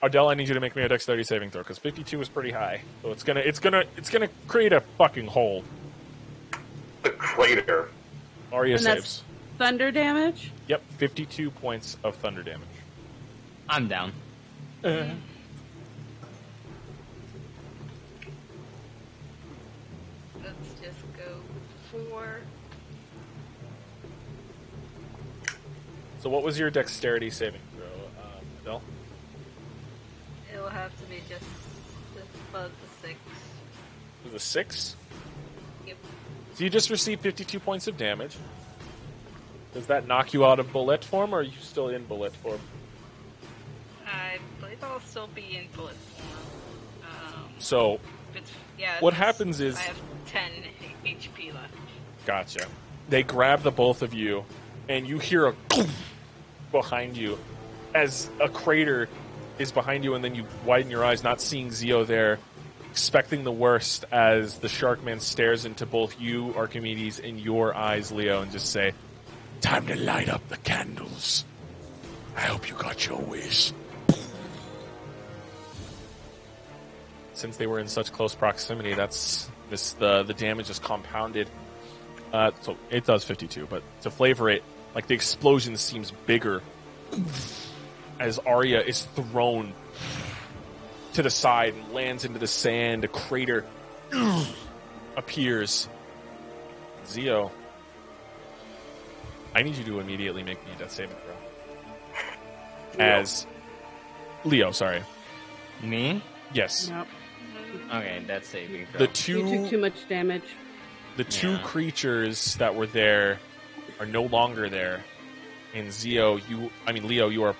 Ardell, I need you to make me a dexterity saving throw because 52 is pretty high, so it's gonna create a fucking hole. The crater. Arya And that's- saves. Thunder damage? Yep, 52 points of thunder damage. I'm down. Let's just go 4. So, what was your dexterity saving throw, Ardell? It'll have to be just above the 6. It was a 6. Yep. So you just received 52 points of damage. Does that knock you out of bullet form, or are you still in bullet form? I believe I'll still be in bullet form. So, Yeah. what it's- happens is- I have 10 HP left. gotcha. They grab the both of you, and you hear a behind you as a crater is behind you, and then you widen your eyes, not seeing Zio there, expecting the worst as the Sharkman stares into both you, Archimedes, and your eyes, Leo, and just say, Time to light up the candles. I hope you got your wish. since they were in such close proximity, the damage is compounded. So it does 52, but to flavor it, like the explosion seems bigger as Arya is thrown to the side and lands into the sand. A crater appears. Zio, I need you to immediately make me a death saving throw. As Leo, sorry. Me? Yes. Nope. Okay, that's saving throw. The two You took too much damage. The two creatures that were there are no longer there. And Leo, you are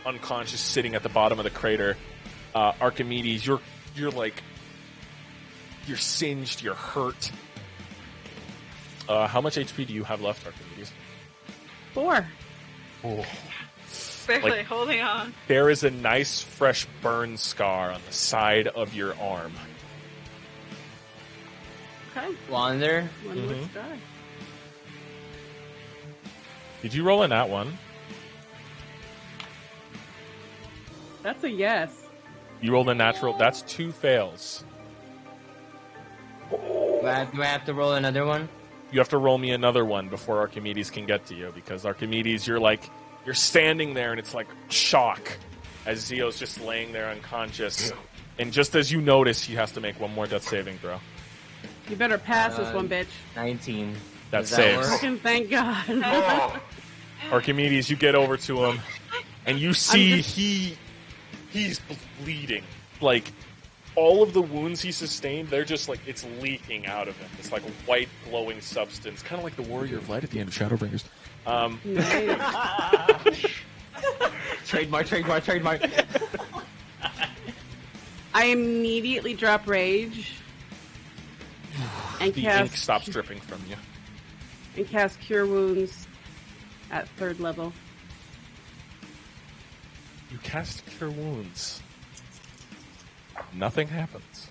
unconscious, sitting at the bottom of the crater. Archimedes, you're singed, you're hurt. How much HP do you have left, Archimedes? 4. Oh. Barely holding on. There is a nice fresh burn scar on the side of your arm. Okay. Wander. One would die. Did you roll in that one? That's a yes. You rolled a natural. That's 2 fails. Do I have to roll another one? You have to roll me another one before Archimedes can get to you, because Archimedes, you're standing there and it's like shock as Zio's just laying there unconscious. And just as you notice, he has to make one more death saving throw. You better pass this one, bitch. 19. That Does saves. work? Fucking thank God. Oh, Archimedes, you get over to him, and you see he's bleeding. Like, all of the wounds he sustained, they're just like, it's leaking out of him. It's like white glowing substance, kind of like the Warrior of Light at the end of Shadowbringers. Nice. Trademark. I immediately drop rage and The cast ink stops dripping from you. and cast Cure Wounds at 3rd level. You cast Cure Wounds. Nothing happens.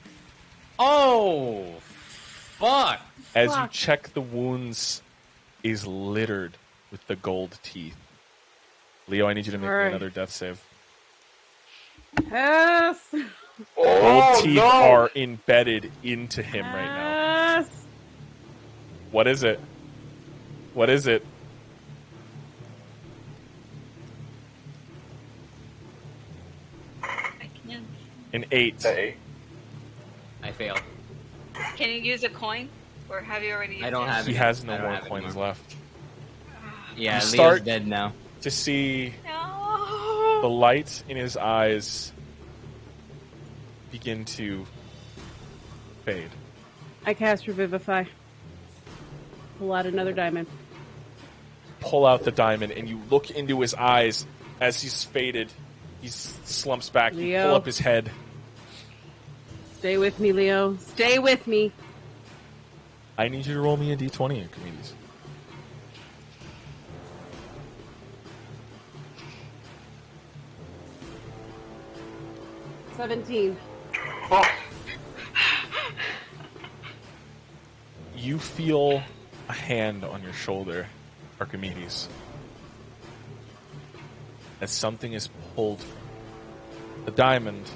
Oh, fuck. As you check the wounds, is littered with the gold teeth. Leo, I need you to make me Alright. another death save. Pass. Gold teeth are embedded into him right now. Pass. What is it? What is it? I can't. An 8. hey. I failed. Can you use a coin? Or have you already used I don't it? have He it. has I no don't more have it coins anymore. left. Yeah, You Leo's start- dead now. To see No. the light in his eyes begin to fade. I cast Revivify. Pull out another diamond. Pull out the diamond, and you look into his eyes as he's faded. He slumps back. You Leo. pull up his head. Stay with me, Leo. Stay with me. I need you to roll me a d20, Archimedes. – 17. Oh, You feel a hand on your shoulder, Archimedes, as something is pulled from you. The diamond.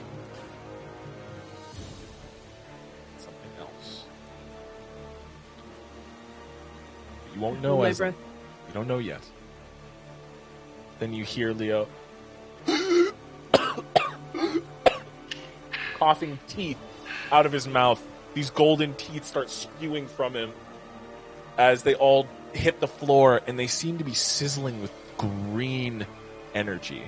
Something else. You won't know Hold my as breath. you don't know yet. Then you hear Leo coughing teeth out of his mouth. These golden teeth start spewing from him as they all hit the floor, and they seem to be sizzling with green energy.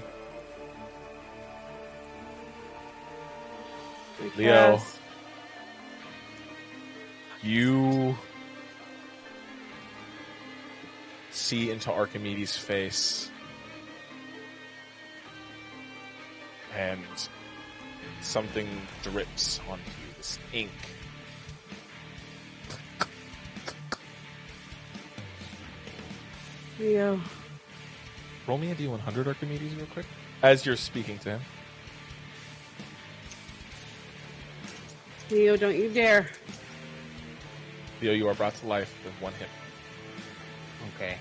I Leo. cast- You see into Archimedes' face, and something drips onto you, this ink. Leo. Roll me a d100, Archimedes, real quick, as you're speaking to him. Leo, don't you dare. Leo, you are brought to life with 1 hit. Okay.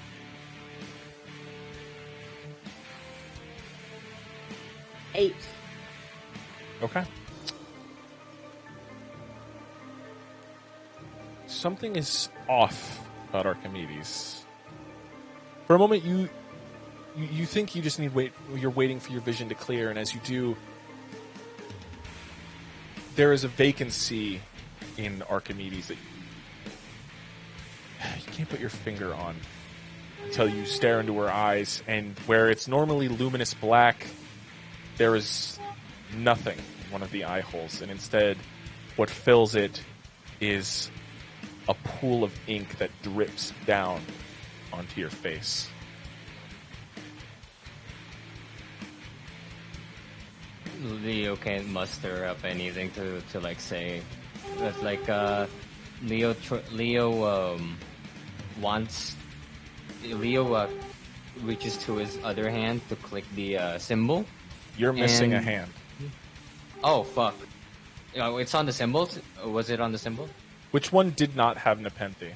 Eight. Okay. something is off about Archimedes. For a moment, you think you just you're waiting for your vision to clear, and as you do, there is a vacancy in Archimedes that you can't put your finger on until you stare into her eyes, and where it's normally luminous black, there is nothing in one of the eye holes, and instead, what fills it is a pool of ink that drips down onto your face. Leo can't muster up anything to like say. But like Leo reaches to his other hand to click the symbol. You're missing a hand. Oh fuck! It's on the symbol. Was it on the symbol? Which one did not have Nepenthe?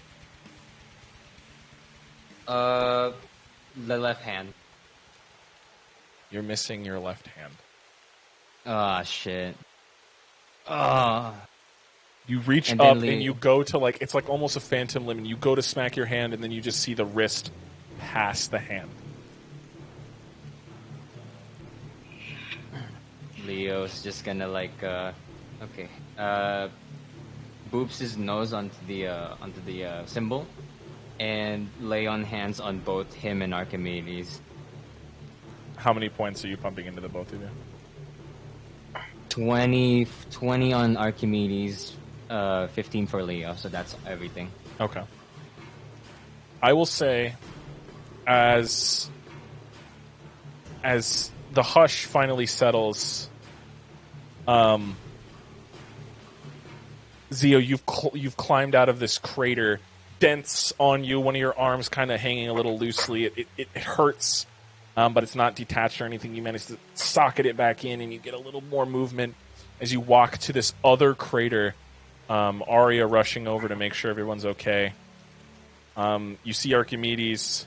The left hand. You're missing your left hand. Ah shit. Ah. You reach And up then and you go to like, it's like almost a phantom limb, and you go to smack your hand and then you just see the wrist past the hand. Leo's just gonna like okay. Boops his nose onto the symbol and lay on hands on both him and Archimedes. How many points are you pumping into the both of you? 20 on Archimedes, 15 for Leo, so that's everything. Okay. I will say, as the hush finally settles, Zio, you've climbed out of this crater, dents on you, one of your arms kind of hanging a little loosely. It hurts, but it's not detached or anything. You manage to socket it back in, and you get a little more movement as you walk to this other crater. Arya rushing over to make sure everyone's okay. You see Archimedes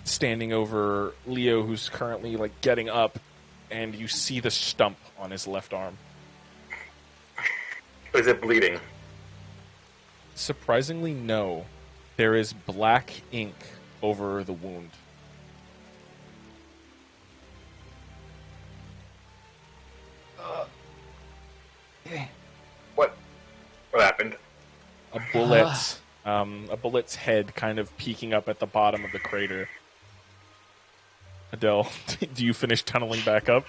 standing over Leo, who's currently like getting up, and you see the stump on his left arm. Is it bleeding? Surprisingly, no. There is black ink over the wound. What happened? A bullet's head kind of peeking up at the bottom of the crater. Adele, do you finish tunneling back up?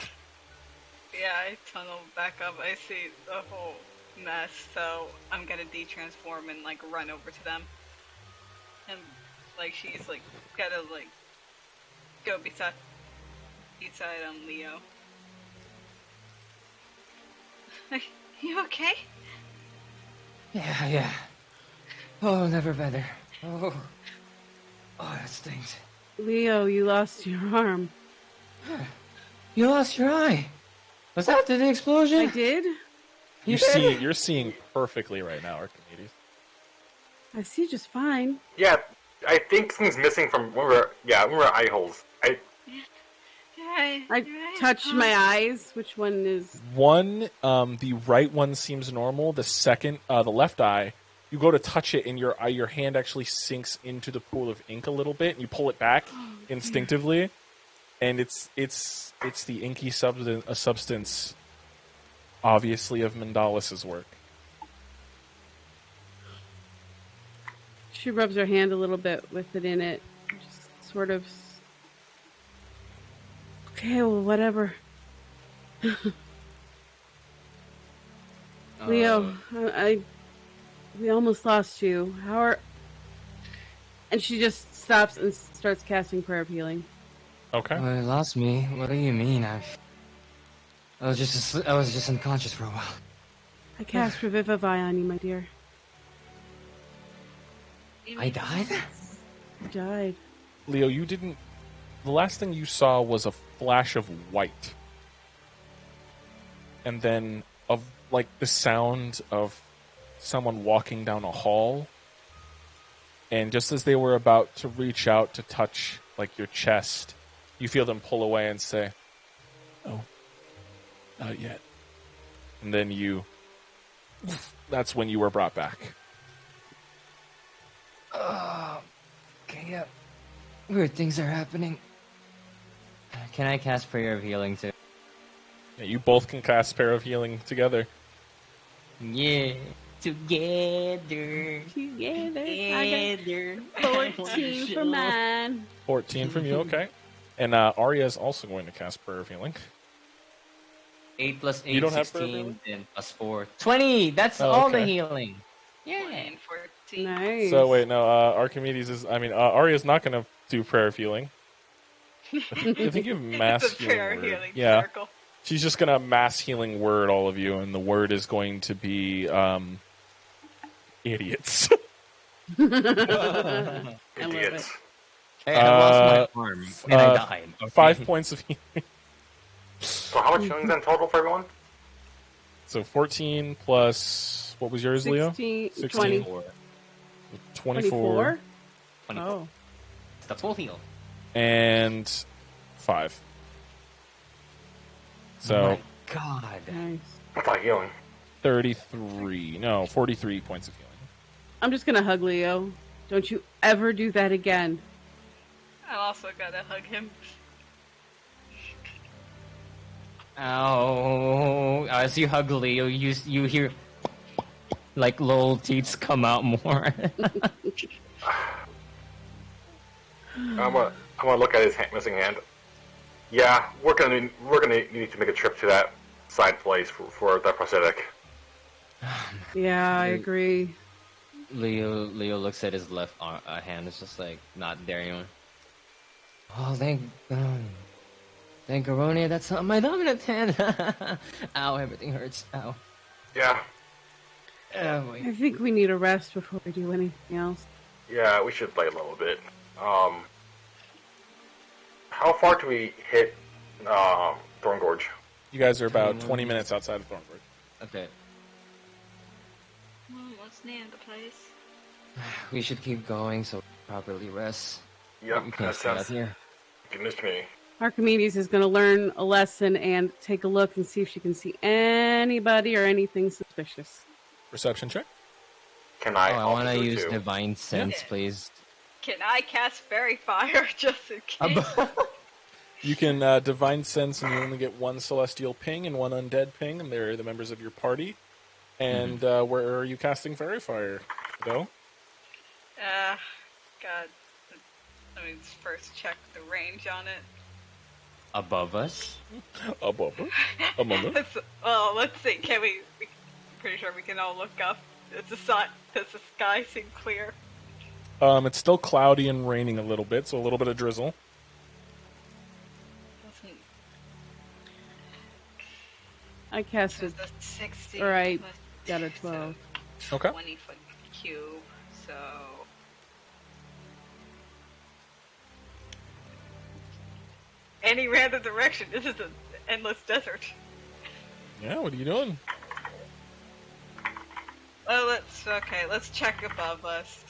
Yeah, I tunnel back up. I see the whole mess, so I'm gonna de-transform and like run over to them. And like she's like gotta like go beside Leo. You okay? Yeah. Oh, never better. Oh, that stings. Leo, you lost your arm. You lost your eye. Was that after the explosion? I did? You're seeing perfectly right now, Archimedes. I see just fine. Yeah, I think something's missing from one of our eye holes. I touched my eyes. Which one is... One, the right one seems normal. The second, the left eye, you go to touch it and your hand actually sinks into the pool of ink a little bit, and you pull it back instinctively, and it's the inky substance, obviously of Mandalis's work. She rubs her hand a little bit with it in it. Just sort of... Okay, well, whatever. Leo, we almost lost you. How are... And she just stops and starts casting prayer healing. Okay. Oh, you lost me. What do you mean? I was just unconscious for a while. I cast Revivify on you, my dear. I died? You died. Leo, you didn't... The last thing you saw was a flash of white. And then of like the sound of someone walking down a hall. And just as they were about to reach out to touch like your chest, you feel them pull away and say, "Oh, not yet." And then you that's when you were brought back. Okay, yeah. Weird things are happening. Can I cast Prayer of Healing too? Yeah, you both can cast Spare of Healing together. Yeah. Together. Together. 14 for mine. 14 from you, okay. And Arya is also going to cast Prayer of Healing. 8 plus 8, You don't have prayer 16, healing? and plus 4. 20! That's Oh, all the okay. healing. Yeah. 14. Nice. So wait, no, Archimedes is. I mean, Arya's not going to do Prayer of Healing. I think you have mass It's a healing prayer word. healing Yeah, circle. she's just going to mass healing word all of you, and the word is going to be idiots. I love it. Idiots. Hey, I lost my arm, and I died. Okay. 5 points of healing. So how much healing's in total for everyone? So 14 plus what was yours, Leo? 16, 16. 20. 24 24. Oh. The full heal. and 5. So Oh my god. Nice. What's that healing? 33. No, 43 points of healing. I'm just gonna hug Leo. Don't you ever do that again. I'm also gonna hug him. Ow. As you hug Leo, you hear like little teeth come out more. I'm gonna look at his missing hand. Yeah, we're gonna need to make a trip to that side place for that prosthetic. Yeah, I agree. Leo looks at his left hand. It's just like not there anymore. Oh, thank Aronia. That's not my dominant hand. Ow, everything hurts. Ow. Yeah, Oh, boy. I think we need a rest before we do anything else. yeah, we should play a little bit. How far do we hit Thorne Gorge? You guys are about 20 minutes outside of Thorne Gorge. Okay. What's near the place? We should keep going so we properly rest. Yep, We that can't stay out sounds here. goodness to me. Archimedes is going to learn a lesson and take a look and see if she can see anybody or anything suspicious. Perception check. Can I? I want to also do it use too? Divine Sense, Yeah. please. Can I cast Fairy Fire just in case? You can divine sense, and you only get one celestial ping and one undead ping, and they're the members of your party. And where are you casting fairy fire? Go. God. Let me first check the range on it. Above us? Above her. Among her. Let's see. Can we? I'm pretty sure we can all look up. Does the sky seem clear? It's still cloudy and raining a little bit, so a little bit of drizzle. Doesn't. I casted. There's a 60. All right, plus got a so 12. Okay. 20-foot cube. So. Any random direction. This is an endless desert. Yeah, what are you doing? Oh, let's check above us.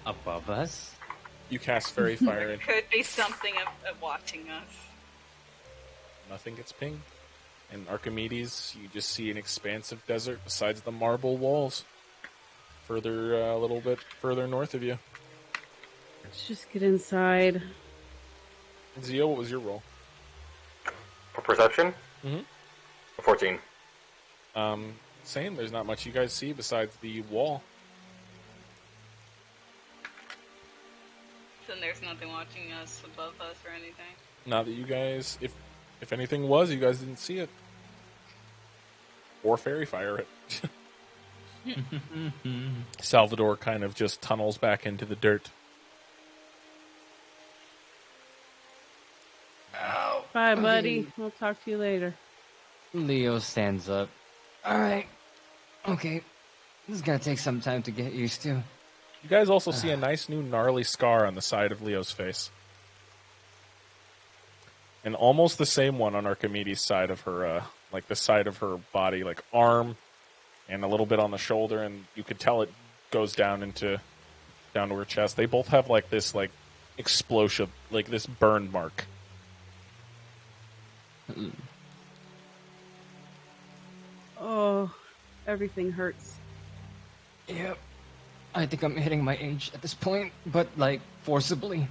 Above us? You cast fairy fire, and Could be something of watching us. nothing gets pinged. And Archimedes, you just see an expanse of desert besides the marble walls. Further, a little bit further north of you. Let's just get inside. Zio, what was your roll? For perception? Mhm. 14. Same. There's not much you guys see besides the wall. Then there's nothing watching us above us or anything. Not that you guys, if anything was, you guys didn't see it. Or fairy fire it. Salvador kind of just tunnels back into the dirt. Bye, buddy. We'll talk to you later. Leo stands up. Alright. Okay. This is gonna take some time to get used to. You guys also see a nice new gnarly scar on the side of Leo's face. And almost the same one on Archimedes' side of her, like the side of her body, like arm, and a little bit on the shoulder, and you could tell it goes down to her chest. They both have like this like explosion, like this burn mark. Oh, Everything hurts. Yep. I think I'm hitting my age at this point, but like forcibly.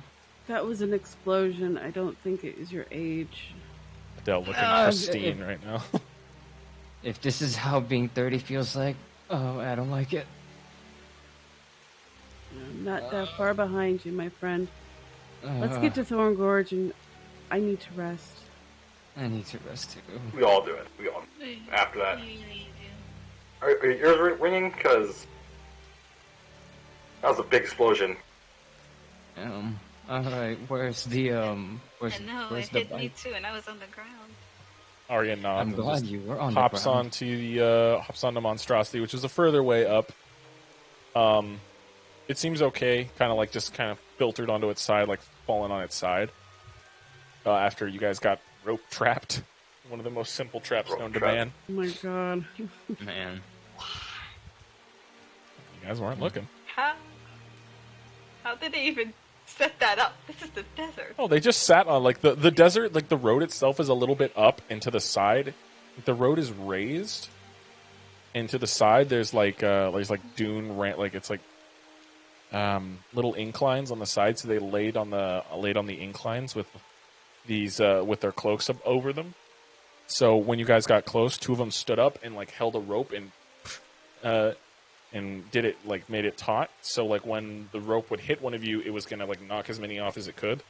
That was an explosion. I don't think it is your age. Adele looking pristine right now. If this is how being 30 feels like, oh, I don't like it. I'm not that far behind you, my friend. Let's get to Thorne Gorge, and I need to rest. I need to rest too. We all do it. We all. After that. Are yours ringing? Because that was a big explosion. Alright, where's the, where's it the hit me bike? too, and I was on the ground. Arya nods. I'm and glad just you were on hops the ground. onto Monstrosity, which is a further way up. It seems okay, kind of filtered onto its side, like falling on its side. After you guys got rope trapped, one of the most simple traps known to man. Oh my god. Man. You guys weren't looking. How did they even set that up? This is the desert. Oh, they just sat on like the desert. Like the road itself is a little bit up and to the side. The road is raised, and to the side there's like dune like it's like little inclines on the side. So they laid on the inclines with these with their cloaks up over them. So when you guys got close, two of them stood up and like held a rope and did it like made it taut. So like when the rope would hit one of you, it was gonna like knock as many off as it could.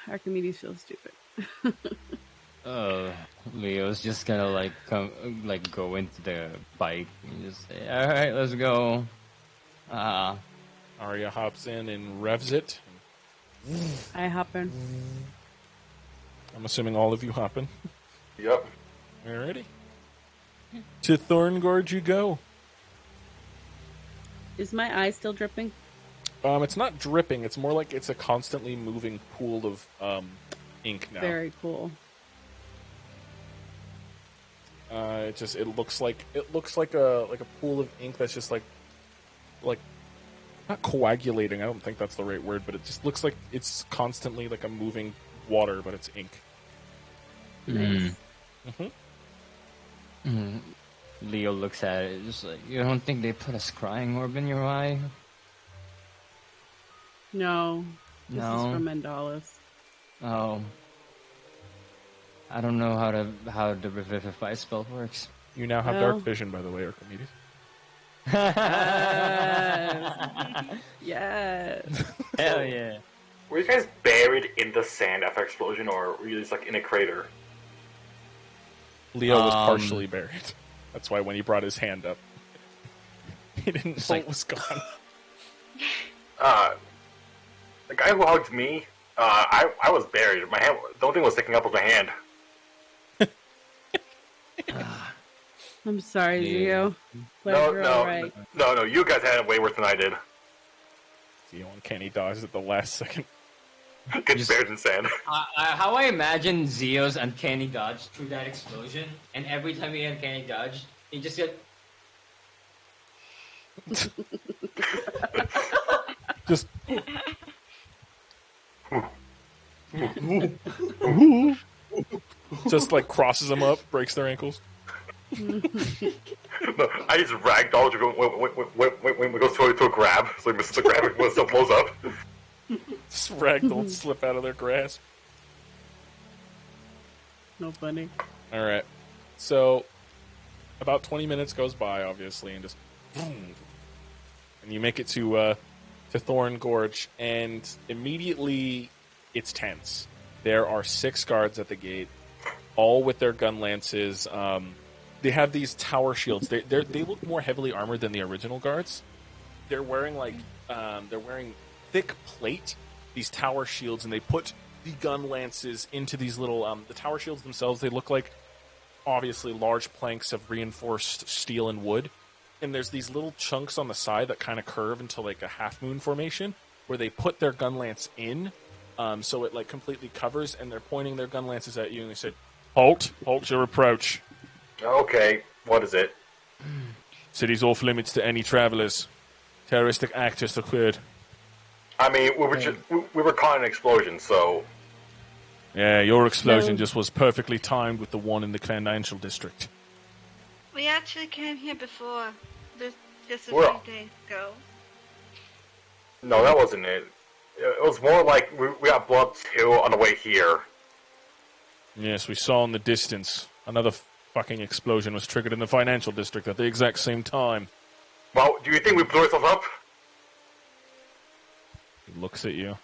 Archimedes feels stupid. Leo's just gonna like go into the bike and just say, "All right, let's go." Arya hops in and revs it. I hop in. I'm assuming all of you hop in. Yep. Alrighty. To Thorne Gorge you go. Is my eye still dripping? It's not dripping. It's more like it's a constantly moving pool of ink now. Very cool. It looks like a pool of ink that's just like not coagulating. I don't think that's the right word, but it just looks like it's constantly like a moving water, but it's ink. Nice. Leo looks at it, just like, you don't think they put a scrying orb in your eye? No. This No. is from Mandalas. Oh. I don't know how the revivify spell works. You now have Well. dark vision, by the way, Archimedes. Yes. Hell yeah. Were you guys buried in the sand after explosion, or were you just like in a crater? Leo was partially buried. That's why when he brought his hand up, he didn't know it was gone. The guy who hugged me, I was buried. My hand, the only thing was sticking up was my hand. I'm sorry, Yeah. Zio. Glad you're alright. No, you guys had it way worse than I did. The uncanny dodge at the last second. Get buried in sand. How I imagine Zio's uncanny dodge through that explosion, and every time he uncanny dodge, he just get Just just like crosses them up, breaks their ankles. No, I just ragdoll when it goes to a grab, so he misses the grab when it still blows up. Just ragdoll slip out of their grasp. No funny. All right. So about 20 minutes goes by, obviously, and just and you make it to Thorne Gorge, and immediately it's tense. There are 6 guards at the gate, all with their gun lances. They have these tower shields. They look more heavily armored than the original guards. They're wearing thick plate, these tower shields, and they put the gun lances into these little the tower shields themselves. They look like obviously large planks of reinforced steel and wood, and there's these little chunks on the side that kind of curve into like a half moon formation where they put their gun lance in, so it like completely covers, and they're pointing their gun lances at you, and they said, halt your approach. Okay, what is it? City's off limits to any travelers. Terroristic act just occurred. I mean, we were caught in an explosion, so Yeah, your explosion No. just was perfectly timed with the one in the financial district. We actually came here before, just a Well- few days ago. No, that wasn't it. It was more like we got blown up too on the way here. Yes, we saw in the distance another fucking explosion was triggered in the financial district at the exact same time. Well, do you think we blew ourselves up? He looks at you.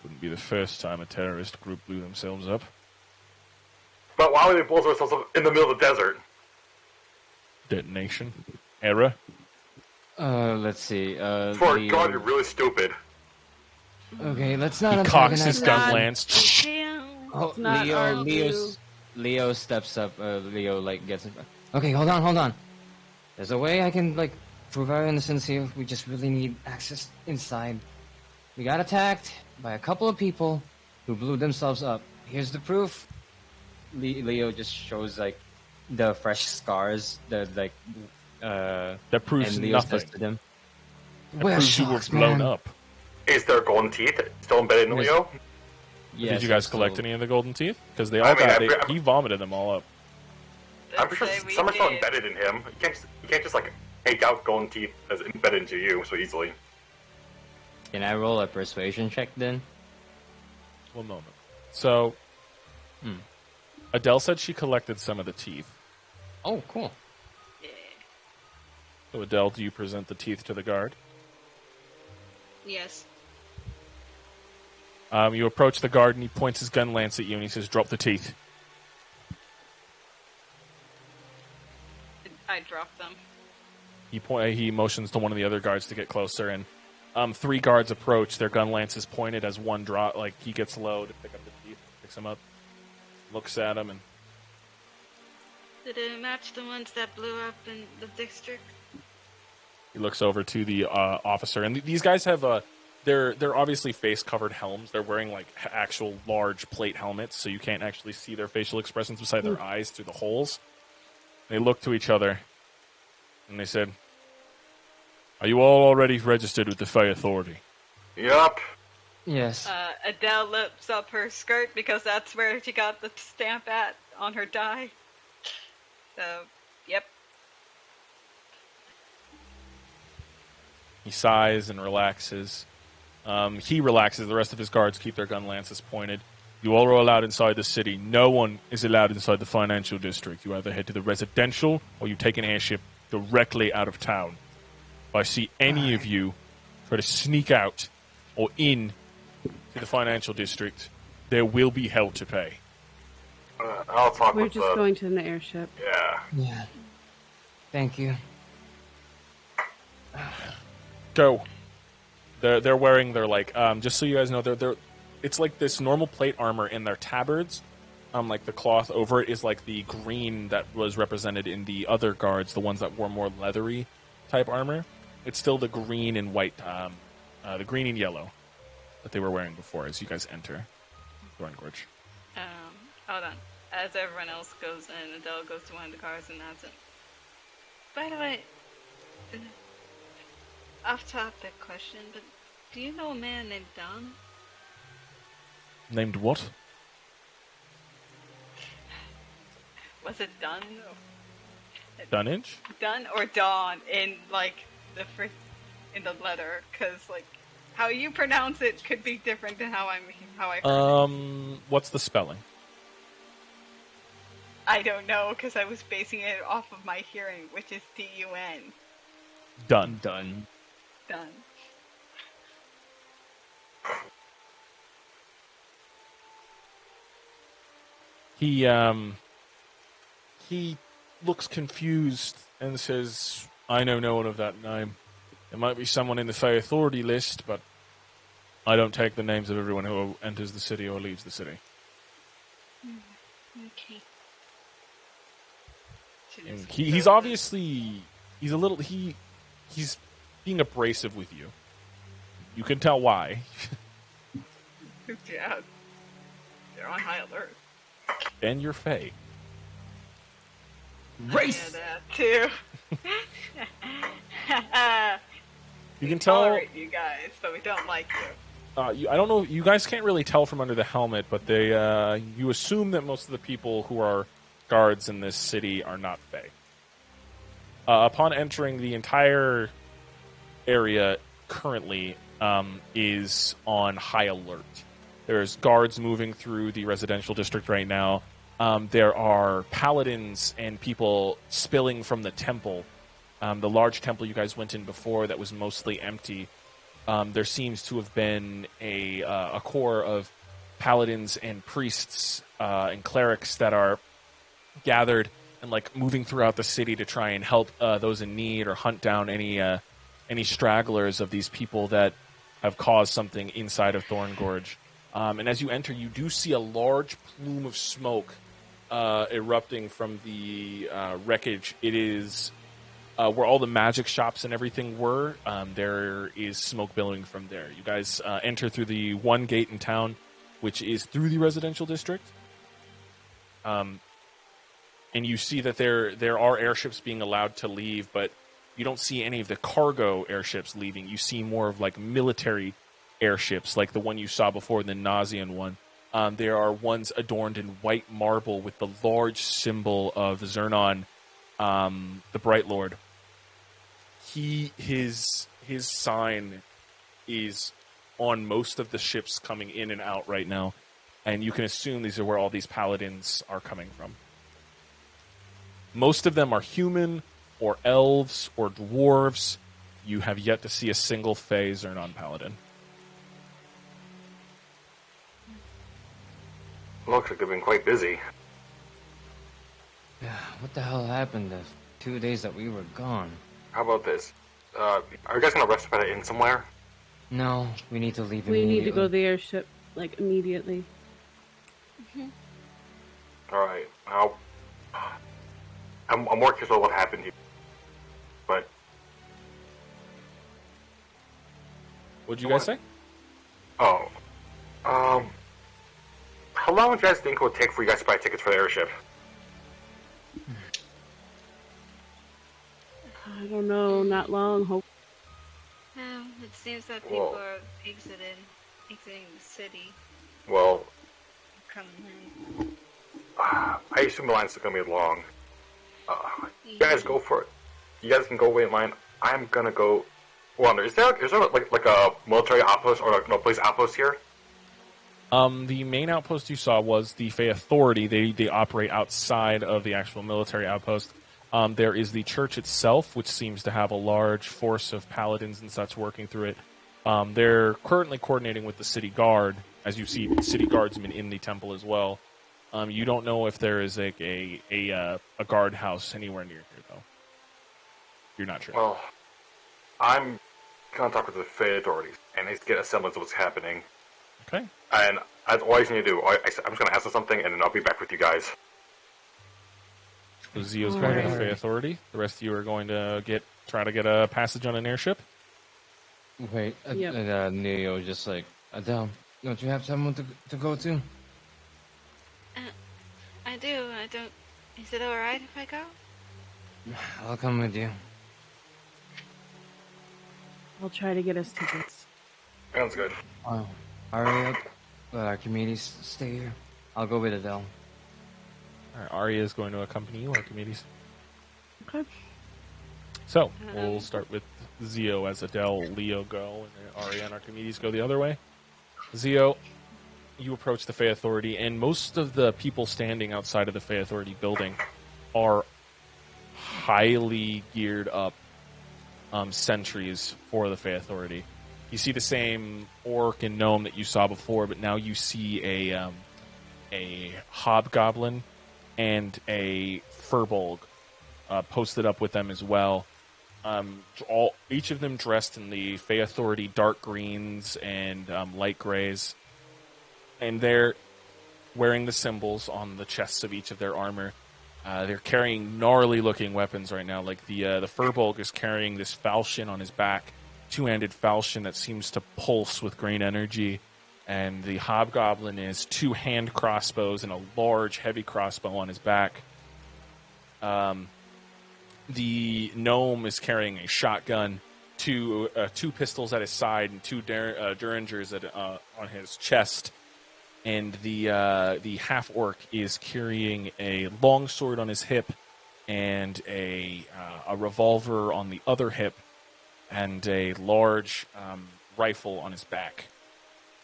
Wouldn't be the first time a terrorist group blew themselves up. But why would they blow ourselves up in the middle of the desert? Detonation. Error. Let's see. For a god, you're really stupid. Okay, let's not He cocks his antagonize gun them. lance. Damn. Oh, It's not our Leo steps up. Leo gets in front. Okay, hold on. There's a way I can prove our innocence here. We just really need access inside. We got attacked by a couple of people who blew themselves up. Here's the proof. Leo just shows the fresh scars. That proves and Leo nothing. says to them, That "We're proves you were shocked, blown man." up. Is there golden teeth still embedded in Yes. Leo? Yes, Did you guys so- collect any of the golden teeth? Because they all I mean, got. He vomited them all up. I'm pretty Let's sure say we some are still did. embedded in him. You can't just take out golden teeth as embedded into you so easily. Can I roll a persuasion check then? One moment. So, Adele said she collected some of the teeth. Oh, cool. Yeah. So, Adele, do you present the teeth to the guard? Yes. You approach the guard and he points his gun lance at you and he says, "Drop the teeth." I dropped them. He motions to one of the other guards to get closer, and 3 guards approach. Their gun lances pointed as one drop. He gets low to pick up the teeth, picks them up, looks at them, and Did it match the ones that blew up in the district? he looks over to the officer. And these guys have they're obviously face-covered helms. They're wearing actual large plate helmets, so you can't actually see their facial expressions beside their eyes through the holes. They look to each other, and they said, "Are you all already registered with the Fire Authority?" Yup. Yes. Adele lifts up her skirt because that's where she got the stamp at on her die. So, yep. He sighs and relaxes. He relaxes. The rest of his guards keep their gun lances pointed. You all are allowed inside the city. No one is allowed inside the financial district. You either head to the residential or you take an airship directly out of town. If I see any of you try to sneak out or in to the financial district, there will be hell to pay. I'll talk We're with just the... going to an airship. Yeah. Yeah. Thank you. Go. They're wearing their just so you guys know they're it's like this normal plate armor in their tabards. The cloth over it is the green that was represented in the other guards, the ones that wore more leathery type armor. It's still the green and white, the green and yellow that they were wearing before as you guys enter Thorne Gorge. Hold on. As everyone else goes in, Adele goes to one of the cars and adds it. By the way, off-topic question, but do you know a man named Don? Named what? Was it Dunn? Dunnage? Dunn or Dawn in in the letter? Because how you pronounce it could be different than how I heard it. What's the spelling? I don't know because I was basing it off of my hearing, which is D-U-N. Done. Done. Dunn. He looks confused and says, "I know no one of that name. There might be someone in the Fey Authority list, but I don't take the names of everyone who enters the city or leaves the city." Okay. And he's obviously he's being abrasive with you. You can tell why. Yeah. They're on high alert. And you're Fey. Race! Yeah, that too. You can We tell. tolerate you guys, but we don't like you. I don't know. You guys can't really tell from under the helmet, but you assume that most of the people who are guards in this city are not Fae. Upon entering, the entire area currently is on high alert. There's guards moving through the residential district right now. There are paladins and people spilling from the temple. The large temple you guys went in before that was mostly empty. There seems to have been a core of paladins and priests and clerics that are gathered and like moving throughout the city to try and help those in need or hunt down any stragglers of these people that have caused something inside of Thorne Gorge. And as you enter, you do see a large plume of smoke erupting from the wreckage. It is where all the magic shops and everything were. There is smoke billowing from there. You guys enter through the one gate in town, which is through the residential district. And you see that there are airships being allowed to leave, but you don't see any of the cargo airships leaving. You see more of like military airships, like the one you saw before, the Nausean one. There are ones adorned in white marble with the large symbol of Zernon, the Bright Lord. His sign is on most of the ships coming in and out right now, and you can assume these are where all these paladins are coming from. Most of them are human, or elves, or dwarves. You have yet to see a single Fey Zernon paladin. Looks like they've been quite busy. Yeah, what the hell happened the 2 days that we were gone? How about this? Are you guys gonna rest at an inn somewhere? No, we need to leave We immediately. need to go to the airship, like, immediately. Alright, I'm more curious about what happened here. But... What'd you guys say? Oh. How long would you guys think it would take for you guys to buy tickets for the airship? I don't know, not long, hope. It seems that people are exiting the city. Well, Coming in. I assume the line's still gonna be long. You guys go for it. You guys can go wait in line. I'm gonna go. Well, is there like a military outpost or like, no police outpost here? The main outpost you saw was the Fey Authority. They operate outside of the actual military outpost. There is the church itself, which seems to have a large force of paladins and such working through it. They're currently coordinating with the city guard, as you see city guardsmen in the temple as well. You don't know if there is like a guard house anywhere near here, though. You're not sure. Well, I'm gonna talk with the Fey authorities and get a semblance of what's happening. Okay. And that's all I need to do. I'm just gonna ask them something, and then I'll be back with you guys. So Zio's going to the Fey Authority. The rest of you are going to try to get a passage on an airship. Wait, Yep. Neo was just like, Adele, don't you have someone to go to? I do. I don't. Is it alright if I go? I'll come with you. I'll try to get us tickets. Sounds good. Aria, Archimedes, stay here. I'll go with Adele. All right, Arya is going to accompany you, Archimedes. Okay. So, we'll start with Zio as Adele, Leo go, and then Arya and Archimedes go the other way. Zio, you approach the Fey Authority, and most of the people standing outside of the Fey Authority building are highly geared up sentries for the Fey Authority. You see the same orc and gnome that you saw before, but now you see a hobgoblin and a furbolg posted up with them as well. Each of them dressed in the Fey Authority dark greens and light grays, and they're wearing the symbols on the chests of each of their armor. They're carrying gnarly-looking weapons right now. Like the furbolg is carrying this falchion on his back, two-handed falchion that seems to pulse with green energy. And the hobgoblin is two hand crossbows and a large, heavy crossbow on his back. The gnome is carrying a shotgun, two pistols at his side and two derringers on his chest. And the half orc is carrying a long sword on his hip and a revolver on the other hip and a large rifle on his back.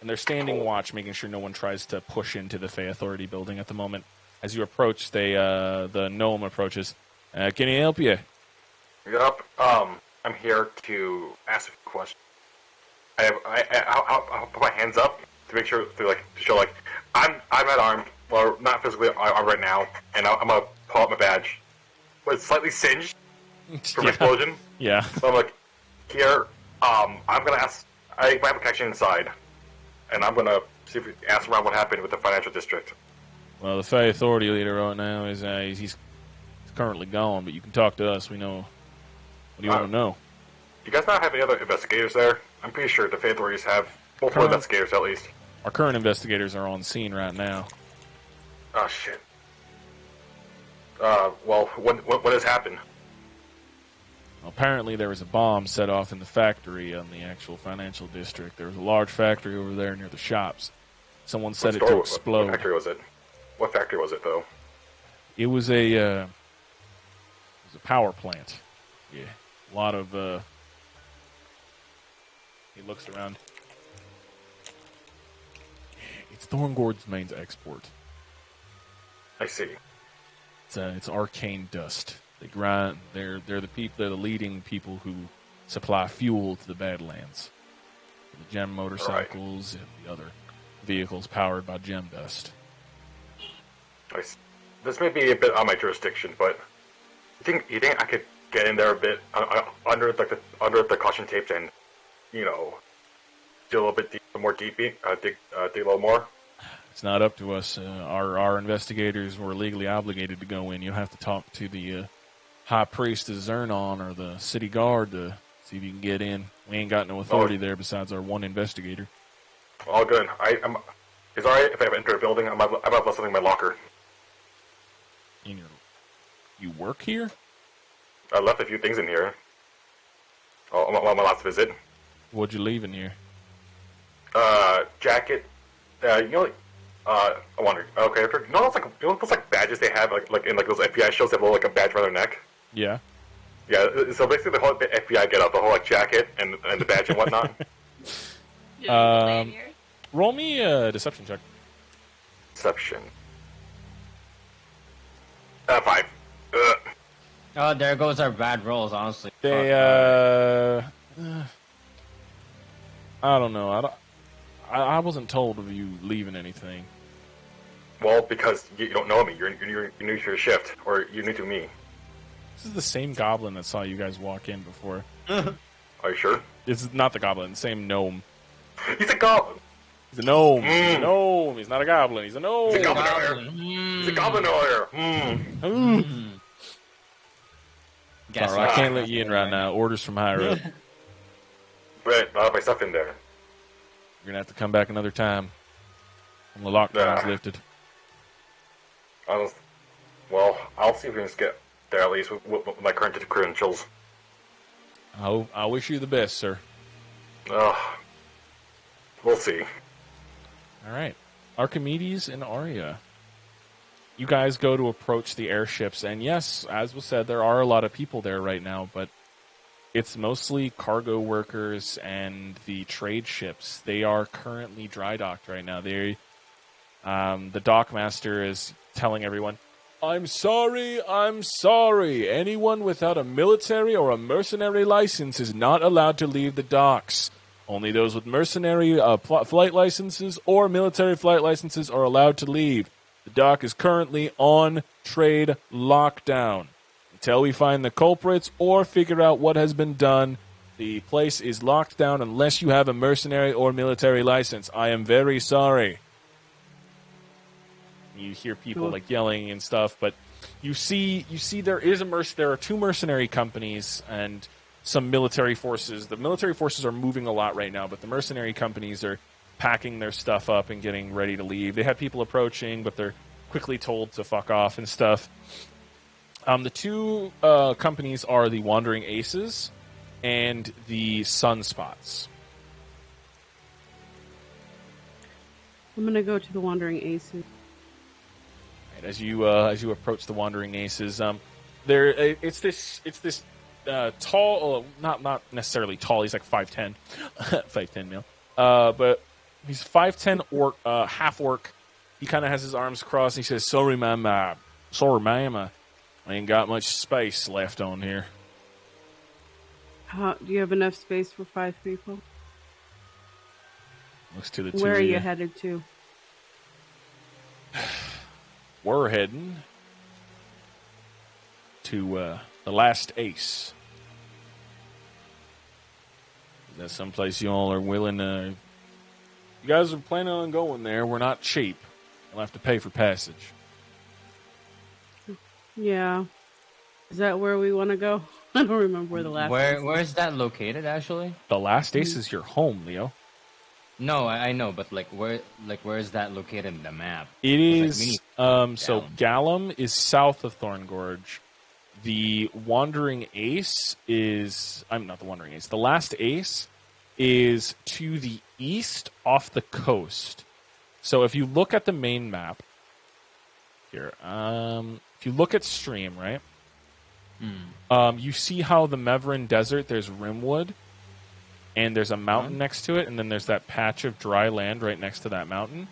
And they're standing watch, making sure no one tries to push into the Fey Authority building at the moment. As you approach, the gnome approaches. Can he help you? Yup. I'm here to ask a question. I'll put my hands up to make sure to show I'm at armed, well, not physically armed right now, and I'm gonna pull out my badge, but it's slightly singed from explosion. Yeah. So I'm like, here. I'm gonna ask. I have a connection inside, and I'm gonna see if we ask around what happened with the financial district. Well, the Fey Authority leader right now is he's currently gone, but you can talk to us. We know. What do you want to know? Do you guys not have any other investigators there? I'm pretty sure the Fey authorities have multiple investigators at least. Our current investigators are on scene right now. Oh shit. Well, what has happened? Apparently, there was a bomb set off in the factory on the actual financial district. There was a large factory over there near the shops. Someone set it to explode. What factory was it? What factory was it, though? It was a power plant. Yeah, a lot of. He looks around. It's Thorne Gorge's main export. I see. It's arcane dust. They grind. They're the people. They're the leading people who supply fuel to the Badlands. The gem motorcycles and the other vehicles powered by gem dust. I see. This may be a bit on my jurisdiction, but you think I could get in there a bit under the caution tapes and do a little bit dig a little more? It's not up to us. Our investigators were legally obligated to go in. You'll have to talk to the High Priest of Zernon or the City Guard to see if you can get in. We ain't got no authority there besides our one investigator. All good. It's alright if I enter a building. I might have left something in my locker. You work here? I left a few things in here. On my last visit. What'd you leave in here? Jacket. I wonder. Okay, those badges they have like in those FBI shows. They have a badge around their neck. Yeah. Yeah. So basically, the whole FBI get up, the whole jacket and the badge and whatnot. Roll me a deception check. Deception. 5. Oh, there goes our bad rolls. Honestly, they I don't know. I wasn't told of you leaving anything. Well, because you don't know me. You're new to your shift, or you're new to me. This is the same goblin that saw you guys walk in before. Are you sure? It's not the goblin. The same gnome. He's a goblin. He's a gnome. He's a gnome. He's not a goblin. He's a gnome. He's a goblin. He's a goblin over here. All right, I can't let you in right now. Orders from higher up. But I'll have my stuff in there. You're gonna have to come back another time when the lockdown's lifted. Well, I'll see if we can get there at least with my current credentials. I wish you the best, sir. We'll see. All right, Archimedes and Arya. You guys go to approach the airships, and yes, as was said, there are a lot of people there right now, but it's mostly cargo workers and the trade ships. They are currently dry docked right now. The dockmaster is telling everyone, I'm sorry. Anyone without a military or a mercenary license is not allowed to leave the docks. Only those with mercenary flight licenses or military flight licenses are allowed to leave. The dock is currently on trade lockdown. Until we find the culprits or figure out what has been done, the place is locked down unless you have a mercenary or military license. I am very sorry. You hear people yelling and stuff, but you see there are two mercenary companies and some military forces. The military forces are moving a lot right now, but the mercenary companies are packing their stuff up and getting ready to leave. They had people approaching, but they're quickly told to fuck off and stuff. The two companies are the Wandering Aces and the sunspots. I'm gonna go to the Wandering Aces. Right, as you approach the Wandering Aces, it's this tall, not necessarily tall. He's like 5'10", 5'10" male. But he's 5'10" orc, half orc. He kind of has his arms crossed. And he says, "Sorry, ma'am. I ain't got much space left on here." Do you have enough space for 5 people? Looks to the two Where are of you you. headed to? We're heading to the last ace. Is that someplace you all are willing to... You guys are planning on going there. We're not cheap. We'll have to pay for passage. Yeah. Is that where we want to go? I don't remember where the last one is. Where is that located, actually? The last ace is your home, Leo. No, I know, but where is that located in the map? It is... Gallum. So Gallum is south of Thorne Gorge. The Wandering Ace is... I'm not the Wandering Ace. The last ace is to the east off the coast. So if you look at the main map... Here. If you look at Stream, right? You see how the Mevrin Desert, there's Rimwood, and there's a mountain next to it, and then there's that patch of dry land right next to that mountain.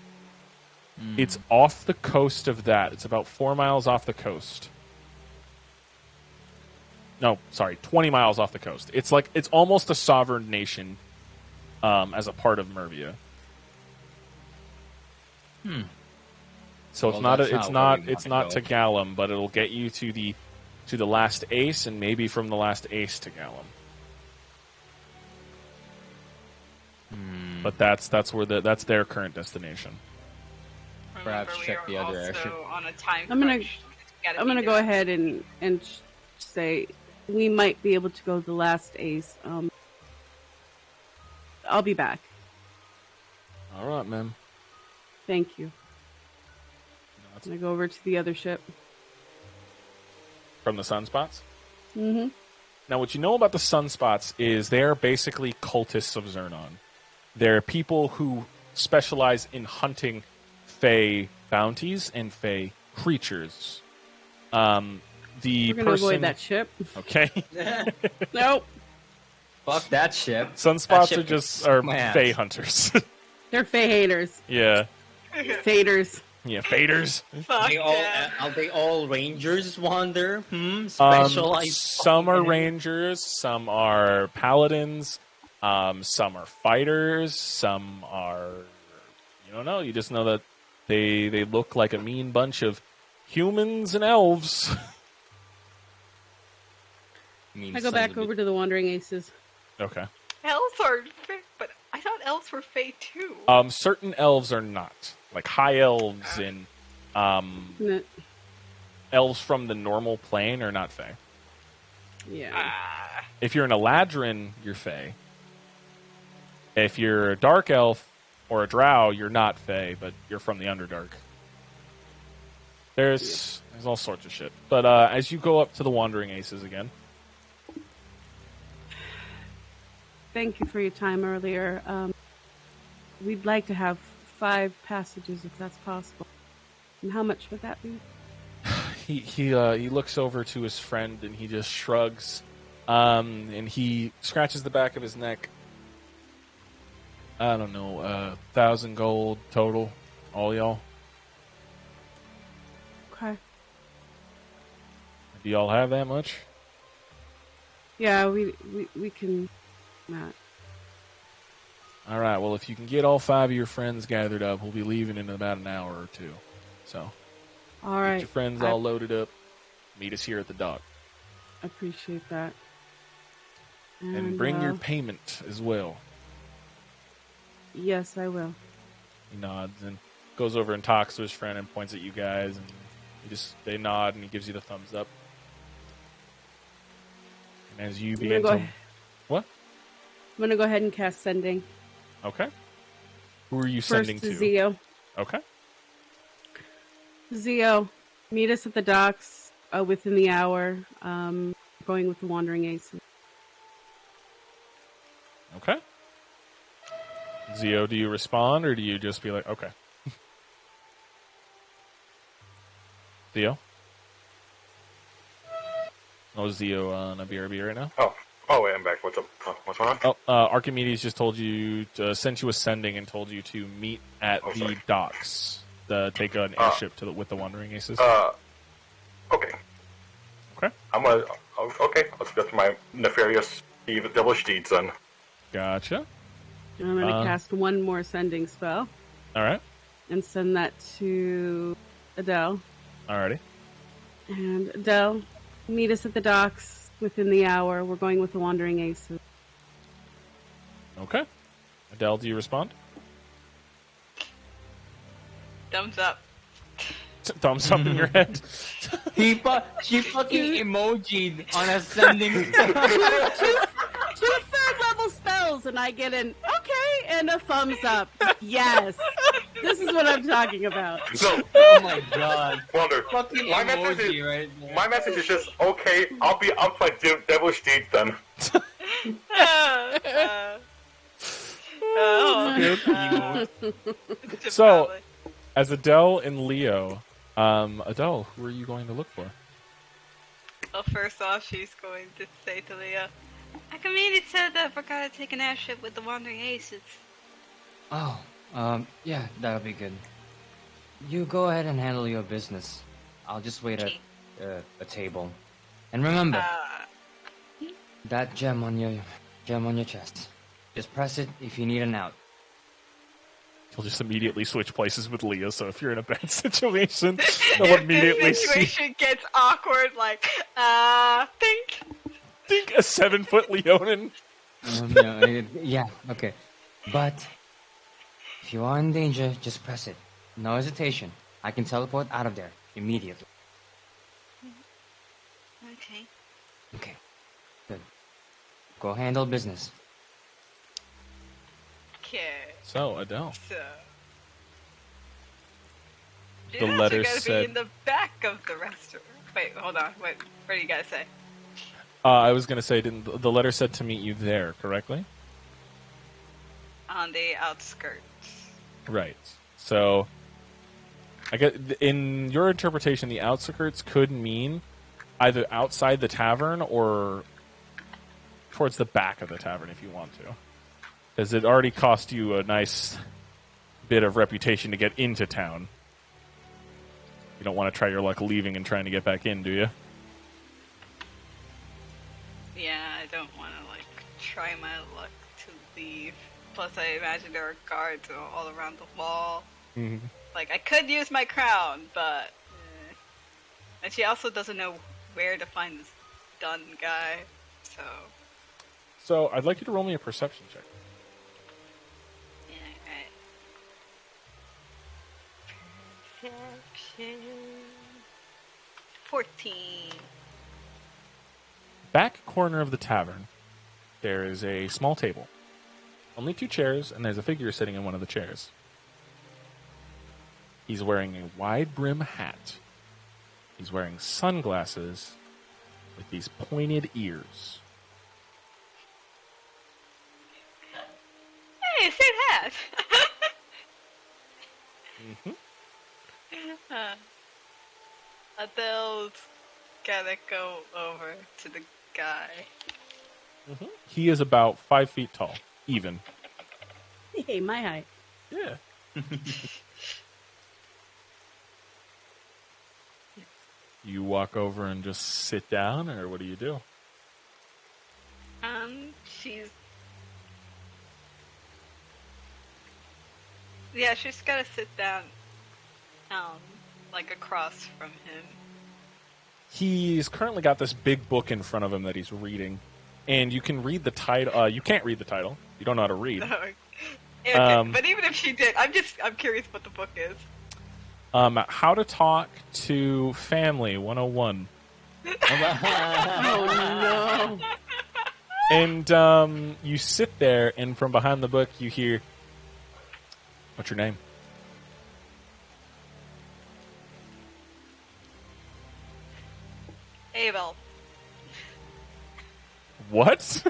It's off the coast of that. It's about 4 miles off the coast. No, sorry, 20 miles off the coast. It's almost a sovereign nation as a part of Mervia. So it's not to Gallum, but it'll get you to the last ace, and maybe from the last ace to Gallum. But that's their current destination. Perhaps Remember, check we the are other also airship. on a time I'm gonna- crunch. Gotta I'm be going to go there. ahead and say we might be able to go the last ace. I'll be back. All right, man. Thank you. I'm going to go over to the other ship. From the sunspots? Mm-hmm. Now, what you know about the sunspots is they're basically cultists of Xernon. They're people who specialize in hunting Fey bounties and Fey creatures. We're going to avoid that ship. Okay. Nope. Fuck that ship. Sunspots That are ship just can suck my ass. Fey hunters. They're Fey haters. Yeah. Faders. Yeah, faders. Fuck They all, that. are they all rangers, Wander? Specialized. Some are rangers, some are paladins, some are fighters, some are... You don't know. You just know that they look like a mean bunch of humans and elves. I go back over to the Wandering Aces. Okay. Elves are Fey, but I thought elves were Fey too. Certain elves are not. Like high elves and N- elves from the normal plane are not Fey. Yeah. If you're an Eladrin, you're Fey. If you're a dark elf or a drow, you're not Fey, but you're from the Underdark. There's all sorts of shit. But as you go up to the Wandering Aces again... Thank you for your time earlier. We'd like to have 5 passages if that's possible. And how much would that be? He looks over to his friend and he just shrugs, and he scratches the back of his neck. I don't know, 1,000 gold total, all y'all. Okay. Do y'all have that much? Yeah, we can. Matt. All right. Well, if you can get all 5 of your friends gathered up, we'll be leaving in about an hour or 2. So, All get right. your friends all loaded up. Meet us here at the dock, Appreciate that. and bring your payment as well. Yes, I will. He nods and goes over and talks to his friend and points at you guys, and they nod and he gives you the thumbs up. And as you begin to... What? I'm gonna go ahead and cast Sending. Okay. Who are you First sending to to? Zio. Okay. Zio, meet us at the docks within the hour. Going with the Wandering Ace. Zio, do you respond, or do you just be like, okay? Zio? Oh, Zio on a BRB right now? Oh, wait, I'm back. What's up? What's going on? Oh, Archimedes just told you, sent you a sending and told you to meet at the sorry. docks to take an airship with the Wandering Aces. Okay. Okay. Okay, let's go to my nefarious devilish deeds then. Gotcha. I'm going to cast one more sending spell All right. and send that to Adele. Alrighty. And Adele, meet us at the docks within the hour. We're going with the Wandering Aces. Okay. Adele, do you respond? Thumbs up. Thumbs up in your head. She fucking emojied on a sending. Two third-level spells, and I get an okay and a thumbs up. Yes. This is what I'm talking about. So, Oh my god. Wander, Fucking my emoji right there. my message is just, okay, I'll be up to my devilish deeds then. So, as Adele and Leo, Adele, who are you going to look for? Well, first off, she's going to say to Leo, Archimedes said that we're gonna take an airship with the Wandering Aces. Oh, yeah, that'll be good. You go ahead and handle your business. I'll just wait at a table. And remember, that gem on your chest. Just press it if you need an out. He'll just immediately switch places with Leo, so if you're in a bad situation, he'll immediately The situation gets awkward, like, think a 7-foot Leonin. Yeah, okay. But if you are in danger, just press it. No hesitation. I can teleport out of there immediately. Okay. Okay, good. Go handle business. Okay. So, Adele. So. The She's letter gonna said- be in the back of the restaurant. Wait, hold on. What do you guys say? I was going to say, the letter said to meet you there, correctly? On the outskirts. Right. So, I guess in your interpretation, the outskirts could mean either outside the tavern or towards the back of the tavern if you want to. Because it already cost you a nice bit of reputation to get into town. You don't want to try your luck leaving and trying to get back in, do you? Yeah, I don't want to, like, try my luck to leave. Plus, I imagine there are guards all around the wall. Mm-hmm. Like, I could use my crown, but... And she also doesn't know where to find this dun guy, so... So, I'd like you to roll me a perception check. Yeah, Perception... 14. Back corner of the tavern, there is a small table. Only 2 chairs, and there's a figure sitting in one of the chairs. He's wearing a wide brim hat. He's wearing sunglasses with these pointed ears. Hey, same hat! Mm-hmm. Adele's gotta go over to the guy. Mm-hmm. He is about 5 feet tall, even. Hey, my height. Yeah. You walk over and just sit down, or what do you do? She's... Yeah, she's gotta sit down, like across from him. He's currently got this big book in front of him that he's reading, and you can read the title. You can't read the title. You don't know how to read. Okay, but even if she did, I'm curious what the book is. How to Talk to Family 101. Oh, no. And you sit there, and from behind the book, you hear, "What's your name?" Abel. What?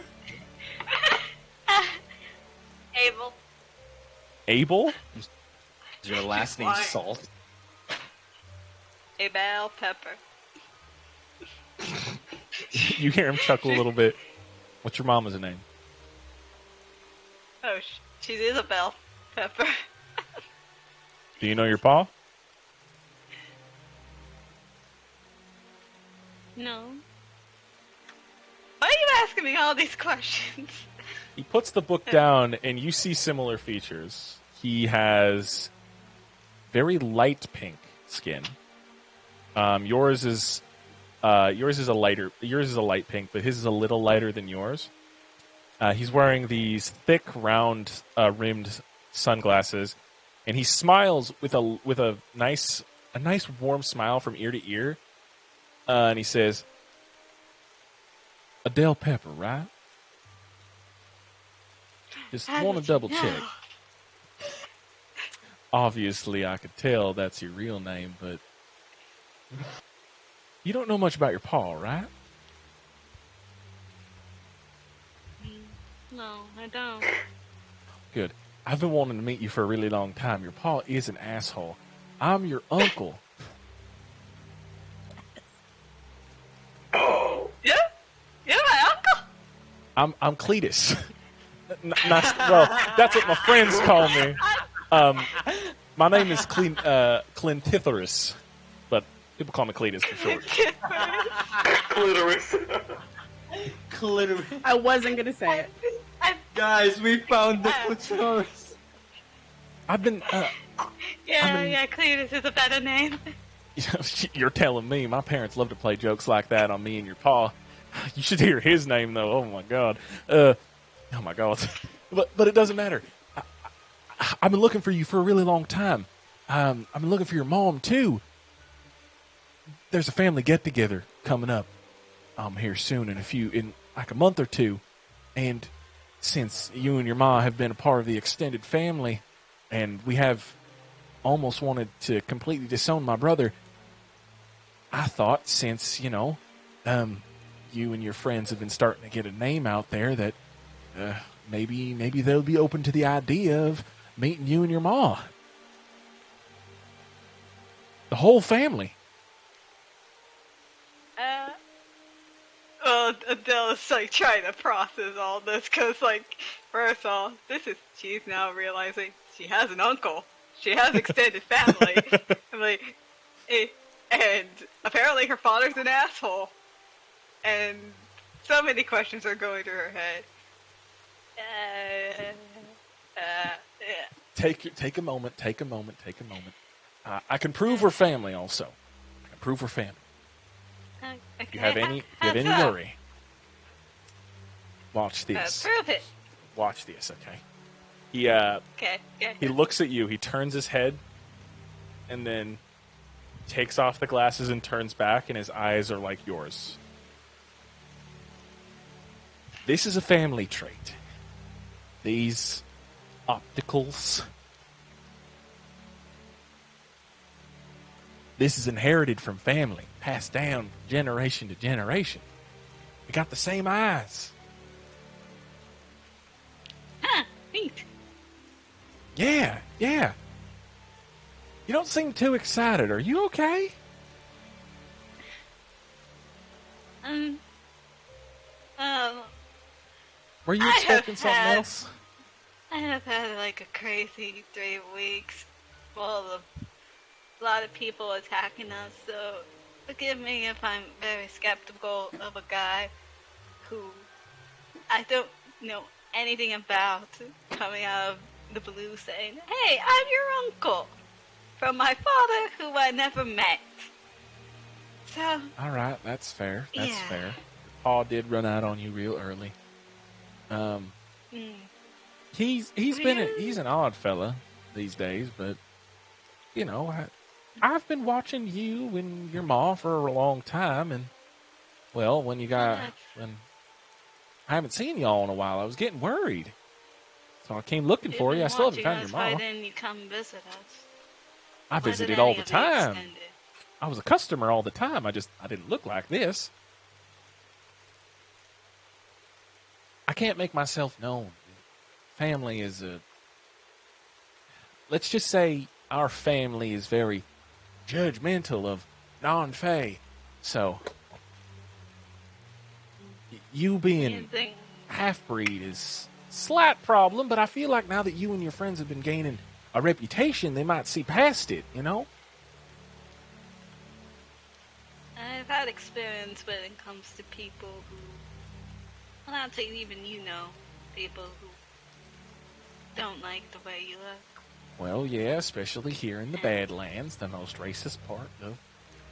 Abel. Abel? Is your last name Why? Salt? A bell pepper. You hear him chuckle a little bit. What's your mama's name? Oh, she's Isabel Pepper. Do you know your pa? No. Why are you asking me all these questions? He puts the book down, and you see similar features. He has very light pink skin. Yours is a light pink, but his is a little lighter than yours. He's wearing these thick, round, rimmed sunglasses, and he smiles with a nice warm smile from ear to ear. And he says, "Adele Pepper, right? Just How want to did you double know? check. Obviously, I could tell that's your real name, but you don't know much about your pa, right?" No, I don't. Good. I've been wanting to meet you for a really long time. Your pa is an asshole. I'm your uncle. Yeah? You're my uncle? I'm Cletus. Well, that's what my friends call me. My name is Clintithorus, but people call me Cletus for short. Clitoris. Clitoris. I wasn't gonna say it. Guys, we found the clitoris. I've been. Yeah, Cletus is a better name. You're telling me. My parents love to play jokes like that on me and your pa. You should hear his name though. Oh my god. Oh my god. But it doesn't matter. I've been looking for you for a really long time. I've been looking for your mom too. There's a family get together coming up. Here soon in like a month or two, and since you and your ma have been a part of the extended family, and we have almost wanted to completely disown my brother, I thought since you and your friends have been starting to get a name out there that maybe they'll be open to the idea of meeting you and your ma. The whole family. Well, Adele's like trying to process all this because, like, first of all, she's now realizing she has an uncle, she has extended family, I'm like, and apparently her father's an asshole, and so many questions are going through her head. Yeah. Take a moment. I can prove we're family. Also, I can prove we're family. If you have any worry, watch this. Prove it. Watch this, okay? Okay. Yeah. He looks at you. He turns his head, and then takes off the glasses and turns back, and his eyes are like yours. This is a family trait. These opticals. This is inherited from family, passed down from generation to generation. We got the same eyes. Huh, neat. Yeah. You don't seem too excited. Are you okay? Were you expecting something else? I have had like a crazy 3 weeks full of a lot of people attacking us, so forgive me if I'm very skeptical of a guy who I don't know anything about coming out of the blue saying, "Hey, I'm your uncle," from my father who I never met. So, All right, that's fair. That's Yeah. fair. Paul did run out on you real early. He's an odd fella these days, but you know, I've been watching you and your ma for a long time, and well, when I haven't seen y'all in a while, I was getting worried, so I came looking for you. I still haven't found your Why ma. didn't you come visit us? I Why visited did all any the of you time. extend it? I was a customer all the time. I didn't look like this. I can't make myself known. Family is let's just say our family is very judgmental of non-Fae. So, you being Anything? half-breed is a slight problem, but I feel like now that you and your friends have been gaining a reputation, they might see past it, you know? I've had experience when it comes to people who, well, not saying even people who don't like the way you look. Well, yeah, especially here in the Badlands, the most racist part of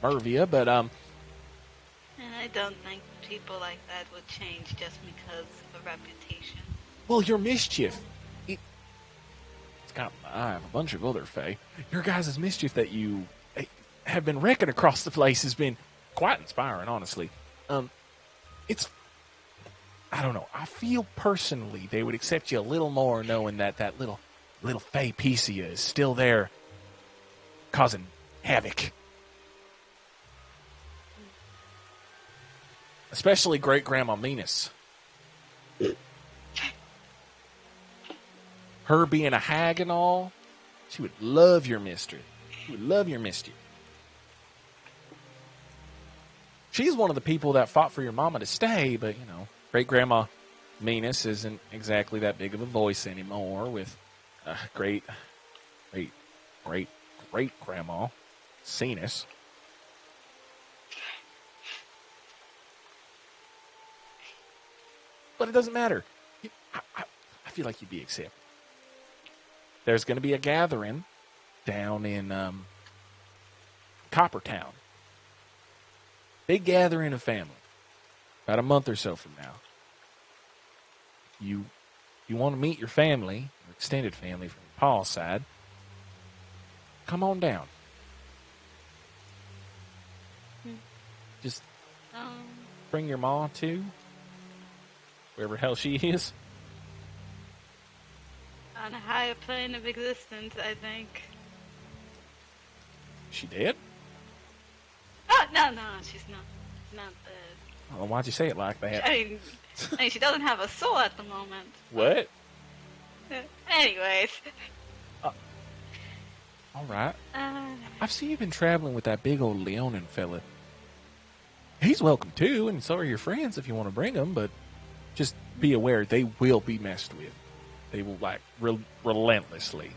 Mervia, but, And I don't think people like that would change just because of a reputation. well, your mischief. It's got my eye of a bunch of other Fae. Your guys' mischief that you have been wrecking across the place has been quite inspiring, honestly. It's, I don't know, I feel personally they would accept you a little more knowing that that little Fae piece of you is still there causing havoc. Especially Great-Grandma Minas. Her being a hag and all, she would love your mistress. She would love your mischief. She's one of the people that fought for your mama to stay, but, you know, Great-Grandma Minas isn't exactly that big of a voice anymore with great-grandma Cenis. But it doesn't matter. I feel like you'd be accepted. There's going to be a gathering down in Coppertown. Big gathering of family. About a month or so from now. You want to meet your family, your extended family from Paul's side, come on down. Just bring your ma too. Wherever hell she is. On a higher plane of existence, I think. She dead? Oh, no, she's not. Not dead. Well, why'd you say it like that? I mean, she doesn't have a soul at the moment. What? Anyways. All right. I've seen you've been traveling with that big old Leonin fella. He's welcome too, and so are your friends if you want to bring them, but just be aware they will be messed with. They will, like, relentlessly.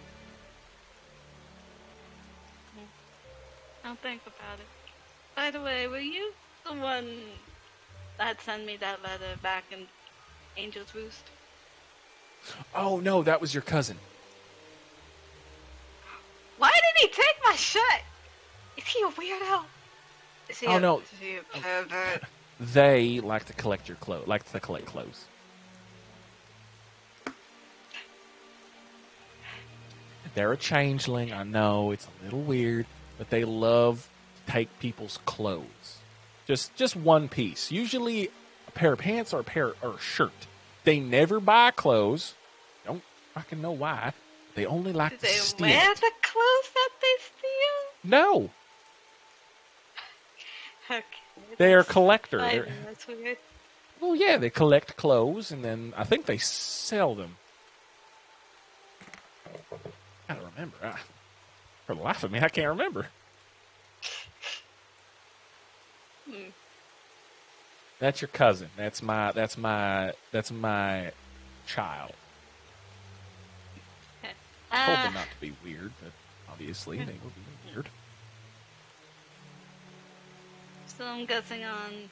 I'll think about it. By the way, were you the one that sent me that letter back in Angel's Roost? Oh, no, that was your cousin. Why did he take my shit? Is he a weirdo? Is he no. Is he a pervert? They like to collect your clothes. Like to collect clothes. They're a changeling. I know it's a little weird, but they love to take people's clothes. Just one piece. Usually a pair of pants or a shirt. They never buy clothes. Don't fucking know why. They only like to steal. Do they wear the clothes that they steal? No. Okay. They're a collector. That's weird. Well, yeah, they collect clothes, and then I think they sell them. I don't remember. For the life of me, I can't remember. That's your cousin. That's my child. I told them not to be weird, but obviously they will be weird. So I'm guessing on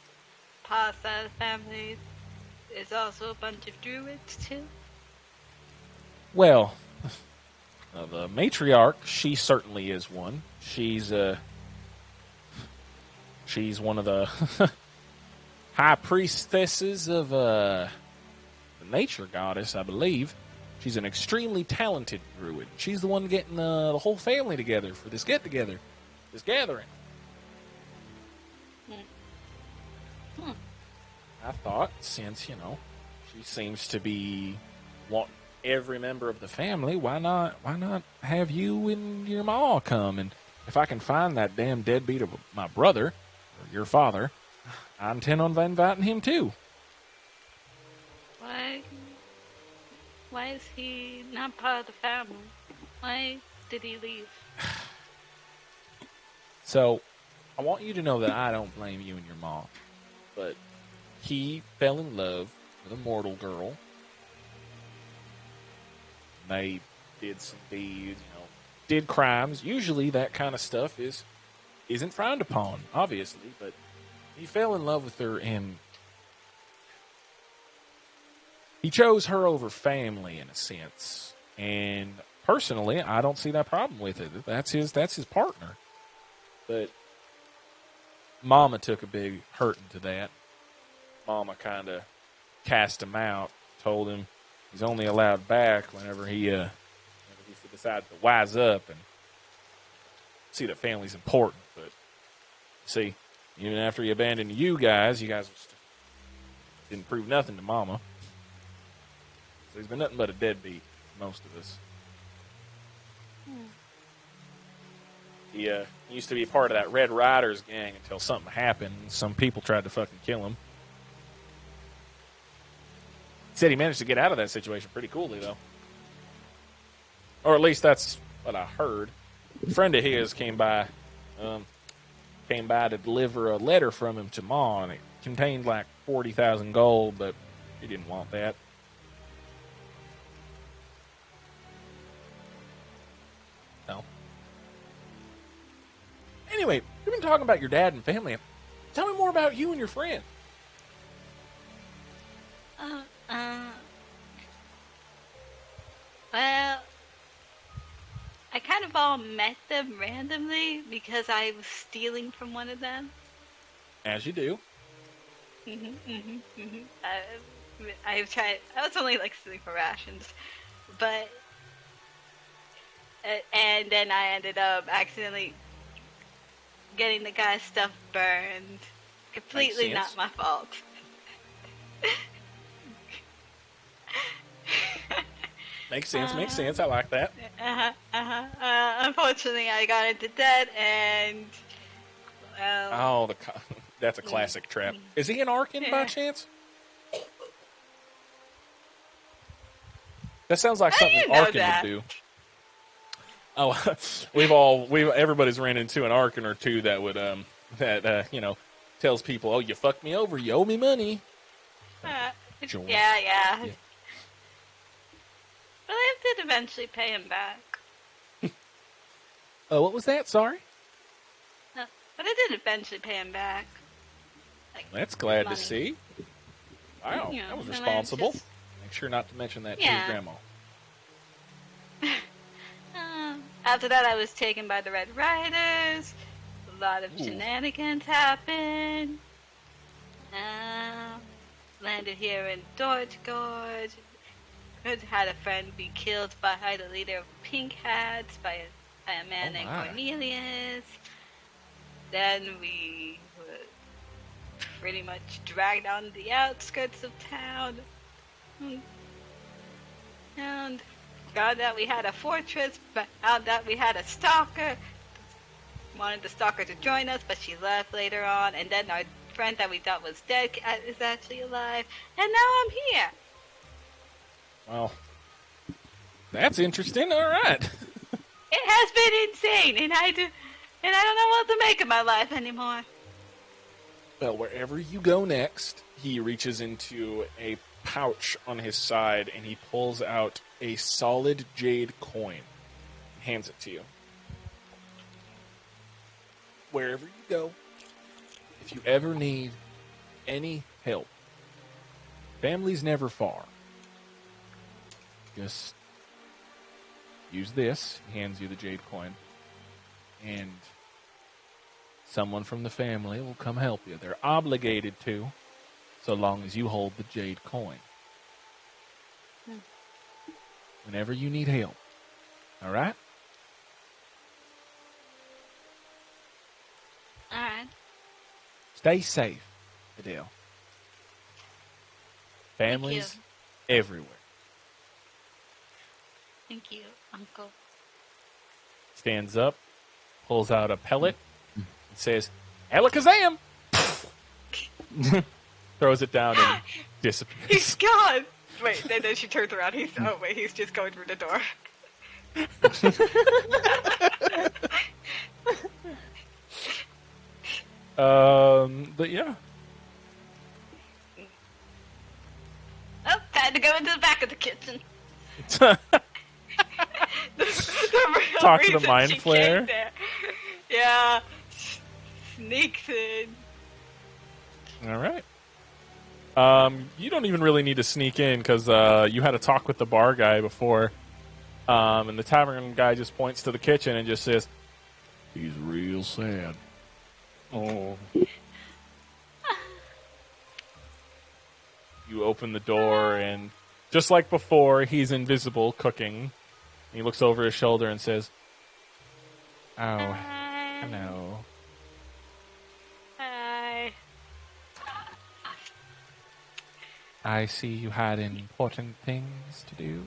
Pa's side of the family, there's also a bunch of druids too? Well, the matriarch, she certainly is one. She's one of the high priestesses of the nature goddess, I believe. She's an extremely talented druid. She's the one getting the whole family together for this get-together, this gathering. I thought, since, she seems to be wanting every member of the family, why not have you and your ma come? And if I can find that damn deadbeat of my brother, or your father, I intend on inviting him too. Why is he not part of the family? Why did he leave? So, I want you to know that I don't blame you and your mom. But he fell in love with a mortal girl. They did some deeds, did crimes. Usually that kind of stuff isn't frowned upon, obviously, but he fell in love with her and he chose her over family in a sense. And personally, I don't see that problem with it. That's his partner. But Mama took a big hurting to that. Mama kind of cast him out, told him he's only allowed back whenever he decides to wise up and see that family's important. But see, even after he abandoned you guys didn't prove nothing to Mama. So he's been nothing but a deadbeat, most of us. He used to be a part of that Red Riders gang until something happened. Some people tried to fucking kill him. He said he managed to get out of that situation pretty coolly, though. Or at least that's what I heard. A friend of his came by to deliver a letter from him to Ma, and it contained like 40,000 gold, but he didn't want that. No. Anyway, we've been talking about your dad and family. Tell me more about you and your friend. Well, I kind of all met them randomly because I was stealing from one of them. As you do. I've tried. I was only like stealing for rations, but and then I ended up accidentally getting the guy's stuff burned. Completely not my fault. Makes sense. I like that. Unfortunately, I got into debt and. That's a classic trap. Is he an Arkan by chance? That sounds like something Arkan would do. Oh, everybody's ran into an Arkan or two that would tells people, "Oh, you fucked me over. You owe me money." Yeah. But I did eventually pay him back. Oh, what was that? Sorry. But I did eventually pay him back. That's glad to see. Wow, that was responsible. Make sure not to mention that to your grandma. After that, I was taken by the Red Riders. A lot of shenanigans happened. Landed here in Thorne Gorge. Had a friend be killed by the leader of Pink Hats by a man named Cornelius. Then we were pretty much dragged on the outskirts of town. And found out we had a fortress, found out we had a stalker. Wanted the stalker to join us, but she left later on. And then our friend that we thought was dead is actually alive. And now I'm here. Well, that's interesting. All right. It has been insane, and I don't know what to make of my life anymore. Well, wherever you go next, he reaches into a pouch on his side, and he pulls out a solid jade coin and hands it to you. Wherever you go, if you ever need any help, family's never far. Just use this. He hands you the jade coin. And someone from the family will come help you. They're obligated to, so long as you hold the jade coin. Whenever you need help. All right? All right. Stay safe, Adele. Families everywhere. Thank you, Uncle. Stands up, pulls out a pellet, and says, "Alakazam!" Throws it down and disappears. He's gone! Wait, and then she turns around. He's just going through the door. But yeah. Oh, time to go into the back of the kitchen. The real Talk to the reason mind she flayer. came there. Yeah. Sneaks in. All right. You don't even really need to sneak in because you had a talk with the bar guy before, and the tavern guy just points to the kitchen and just says, "He's real sad." Oh. You open the door, and just like before, he's invisible cooking. He looks over his shoulder and says, "Oh, hello." Hi. I see you had important things to do.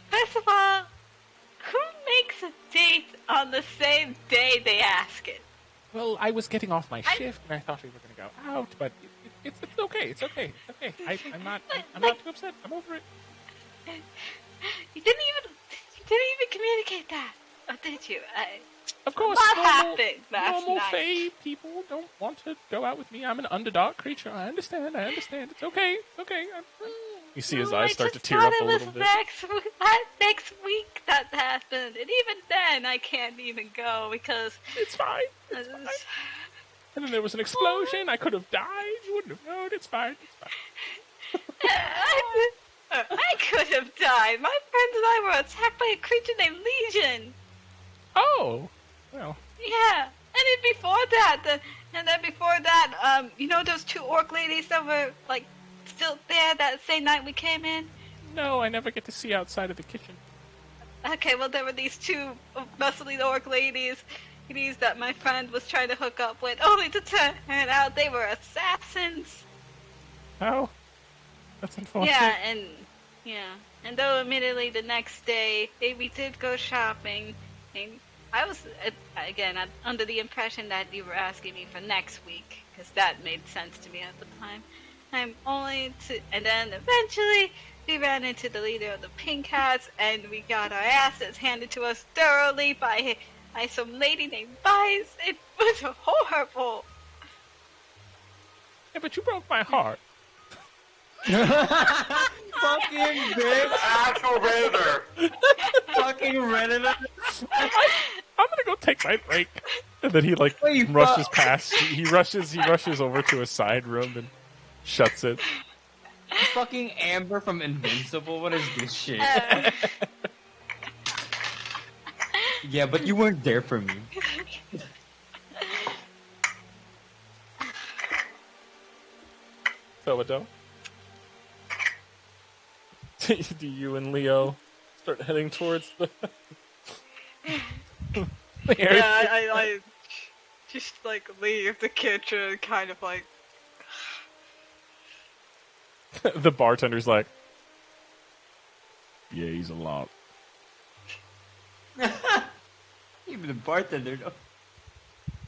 First of all, who makes a date on the same day they ask it? Well, I was getting off my shift, and I thought we were going to go out, but it's okay. It's okay. It's okay. I'm not too upset. I'm over it. You didn't even communicate that, or did you? Of course, What happened last normal night? Fae people don't want to go out with me. I'm an underdog creature. I understand. It's okay. It's okay. You see his eyes start to tear up a little bit. Next week that happened, and even then I can't even go because It's fine. It's fine. And then there was an explosion. I could have died. You wouldn't have known. It's fine. It's fine. I could have died. My friends and I were attacked by a creature named Legion. Oh, well. Yeah, and then before that, you know those two orc ladies that were like still there that same night we came in? No, I never get to see outside of the kitchen. Okay, well there were these two muscly orc ladies that my friend was trying to hook up with, only to turn out they were assassins. Oh, that's unfortunate. And though admittedly the next day we did go shopping, and I was again under the impression that you were asking me for next week because that made sense to me at the time. And then eventually we ran into the leader of the Pink Hats, and we got our asses handed to us thoroughly by some lady named Vice. It was horrible. Yeah, but you broke my heart. Fucking bitch. Actual Redditor. Fucking Redditor. I'm gonna go take my break. And then he rushes past. He rushes over to a side room and shuts it. Fucking Amber from Invincible. What is this shit? Yeah, but you weren't there for me. So, Adele? Do you and Leo start heading towards the... I just leave the kitchen, kind of like... The bartender's like... Yeah, he's a lot. Even the bartender, though.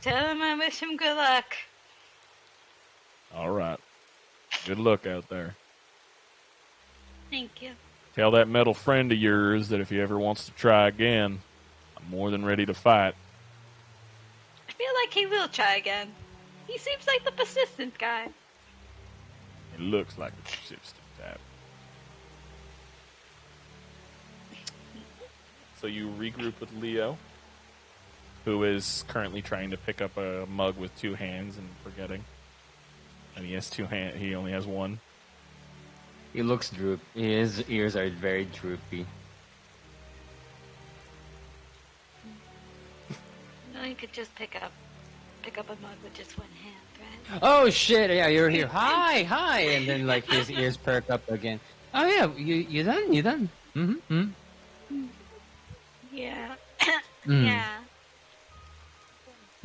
Tell him I wish him good luck. Alright. Good luck out there. Thank you. Tell that metal friend of yours that if he ever wants to try again, I'm more than ready to fight. I feel like he will try again. He seems like the persistent guy. It looks like a persistent type. So you regroup with Leo, who is currently trying to pick up a mug with two hands and forgetting. And he has two hands. He only has one. He looks droopy. His ears are very droopy. No, you could just pick up a mug with just one hand, right? Oh shit! Yeah, you're here. Hi, hi, and then his ears perk up again. Oh yeah, you done? You done? Mm-hmm. Yeah. Mm. Yeah.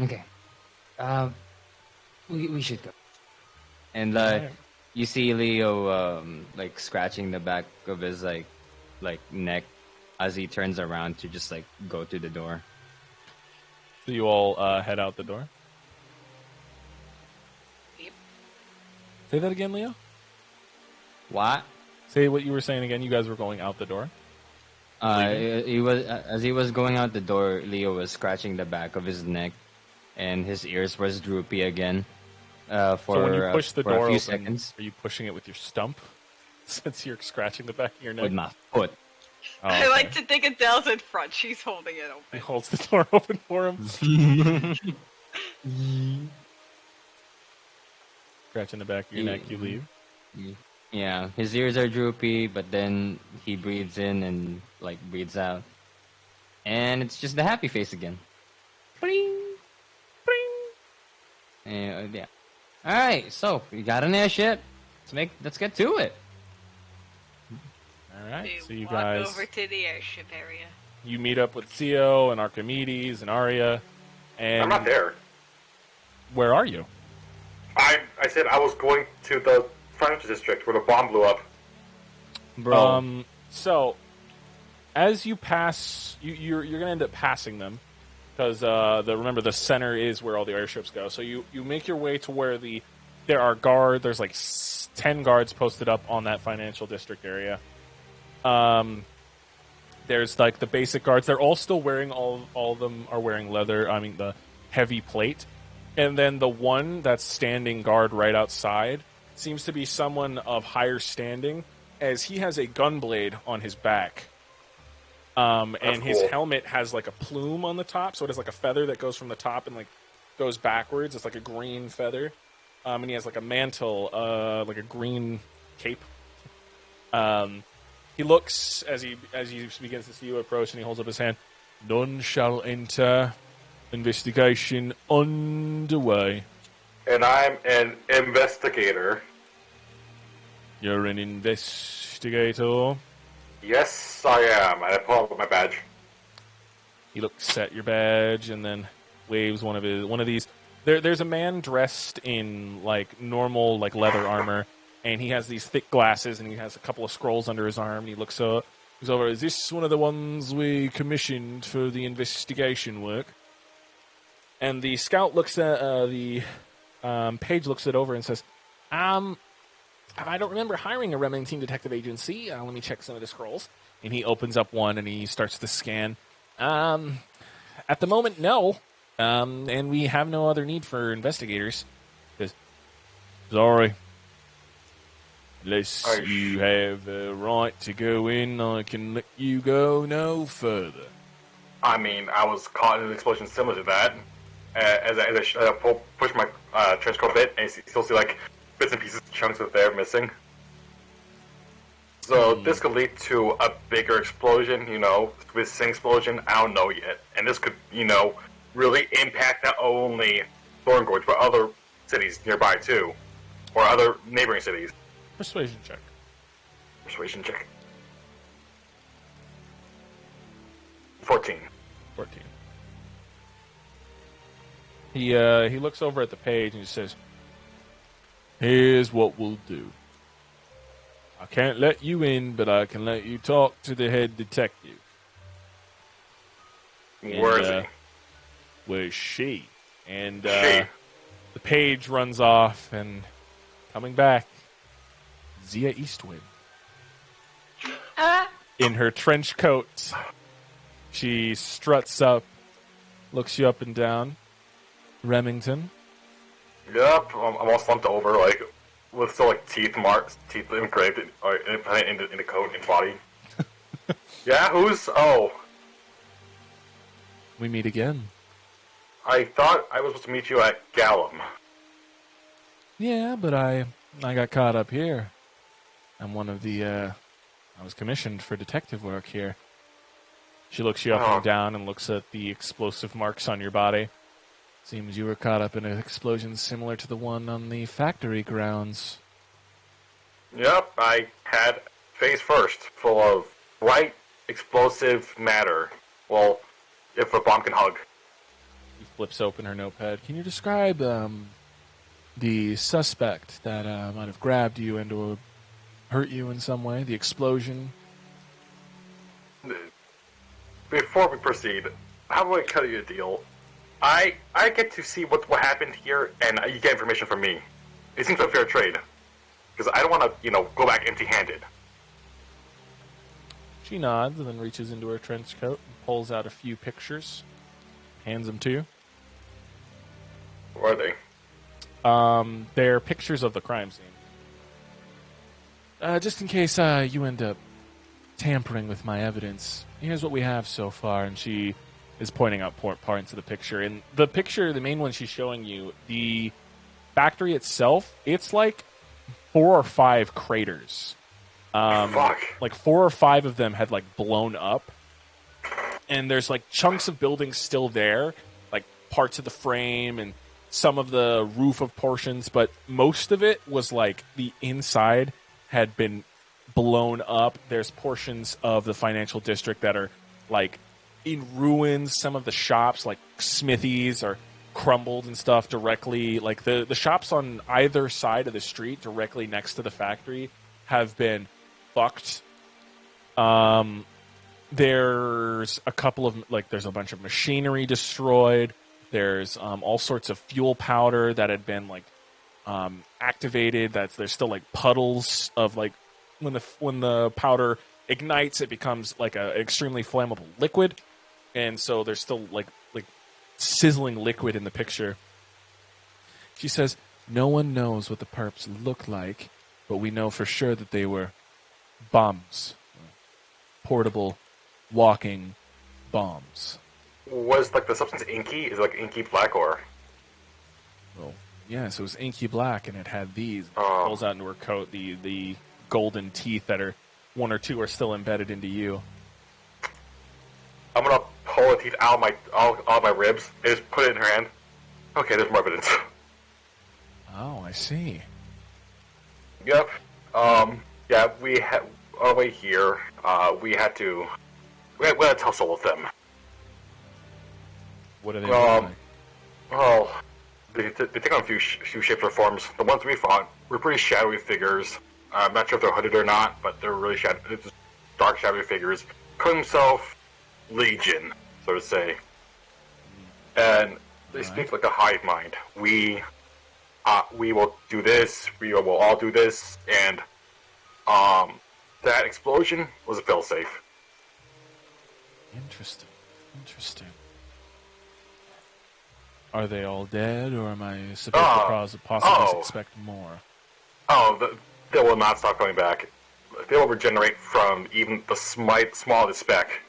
Okay. We should go. And Alright. you see Leo scratching the back of his neck as he turns around to just go to the door. So you all head out the door. Yep. Say that again, Leo. What? Say what you were saying again. You guys were going out the door. He was as he was going out the door. Leo was scratching the back of his neck, and his ears was droopy again. For So when you push the for a door few open, seconds are you pushing it with your stump? Since you're scratching the back of your neck. with my foot. Oh, I okay. like to think Adele's in front. She's holding it He open. holds the door open for him. Scratching the back of your neck, you leave. Yeah, his ears are droopy, but then he breathes in and like breathes out, and it's just the happy face again. Bling, bling. And, yeah. All right, so we got an airship. Let's get to it. All right, so We you walk guys, over to the airship area. you meet up with Theo and Archimedes and Arya. And I'm not there. Where are you? I said I was going to the financial district where the bomb blew up. Bro, So, as you pass, you're gonna end up passing them because remember the center is where all the airships go. So you make your way to where there are guards. There's like 10 guards posted up on that financial district area. There's like the basic guards. They're all still wearing all of them are wearing leather. I mean the heavy plate. And then the one that's standing guard right outside seems to be someone of higher standing, as he has a gun blade on his back. And his cool. helmet has like a plume on the top, so it has like a feather that goes from the top and like goes backwards. It's like a green feather. And he has like a mantle, like a green cape. He looks as he begins to see you approach, and he holds up his hand. None shall enter. Investigation underway. And I'm an investigator. You're an investigator. Yes, I am. And I pull out my badge. He looks at your badge and then waves one of these. There's a man dressed in like normal like leather armor, and he has these thick glasses, and he has a couple of scrolls under his arm. And he looks over. Is this one of the ones we commissioned for the investigation work? And the scout looks at the page, looks it over, and says, I don't remember hiring a Remington detective agency. Let me check some of the scrolls. And he opens up one, and he starts to scan. At the moment, no. And we have no other need for investigators. He says, sorry. Unless you have a right to go in, I can let you go no further. I mean, I was caught in an explosion similar to that. As I push my trench coat a bit, and you still see like bits and pieces, chunks of there missing. So this could lead to a bigger explosion, with this explosion, I don't know yet. And this could, really impact not only Thorne Gorge, but other cities nearby too. Or other neighboring cities. Persuasion check. Persuasion check. 14. 14. He looks over at the page and he says, here's what we'll do. I can't let you in, but I can let you talk to the head detective. Where is he? Where's she? And She. the page runs off, and coming back, Zia Eastwind. In her trench coat, she struts up, looks you up and down. Remington. Yep, I'm all slumped over, like, with still, like, teeth engraved in the coat and body. Yeah, who's... Oh, We meet again. I thought I was supposed to meet you at Gallum. Yeah, but I got caught up here. I'm one of the, I was commissioned for detective work here. She looks you up and down and looks at the explosive marks on your body. Seems you were caught up in an explosion similar to the one on the factory grounds. Yep, I had face first, full of bright, explosive matter. Well, if a bomb can hug. She flips open her notepad. Can you describe the suspect that might have grabbed you and or hurt you in some way? The explosion? Before we proceed, how do I cut you a deal? I get to see what happened here, and you get information from me. It seems a fair trade. Because I don't want to, go back empty-handed. She nods and then reaches into her trench coat and pulls out a few pictures, hands them to you. What are they? They're pictures of the crime scene. Just in case you end up tampering with my evidence, here's what we have so far. And she is pointing out parts of the picture. And the picture, the main one she's showing you, the factory itself, it's like 4 or 5 craters. Fuck. Like 4 or 5 of them had like blown up. And there's like chunks of buildings still there, like parts of the frame and some of the roof of portions, but most of it was like the inside had been blown up. There's portions of the financial district that are like in ruins. Some of the shops, like smithies, are crumbled and stuff directly. Like the shops on either side of the street directly next to the factory have been fucked. There's a couple of, like, there's a bunch of machinery destroyed. There's all sorts of fuel powder that had been like activated. There's still like puddles of like when the powder ignites, it becomes like a extremely flammable liquid, and so there's still like sizzling liquid in the picture. She says, "No one knows what the perps look like, but we know for sure that they were bombs, portable, walking bombs." Was like the substance inky? Is it like inky black or? Well, yes, it was inky black, and it had these. Oh. Pulls out into her coat the golden teeth that are 1 or 2 are still embedded into you. I'm gonna pull the teeth out of my ribs and just put it in her hand. Okay, there's more evidence. Oh, I see. Yep. Yeah, we had our way here. We had to tussle with them. What are they doing? Well, they take on a few shapes or forms. The ones we fought were pretty shadowy figures. I'm not sure if they're hooded or not, but they're really just dark, shadowy figures. Call himself Legion, so to say. And they speak like a hive mind. We will do this. We will all do this. And that explosion was a failsafe. Interesting. Are they all dead, or am I supposed to possibly expect more? They will not stop coming back. They will regenerate from even the smallest speck.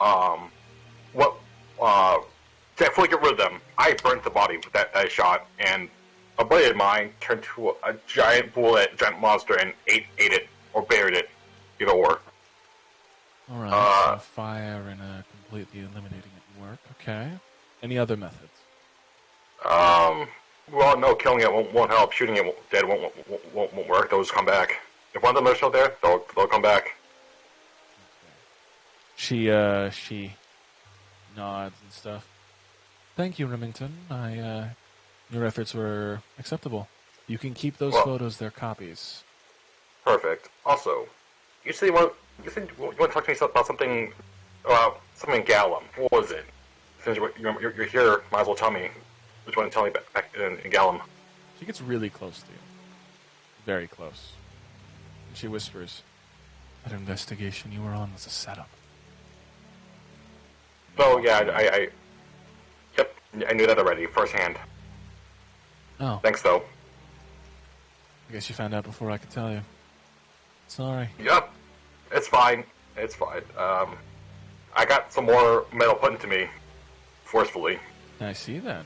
To fully get rid of them, I burnt the body with that shot, and a buddy of mine turned to a giant monster, and ate it, or buried it, either or. Alright, so fire and completely eliminating it work. Okay. Any other methods? Well, no, killing it won't help. Shooting it dead won't work. They'll just come back. If one of them are still there, they'll come back. She nods and stuff. Thank you, Remington. Your efforts were acceptable. You can keep those photos. They're copies. Perfect. Also, you said you want to talk to me about something in Gallum. What was it? Since you're here, might as well tell me. What you want to tell me back in Gallum? She gets really close to you. Very close. And she whispers, "That investigation you were on was a setup." Oh, yeah, yep, I knew that already, firsthand. Oh. Thanks, though. I guess you found out before I could tell you. Sorry. Yep, it's fine. I got some more metal put into me, forcefully. I see that.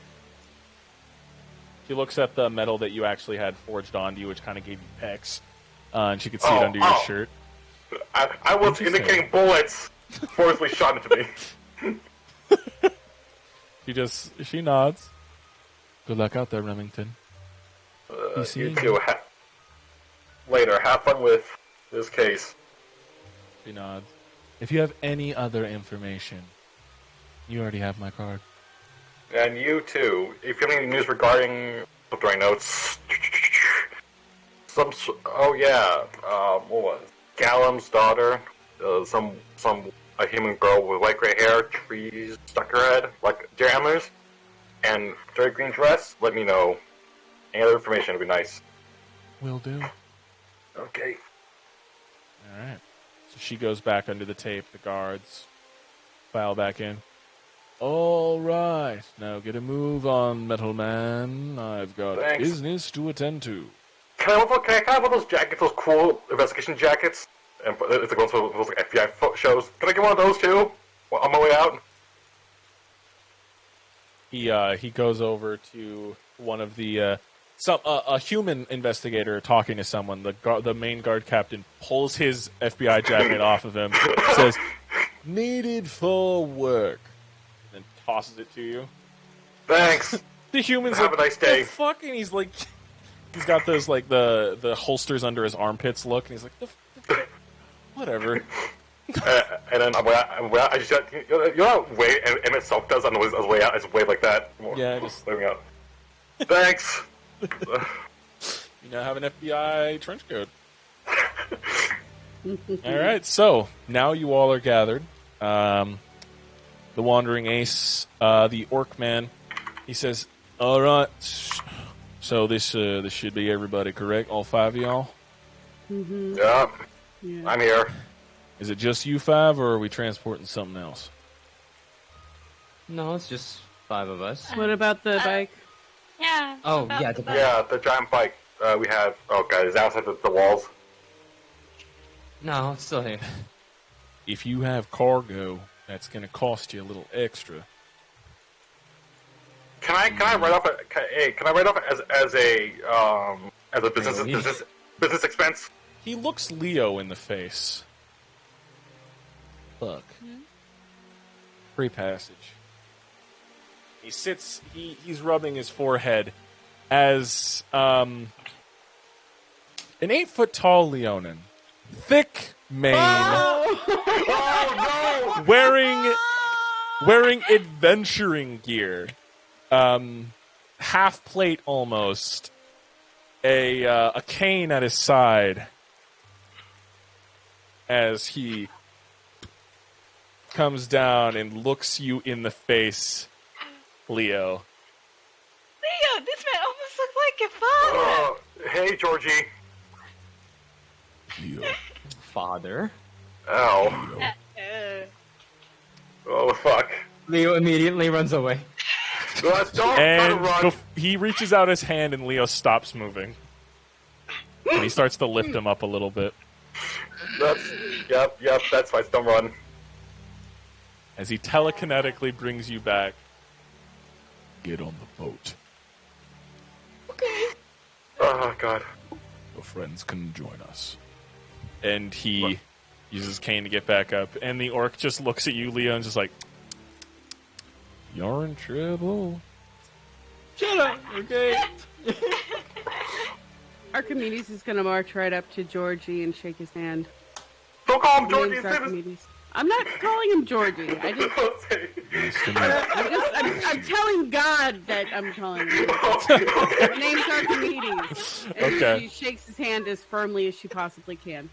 She looks at the metal that you actually had forged onto you, which kind of gave you pecs, and she could see it under your shirt. I was indicating bullets forcefully shot into me. She nods. Good luck out there, Remington. You too. Later, have fun with this case. She nods. If you have any other information, you already have my card. And you too. If you have any news regarding drawing notes, what was Gallum's daughter? A human girl with light gray hair, trees stuck her head, like deer antlers, and very green dress. Let me know. Any other information would be nice. Will do. Okay. All right. So she goes back under the tape. The guards file back in. All right, now get a move on, Metal Man. I've got business to attend to. Can I have one of those jackets, those cool investigation jackets? And it's like one of those like FBI shows. Can I get one of those too? On my way out. He goes over to one of the a human investigator talking to someone. The main guard captain pulls his FBI jacket off of him, says, "Needed for work," and then tosses it to you. Thanks. The human's have like, a nice day. "The fuck?" And he's like, he's got those like the holsters under his armpits look, and he's like, whatever. And then I just you know how way Emmett Self does on his way out. It's wave like that. Yeah, just waving out. Thanks. You now have an FBI trench coat. All right, so now you all are gathered. The Wandering Ace, the Orc Man, he says, "All right, so this should be everybody, correct? All 5 of y'all?" Mm-hmm. Yeah, I'm here. Is it just you 5, or are we transporting something else? No, it's just 5 of us. What about the bike? Yeah. Oh, yeah, the bike. Yeah, the giant bike we have. Oh god, is outside the walls. No, it's still here. If you have cargo, that's going to cost you a little extra. Can I write off? Can I write off as a business expense? He looks Leo in the face. Look. Free passage. He sits, he's rubbing his forehead as an 8-foot-tall Leonin. Thick mane. Oh no! Wearing adventuring gear. Half plate almost. A cane at his side. As he comes down and looks you in the face, Leo. Leo, this man almost looked like your father. Hey, Georgie. Leo. Father. Ow. Oh, fuck. Leo immediately runs away. Don't And run. he reaches out his hand and Leo stops moving. And he starts to lift him up a little bit. Yep, that's fine. Don't run. As he telekinetically brings you back. Get on the boat. Oh, God. Your friends can join us. And he uses his cane to get back up. And the orc just looks at you, Leo, and just like, "You're in trouble." Shut up, okay? Archimedes is going to march right up to Georgie and shake his hand. Don't call him His Georgie. name's Say this. Archimedes. I'm not calling him Georgie. Nice to meet I'm telling God that I'm calling him. His name's Archimedes. And Okay. she shakes his hand as firmly as she possibly can.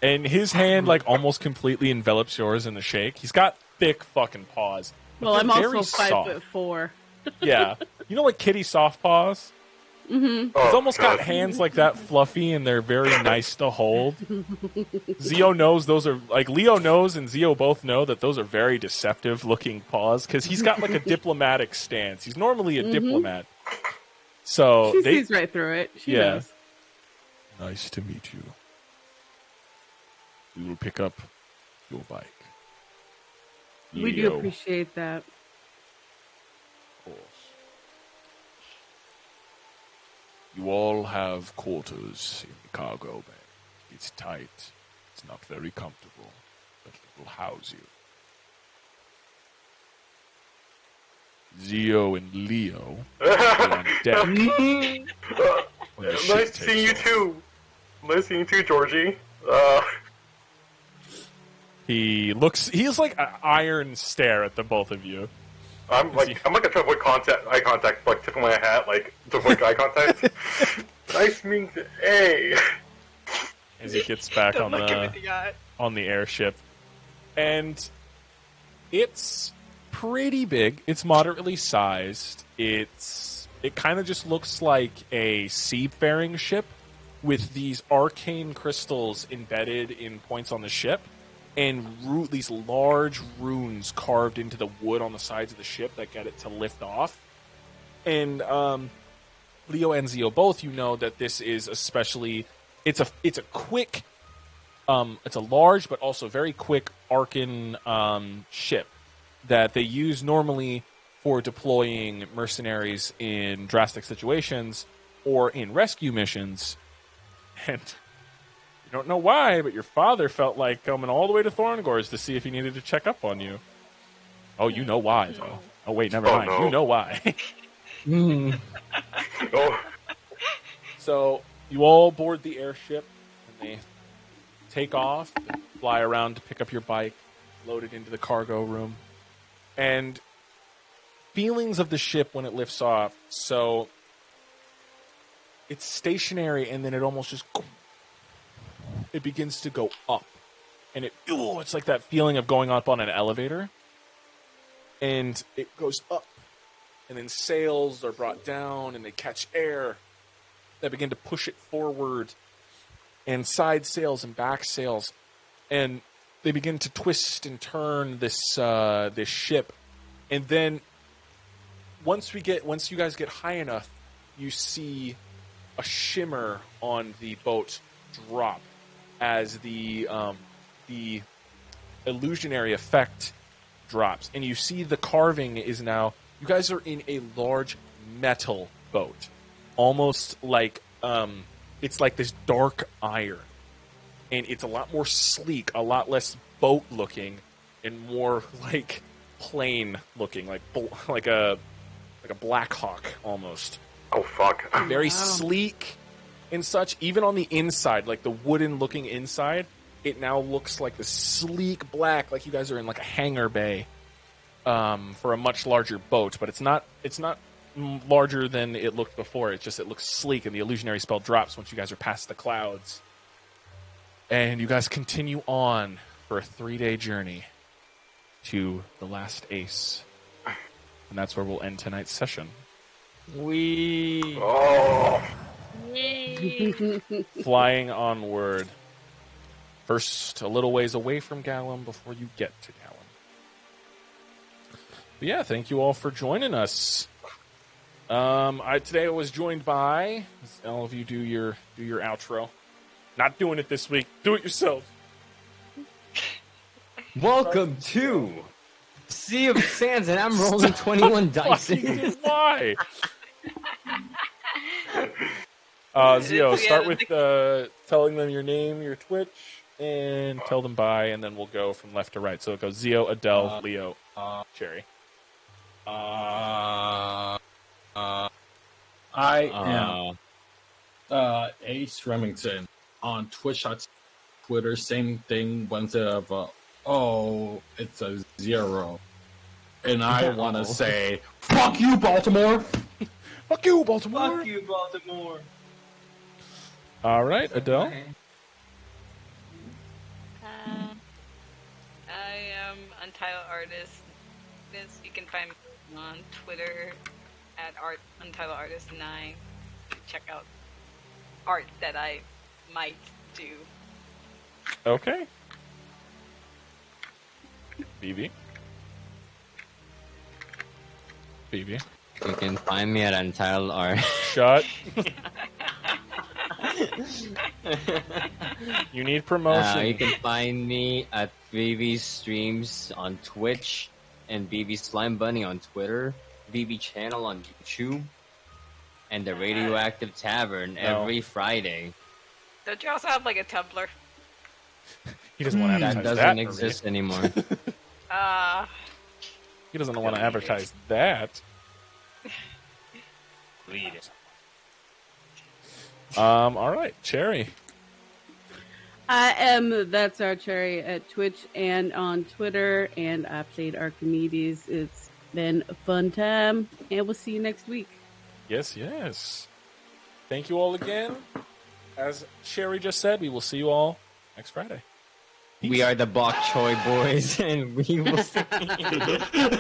And his hand, like, almost completely envelops yours in the shake. He's got thick fucking paws. but Well, I'm they're also very 5'4". Yeah. You know, like kitty soft paws? Mm-hmm. He's almost got hands like that fluffy, and they're very nice to hold. Zio knows those are, like, Leo knows and Zio both know that those are very deceptive looking paws, because he's got, like, a diplomatic stance. He's normally a diplomat. So, She sees right through it. She knows. Nice to meet you. We will pick up your bike. We do appreciate that. Of course. You all have quarters in the cargo bay. It's tight. It's not very comfortable, but it will house you. Zio and Leo will be on deck. when the ship Nice takes seeing you off. too. Nice seeing you too, Georgie. He's like an iron stare at the both of you. I'm like trying to avoid eye contact, like tipping my hat, like to avoid eye contact. Nice meeting you. Hey. As he gets back Don't on look him in the eye. the airship. And it's pretty big. It's moderately sized. It kind of just looks like a seafaring ship with these arcane crystals embedded in points on the ship. and these large runes carved into the wood on the sides of the ship that get it to lift off. And Leo and Zio, both you know that this is especially it's a quick it's a large but also very quick Arcan ship that they use normally for deploying mercenaries in drastic situations or in rescue missions. And you don't know why, but your father felt like coming all the way to Thorne Gorge to see if he needed to check up on you. Oh, you know why, though. Oh, wait, never mind. No. You know why. Oh, So you all board the airship, and they take off, fly around to pick up your bike, load it into the cargo room. And feelings of the ship when it lifts off, so it's stationary, and then it almost just... It begins to go up. And it's like that feeling of going up on an elevator. And it goes up. And then sails are brought down, and they catch air. They begin to push it forward. And side sails and back sails. And they begin to twist and turn this ship. And then once you guys get high enough, you see a shimmer on the boat drop as the illusionary effect drops, and you see the carving is now. You guys are in a large metal boat, almost like it's like this dark iron, and it's a lot more sleek, a lot less boat looking, and more like plane looking, like a Black Hawk almost. oh fuck. Very sleek and such. Even on the inside, like the wooden looking inside, it now looks like the sleek black, like you guys are in like a hangar bay for a much larger boat. But it's not larger than it looked before. It looks sleek, and the illusionary spell drops once you guys are past the clouds. And you guys continue on for a 3-day journey to the last ace. And that's where we'll end tonight's session. Oh. Flying onward. First, a little ways away from Gallum before you get to Gallum. But yeah, thank you all for joining us. Today I was joined by all of you. Do your outro. Not doing it this week. Do it yourself. Welcome to Sea of Sands, and I'm rolling 21 dice. Why? Zio, start with telling them your name, your Twitch, and tell them bye, and then we'll go from left to right. So it goes Zio, Adele, Leo, Cherry. I am Ace Remington on Twitch, Twitter, same thing. Instead of it's a 0, and I want to say fuck you, Baltimore. Fuck you, Baltimore. Fuck you, Baltimore. All right, Adele. I am Untitled Artist. You can find me on Twitter at Untitled Artist 9. Check out art that I might do. Okay. BB. You can find me at Untitled Art. Shut. You need promotion. You can find me at BB's streams on Twitch and BB Slime Bunny on Twitter, BB Channel on YouTube, and the Radioactive Tavern every Friday. Don't you also have like a Tumblr? He doesn't want to advertise That that. doesn't exist anymore. He doesn't want to advertise that. Read it. All right, Cherry. I am That's Our Cherry at Twitch and on Twitter, and I played Archimedes. It's been a fun time, and we'll see you next week. Yes. Thank you all again. As Cherry just said, we will see you all next Friday. We are the Bok Choy Boys, and we will see you.